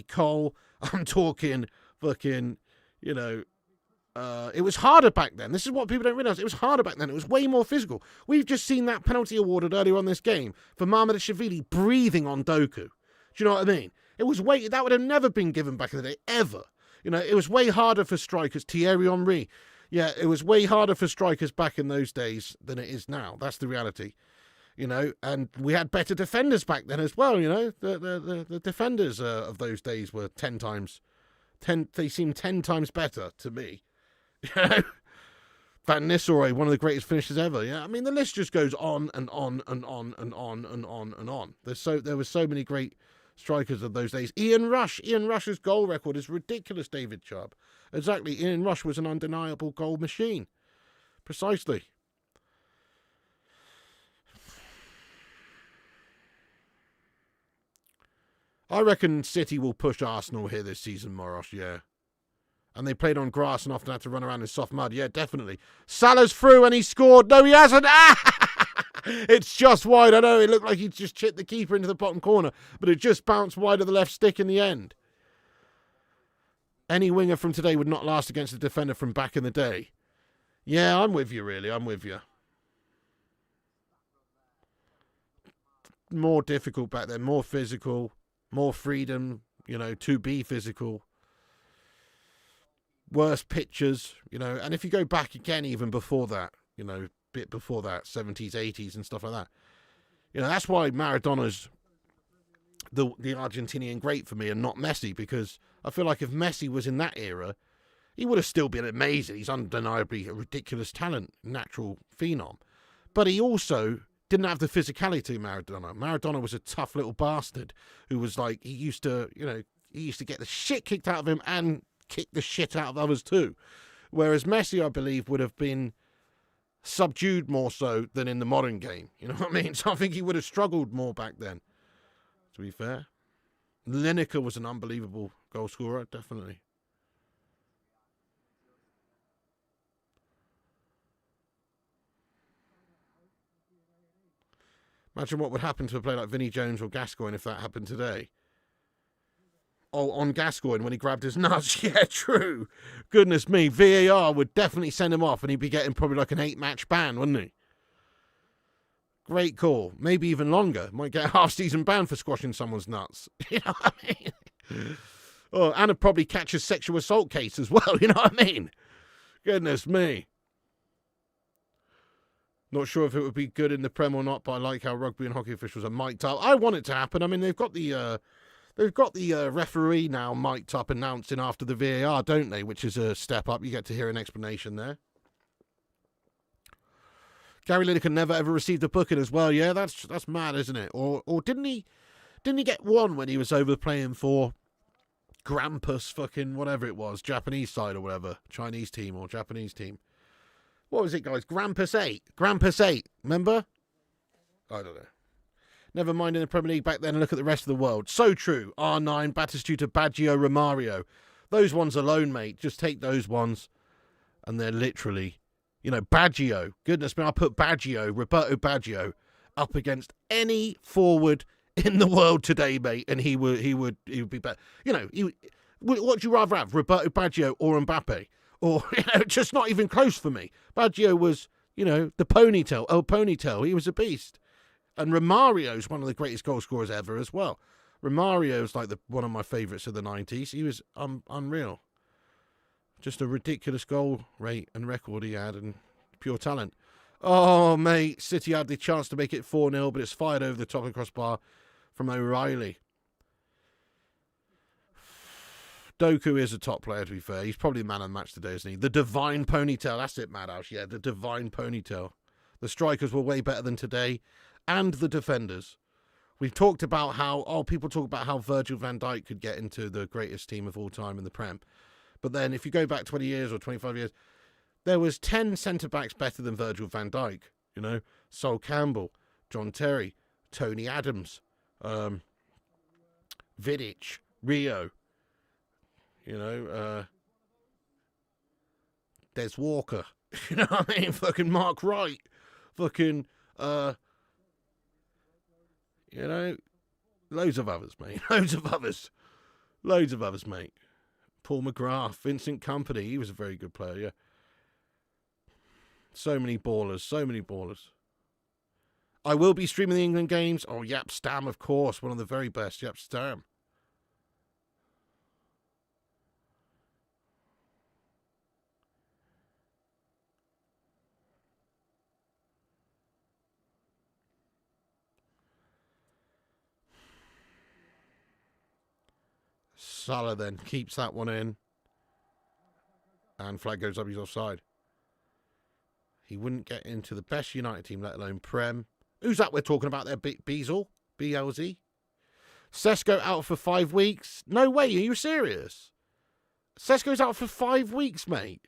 Cole. I'm talking fucking, it was harder back then. This is what people don't realise. It was harder back then. It was way more physical. We've just seen that penalty awarded earlier on this game for Mamadashvili breathing on Doku. Do you know what I mean? That would have never been given back in the day, ever. It was way harder for strikers. Thierry Henry. Yeah, it was way harder for strikers back in those days than it is now. That's the reality. And we had better defenders back then as well, The defenders of those days were 10 times. They seemed 10 times better to me. Van Nistelrooy, one of the greatest finishers ever. Yeah, I mean the list just goes on and on and on and on and on and on. There were so many great strikers of those days. Ian Rush's goal record is ridiculous, David Chubb. Exactly, Ian Rush was an undeniable goal machine. Precisely. I reckon City will push Arsenal here this season, Moros, yeah. And they played on grass and often had to run around in soft mud. Yeah, definitely. Salah's through and he scored. No, he hasn't. It's just wide. I know, it looked like he just chipped the keeper into the bottom corner, but it just bounced wide of the left stick in the end. Any winger from today would not last against a defender from back in the day. Yeah, I'm with you, really. I'm with you. more difficult back then, more physical, more freedom, to be physical. Worse pitches, and if you go back again even before that, bit before that, 70s, 80s and stuff like that. That's why Maradona's the Argentinian great for me and not Messi, because I feel like if Messi was in that era, he would have still been amazing. He's undeniably a ridiculous talent, natural phenom. But he also didn't have the physicality of Maradona. Maradona was a tough little bastard who was like, he used to get the shit kicked out of him and kick the shit out of others too. Whereas Messi, I believe, would have been subdued more so than in the modern game. You know what I mean? So I think he would have struggled more back then, to be fair. Lineker was an unbelievable goal scorer, definitely. Imagine what would happen to a player like Vinnie Jones or Gascoigne if that happened today. Oh, on Gascoigne when he grabbed his nuts. Yeah, true. Goodness me, VAR would definitely send him off and he'd be getting probably like an 8-match ban, wouldn't he? Great call. Maybe even longer. Might get a half-season ban for squashing someone's nuts. You know what I mean? Oh, and it'd probably catch a sexual assault case as well. You know what I mean? Goodness me. Not sure if it would be good in the Prem or not, but I like how rugby and hockey officials are mic'd up. I want it to happen. I mean, they've got the referee now mic'd up announcing after the VAR, don't they? Which is a step up. You get to hear an explanation there. Gary Lineker never ever received a booking as well. Yeah, that's mad, isn't it? Or didn't he get one when he was over playing for Grampus fucking whatever it was, Japanese side or whatever, Chinese team or Japanese team. What was it, guys? Grampus 8. Remember? I don't know. Never mind in the Premier League back then and look at the rest of the world. So true. R9, Batistuta, Baggio, Romario. Those ones alone, mate. Just take those ones. And they're literally, Baggio. Goodness me, I put Roberto Baggio, up against any forward in the world today, mate. And he would be better. What do you rather have? Roberto Baggio or Mbappe? Or, just not even close for me. Baggio was, the ponytail. El Ponytail. He was a beast. And Romario's one of the greatest goal scorers ever as well. Romario's like one of my favourites of the 90s. He was unreal. Just a ridiculous goal rate and record he had and pure talent. Oh, mate. City had the chance to make it 4-0, but it's fired over the top of the crossbar from O'Reilly. Doku is a top player, to be fair. He's probably the man of the match today, isn't he? The Divine Ponytail. That's it, Madhouse. Yeah, the Divine Ponytail. The strikers were way better than today. And the defenders. We've talked about people talk about how Virgil van Dijk could get into the greatest team of all time in the Prem. But then if you go back 20 years or 25 years, there was 10 centre-backs better than Virgil van Dijk. Sol Campbell, John Terry, Tony Adams, Vidic, Rio, Des Walker. You know what I mean? Fucking Mark Wright. Fucking, loads of others, mate. Loads of others, mate. Paul McGrath, Vincent Kompany. He was a very good player, yeah. So many ballers. I will be streaming the England games. Oh, Yap Stam, of course. One of the very best. Yap Stam. Salah then keeps that one in. And flag goes up, he's offside. He wouldn't get into the best United team, let alone Prem. Who's that we're talking about there? Beazle? BLZ? Sesko out for 5 weeks? No way, are you serious? Sesko's out for 5 weeks, mate.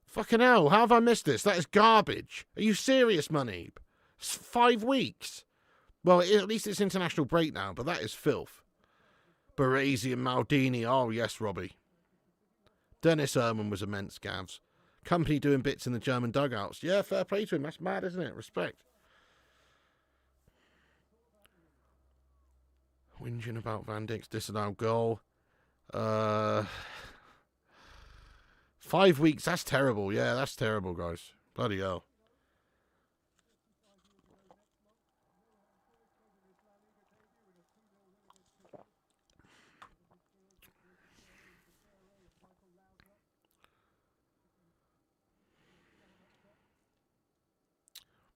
Fucking hell, how have I missed this? That is garbage. Are you serious, Muneeb? 5 weeks? Well, at least it's international break now, but that is filth. Baresi and Maldini. Oh, yes, Robbie. Dennis Irwin was immense, Gavs. Company doing bits in the German dugouts. Yeah, fair play to him. That's mad, isn't it? Respect. Whinging about Van Dijk's disallowed goal. 5 weeks. That's terrible. Yeah, that's terrible, guys. Bloody hell.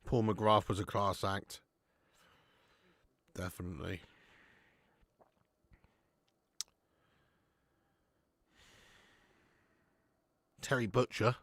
Paul McGrath was a class act. Definitely. Terry Butcher.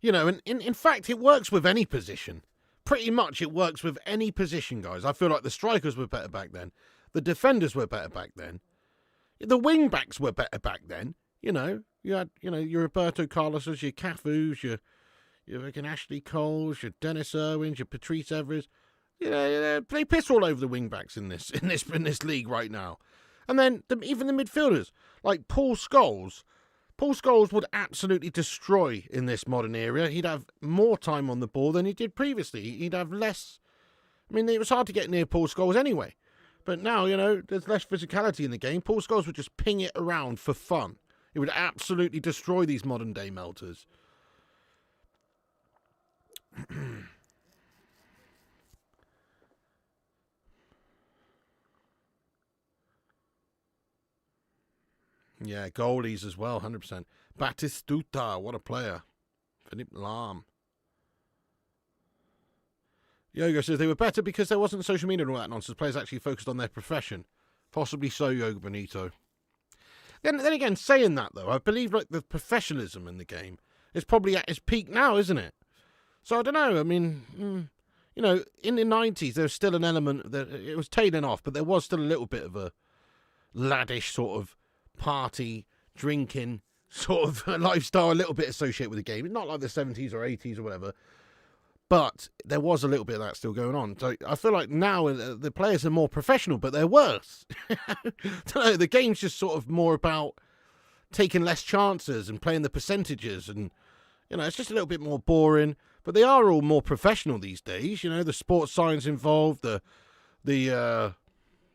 You know, and in fact, it works with any position. Pretty much it works with any position, guys. I feel like the strikers were better back then. The defenders were better back then. The wing-backs were better back then. You know, you had, your Roberto Carlos's, your Cafus, your fucking Ashley Coles, your Dennis Irwins, your Patrice Evras. They piss all over the wing-backs in this league right now. And then even the midfielders, like Paul Scholes. Paul Scholes would absolutely destroy in this modern era. He'd have more time on the ball than he did previously. He'd have less. I mean, it was hard to get near Paul Scholes anyway. But now, there's less physicality in the game. Paul Scholes would just ping it around for fun. He would absolutely destroy these modern day melters. Yeah, goalies as well, 100%. Batistuta, what a player. Philippe Lahm. Yogo says they were better because there wasn't social media and all that nonsense. Players actually focused on their profession. Possibly so, Yogo Benito. Then again, saying that, though, I believe like the professionalism in the game is probably at its peak now, isn't it? So I don't know. I mean, in the 90s, there was still an element that it was tailing off, but there was still a little bit of a laddish sort of party, drinking sort of lifestyle, a little bit associated with the game. Not like the 70s or 80s or whatever, but there was a little bit of that still going on. So I feel like now the players are more professional, but they're worse. I don't know, the game's just sort of more about taking less chances and playing the percentages, and it's just a little bit more boring. But they are all more professional these days. The sports science involved, the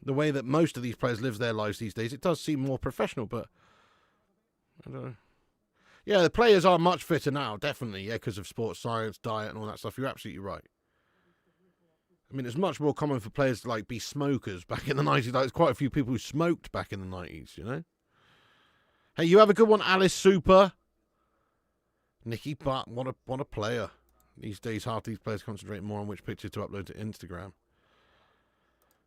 way that most of these players live their lives these days, it does seem more professional, but I don't know. Yeah, the players are much fitter now, definitely, because of sports science, diet, and all that stuff. You're absolutely right. I mean, it's much more common for players to be smokers back in the 90s. Like, there's quite a few people who smoked back in the 90s, Hey, you have a good one, Alice Super. Nicky Butt, what a player. These days, half these players concentrate more on which picture to upload to Instagram.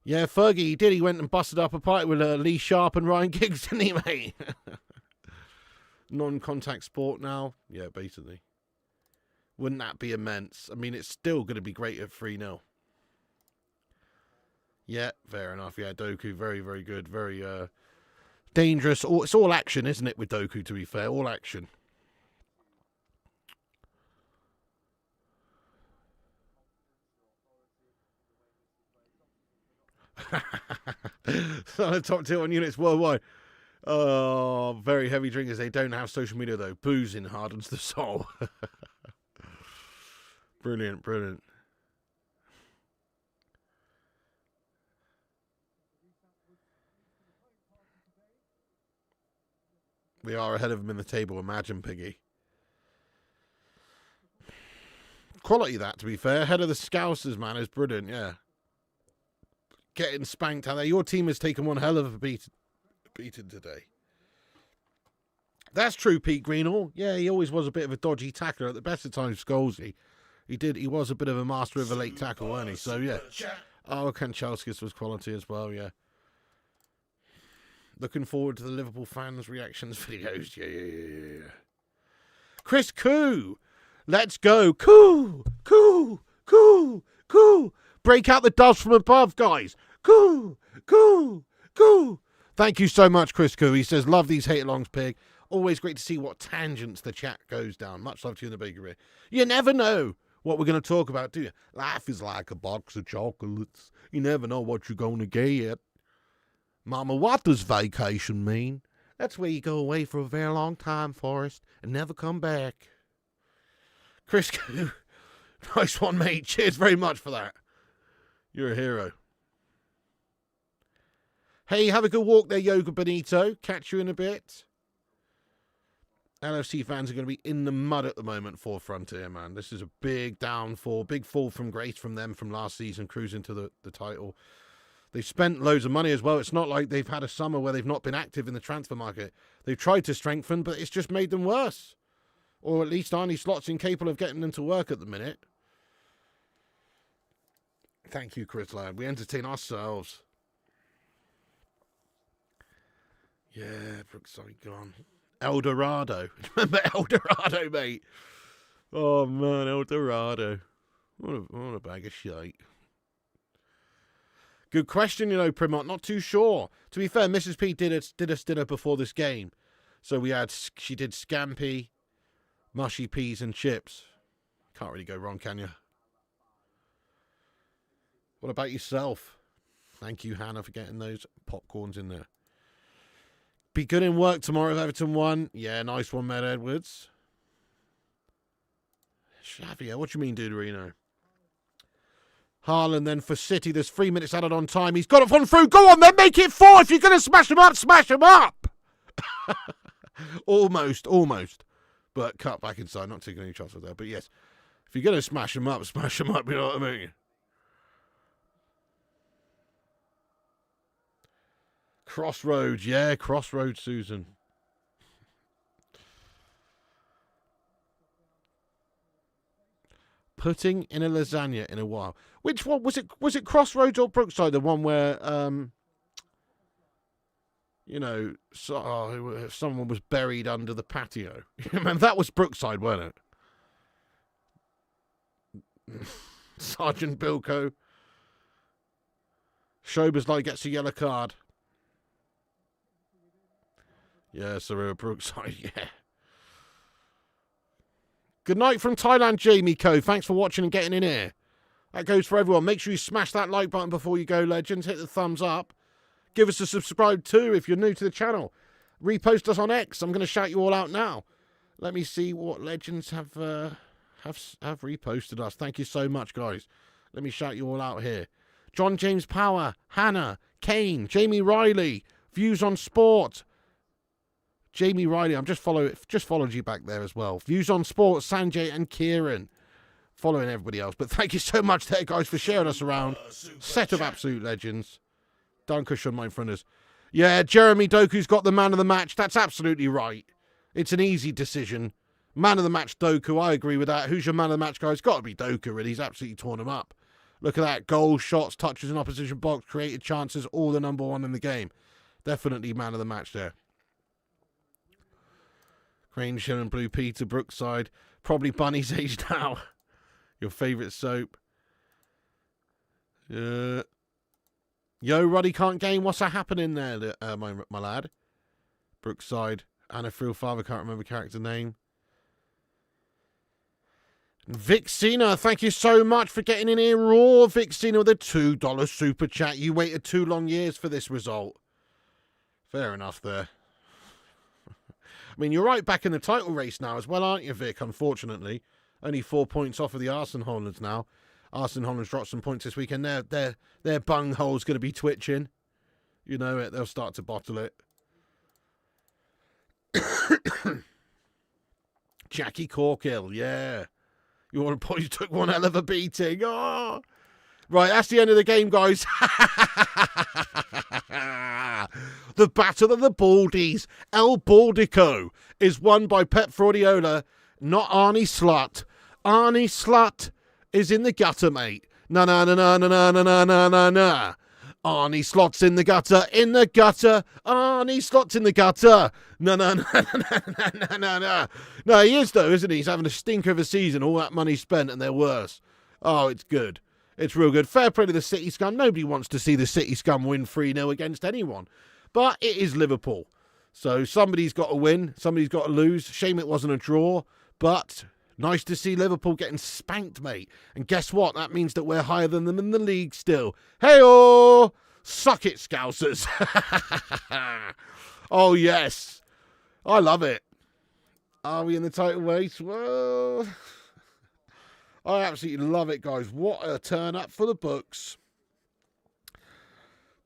Yeah, Fergie, he did. He went and busted up a party with Lee Sharp and Ryan Giggs, didn't he, mate? Non-contact sport now. Yeah, basically. Wouldn't that be immense? I mean, it's still going to be great at 3-0. Yeah, fair enough. Yeah, Doku, very, very good. Very dangerous. It's all action, isn't it, with Doku, to be fair? All action. Some of the top tier 1 units worldwide. Oh, very heavy drinkers. They don't have social media, though. Boozing hardens the soul. Brilliant, brilliant. We are ahead of them in the table. Imagine, Piggy. Quality, that, to be fair. Ahead of the Scousers, man, is brilliant, yeah. Getting spanked out there. Your team has taken one hell of a beating today. That's true, Pete Greenall. Yeah, he always was a bit of a dodgy tackler. At the best of times, Scholesy. He was a bit of a master of a late tackle, wasn't he? So, yeah. Oh, Kanchelskis was quality as well, yeah. Looking forward to the Liverpool fans' reactions videos. Yeah. Chris Koo. Let's go. Koo. Break out the doves from above, guys. Koo. Thank you so much, Chris Koo. He says, love these hate-alongs, Pig. Always great to see what tangents the chat goes down. Much love to you in the bakery. You never know what we're going to talk about, do you? Life is like a box of chocolates. You never know what you're going to get. Mama, what does vacation mean? That's where you go away for a very long time, Forrest, and never come back. Chris Koo, nice one, mate. Cheers very much for that. You're a hero. Hey, have a good walk there, Yoga Benito. Catch you in a bit. LFC fans are going to be in the mud at the moment for Frontier, man. This is a big downfall, big fall from grace from them from last season, cruising to the title. They've spent loads of money as well. It's not like they've had a summer where they've not been active in the transfer market. They've tried to strengthen, but it's just made them worse. Or at least Arnie Slot's incapable of getting them to work at the minute. Thank you, Chris Lad. We entertain ourselves. Yeah, Brookside gone. El Dorado. Remember El Dorado, mate? Oh, man, El Dorado. What a bag of shite. Good question, you know, Primot. Not too sure. To be fair, Mrs. P did a dinner before this game. So she did scampi, mushy peas and chips. Can't really go wrong, can you? What about yourself? Thank you, Hannah, for getting those popcorns in there. Be good in work tomorrow if Everton won. Yeah, nice one, Med Edwards. Xavier, what do you mean, Duderino? Haaland then for City. There's 3 minutes added on time. He's got it on through. Go on then, make it 4. If you're going to smash him up, smash him up. Almost. But cut back inside. Not taking any chances there. But yes, if you're going to smash him up, you know what I mean? Crossroads, yeah, Crossroads, Susan. Putting in a lasagna in a while. Which one was it? Was it Crossroads or Brookside? The one where, you know, someone was buried under the patio. Remember, that was Brookside, wasn't it? Sergeant Bilko. Schobersley gets a yellow card. Yeah, Sarua Brookside, yeah. Good night from Thailand, Jamie Co. Thanks for watching and getting in here. That goes for everyone. Make sure you smash that like button before you go, legends. Hit the thumbs up. Give us a subscribe too if you're new to the channel. Repost us on X. I'm going to shout you all out now. Let me see what legends have reposted us. Thank you so much, guys. Let me shout you all out here. John James Power, Hannah, Kane, Jamie Riley, Views on Sport. Jamie Riley, I'm just followed you back there as well. Views on Sport, Sanjay and Kieran. Following everybody else. But thank you so much there, guys, for sharing us around. Set of absolute legends. Dankeschön, my friends. Yeah, Jeremy Doku's got the man of the match. That's absolutely right. It's an easy decision. Man of the match, Doku. I agree with that. Who's your man of the match, guys? It's got to be Doku, really. He's absolutely torn him up. Look at that. Goals, shots, touches in opposition box, created chances, all the number one in the game. Definitely man of the match there. Crane, Sharon, Blue Peter, Brookside. Probably Bunny's age now. Your favourite soap. Yo, Ruddy can't game. What's happening there, my lad? Brookside. Anna Frill Father, can't remember character name. Vixina, thank you so much for getting in here raw. Vixina with a $2 super chat. You waited 2 long years for this result. Fair enough there. I mean, you're right back in the title race now as well, aren't you, Vic, unfortunately? Only 4 points off of the Arsenal Hollands now. Arsenal Hollands dropped some points this weekend. Their bunghole's going to be twitching. You know it. They'll start to bottle it. Jackie Corkill, yeah. Your boys took one hell of a beating. Oh. Right, that's the end of the game, guys. The Battle of the Baldies. El Baldico is won by Pep Fraudiola, not Arnie Slut. Arnie Slut is in the gutter, mate. Na na na na na na na na na na. Arnie Slot's in the gutter, in the gutter. Arnie Slot's in the gutter. Na na na na na na na na. No, he is though, isn't he? He's having a stinker of a season. All that money spent, and they're worse. Oh, it's good. It's real good. Fair play to the City Scum. Nobody wants to see the City Scum win 3-0 against anyone. But it is Liverpool. So somebody's got to win. Somebody's got to lose. Shame it wasn't a draw. But nice to see Liverpool getting spanked, mate. And guess what? That means that we're higher than them in the league still. Hey-oh! Suck it, Scousers. Oh, yes. I love it. Are we in the title race? Well, I absolutely love it, guys. What a turn up for the books.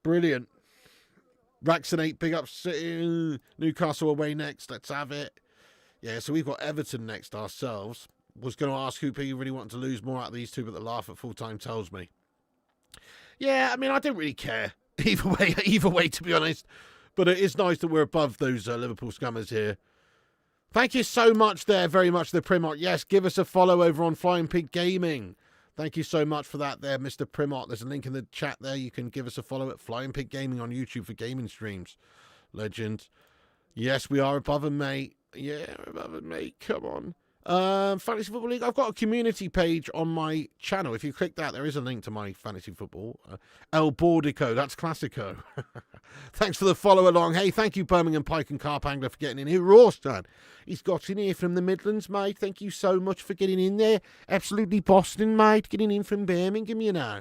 Brilliant. Vaccinate, big up City. Newcastle away next. Let's have it. Yeah, so we've got Everton next ourselves. Was going to ask who you really want to lose more out of these two, but the laugh at full time tells me. Yeah, I mean, I don't really care either way, to be honest. But it is nice that we're above those Liverpool scummers here. Thank you so much there, very much, the Primot. Yes, give us a follow over on Flying Pig Gaming. Thank you so much for that there, Mr. Primot. There's a link in the chat there. You can give us a follow at Flying Pig Gaming on YouTube for gaming streams. Legend. Yes, we are above them, mate. Yeah, above them, mate. Come on. Fantasy Football League. I've got a community page on my channel. If you click that, there is a link to my fantasy football. El Bordico, that's Classico. Thanks for the follow along. Hey, thank you, Birmingham Pike and Carp Angler, for getting in here. Rawston, he's got in here from the Midlands, mate. Thank you so much for getting in there. Absolutely Boston, mate. Getting in from Birmingham, you know.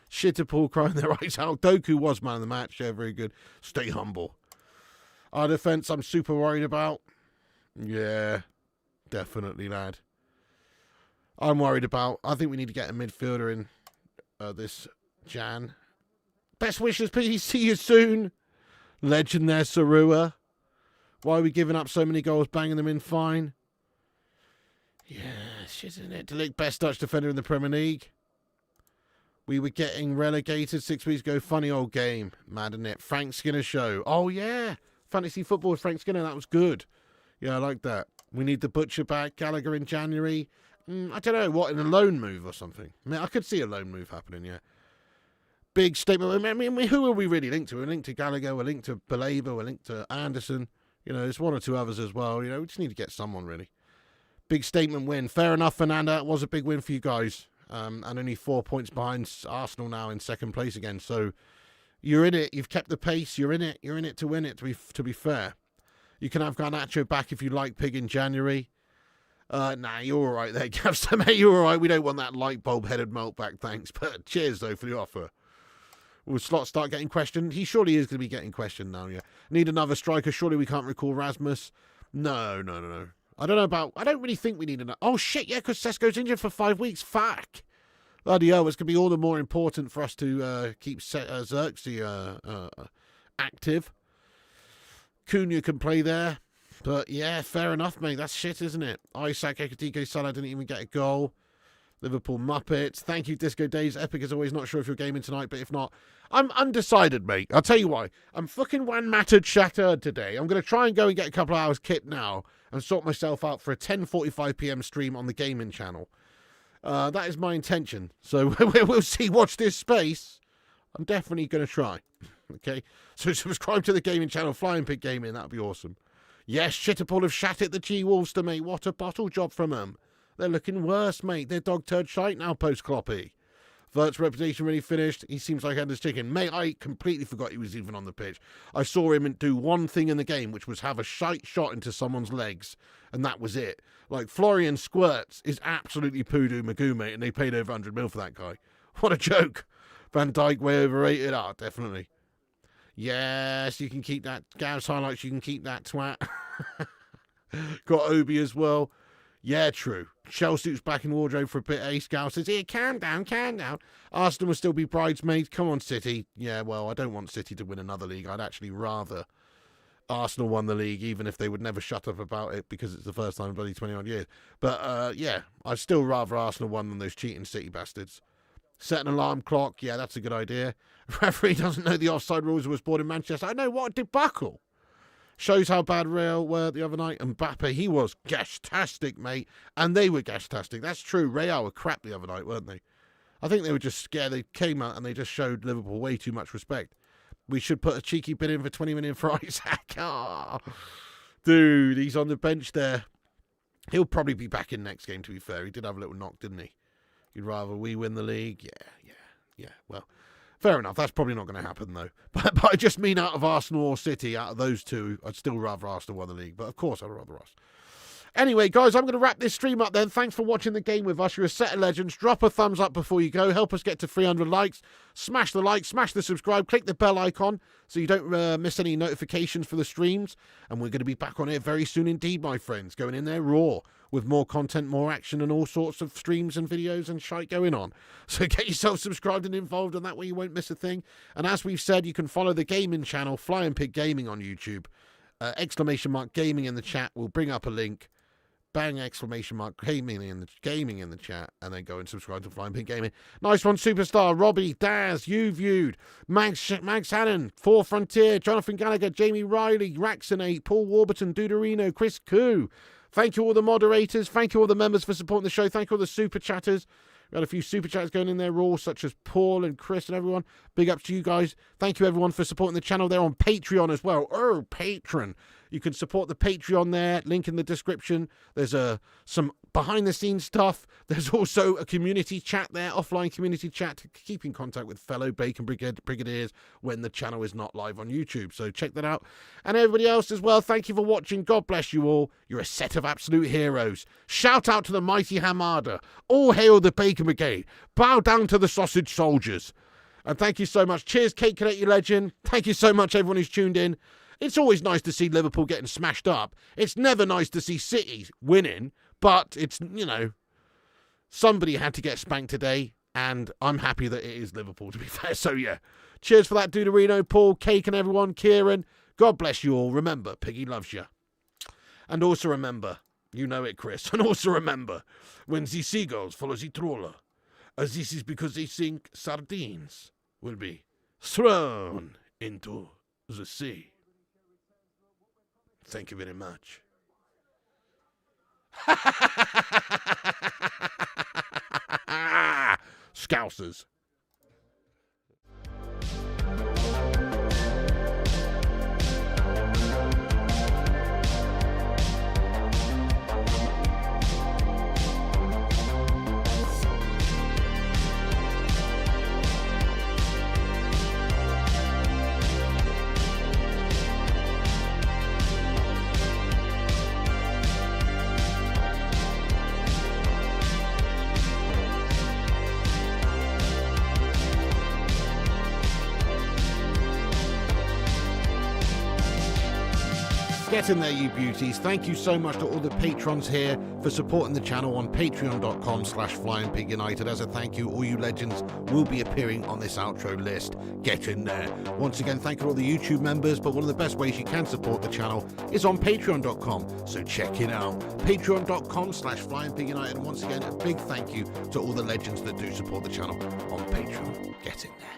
Shitterpool crying their eyes out. Doku was man of the match. Yeah, very good. Stay humble. Our defence, I'm super worried about. Yeah. Definitely, lad. I'm worried about. I think we need to get a midfielder in this Jan. Best wishes, please. See you soon. Legend there, Sarua. Why are we giving up so many goals, banging them in fine? Yeah, shit, isn't it? Delict, best Dutch defender in the Premier League. We were getting relegated 6 weeks ago. Funny old game. Mad, isn't it? Frank Skinner show. Oh, yeah. Fantasy football with Frank Skinner. That was good. Yeah, I like that. We need the Butcher back. Gallagher in January. I don't know, what, in a loan move or something? I mean, I could see a loan move happening, yeah. Big statement. I mean, who are we really linked to? We're linked to Gallagher, we're linked to Belabor, we're linked to Anderson. You know, there's one or two others as well. You know, we just need to get someone, really. Big statement win. Fair enough, Fernanda. It was a big win for you guys. And only 4 points behind Arsenal now in second place again. So you're in it. You've kept the pace. You're in it. You're in it to win it, to be fair. You can have Garnacho back if you like Pig in January. Nah, you're all right there, Gavster, mate. You're all right. We don't want that light bulb-headed melt back, thanks. But cheers, though, for the offer. Will Slot start getting questioned? He surely is going to be getting questioned now, yeah. Need another striker. Surely we can't recall Rasmus. No. I don't know about... I don't really think we need another... Oh, shit, yeah, because Sesko's injured for 5 weeks. Fuck. Bloody hell, it's going to be all the more important for us to keep Xerxes active. Cunha can play there. But, yeah, fair enough, mate. That's shit, isn't it? Isaac, Ekadiko, Salah didn't even get a goal. Liverpool Muppets. Thank you, Disco Days. Epic is always not sure if you're gaming tonight, but if not, I'm undecided, mate. I'll tell you why. I'm fucking one-mattered shattered today. I'm going to try and go and get a couple of hours kit now and sort myself out for a 10:45 p.m. stream on the gaming channel. That is my intention. So we'll see. Watch this space. I'm definitely going to try. Okay? So subscribe to the gaming channel, Flying Pig Gaming. That would be awesome. Yes, Shitterpool have shat at the G-Wolfster, mate. What a bottle job from them. They're looking worse, mate. They're dog turd shite now post-Kloppy. Vert's reputation really finished. He seems like Ender's chicken. Mate, I completely forgot he was even on the pitch. I saw him do one thing in the game, which was have a shite shot into someone's legs, and that was it. Like, Florian Squirts is absolutely poodoo magoo, mate, and they paid over 100 mil for that guy. What a joke. Van Dijk way overrated. Ah, definitely. Yes, you can keep that. Gav's highlights, you can keep that twat. Got Obi as well. Yeah, true. Chelsea's back in wardrobe for a bit. Ace Gal says, here, calm down. Arsenal will still be bridesmaids. Come on, City. Yeah, well, I don't want City to win another league. I'd actually rather Arsenal won the league, even if they would never shut up about it because it's the first time in bloody 20-odd years. But, yeah, I'd still rather Arsenal won than those cheating City bastards. Set an alarm clock. Yeah, that's a good idea. Referee doesn't know the offside rules and was born in Manchester. I know, what a debacle. Shows how bad Real were the other night. Mbappe, he was gash-tastic, mate. And they were gash-tastic. That's true. Real were crap the other night, weren't they? I think they were just scared. They came out and they just showed Liverpool way too much respect. We should put a cheeky bid in for 20 million for Isaac. Oh, dude, he's on the bench there. He'll probably be back in next game, to be fair. He did have a little knock, didn't he? You'd rather we win the league? Yeah. Well, fair enough. That's probably not going to happen, though. But I just mean out of Arsenal or City, out of those two, I'd still rather Arsenal win the league. But, of course, I'd rather us. Anyway, guys, I'm going to wrap this stream up then. Thanks for watching the game with us. You're a set of legends. Drop a thumbs up before you go. Help us get to 300 likes. Smash the like, smash the subscribe, click the bell icon so you don't miss any notifications for the streams. And we're going to be back on here very soon indeed, my friends. Going in there raw with more content, more action, and all sorts of streams and videos and shite going on. So get yourself subscribed and involved, and that way you won't miss a thing. And as we've said, you can follow the gaming channel, Flying Pig Gaming, on YouTube. exclamation mark gaming in the chat. We'll bring up a link. Bang exclamation mark gaming in the chat, and then go and subscribe to Flying Pig Gaming. Nice one, Superstar, Robbie, Daz, You Viewed, Max Hannon, Four Frontier, Jonathan Gallagher, Jamie Riley, Raxonate, Paul Warburton, Duderino, Chris Koo. Thank you all the moderators. Thank you all the members for supporting the show. Thank you all the super chatters. We had a few super chats going in there raw, such as Paul and Chris and everyone. Big ups to you guys. Thank you everyone for supporting the channel. They're on Patreon as well. Oh, Patreon. You can support the Patreon there. Link in the description. There's some behind-the-scenes stuff. There's also a community chat there, offline community chat to keep in contact with fellow Bacon Brigadiers when the channel is not live on YouTube. So check that out. And everybody else as well, thank you for watching. God bless you all. You're a set of absolute heroes. Shout out to the mighty Hamada. All hail the Bacon Brigade. Bow down to the sausage soldiers. And thank you so much. Cheers, Kate Cadet, you legend. Thank you so much, everyone who's tuned in. It's always nice to see Liverpool getting smashed up. It's never nice to see City winning, but it's, you know, somebody had to get spanked today, and I'm happy that it is Liverpool, to be fair. So, yeah, cheers for that, Duderino, Paul, Cake and everyone, Kieran. God bless you all. Remember, Piggy loves you. And also remember, you know it, Chris, and also remember, when the seagulls follow the trawler, as this is because they think sardines will be thrown into the sea. Thank you very much. Scousers. Get in there, you beauties. Thank you so much to all the patrons here for supporting the channel on patreon.com/FlyingPigUnited. As a thank you, all you legends will be appearing on this outro list. Get in there. Once again, thank you to all the YouTube members, but one of the best ways you can support the channel is on patreon.com, so check it out. Patreon.com/FlyingPigUnited. And once again, a big thank you to all the legends that do support the channel on Patreon. Get in there.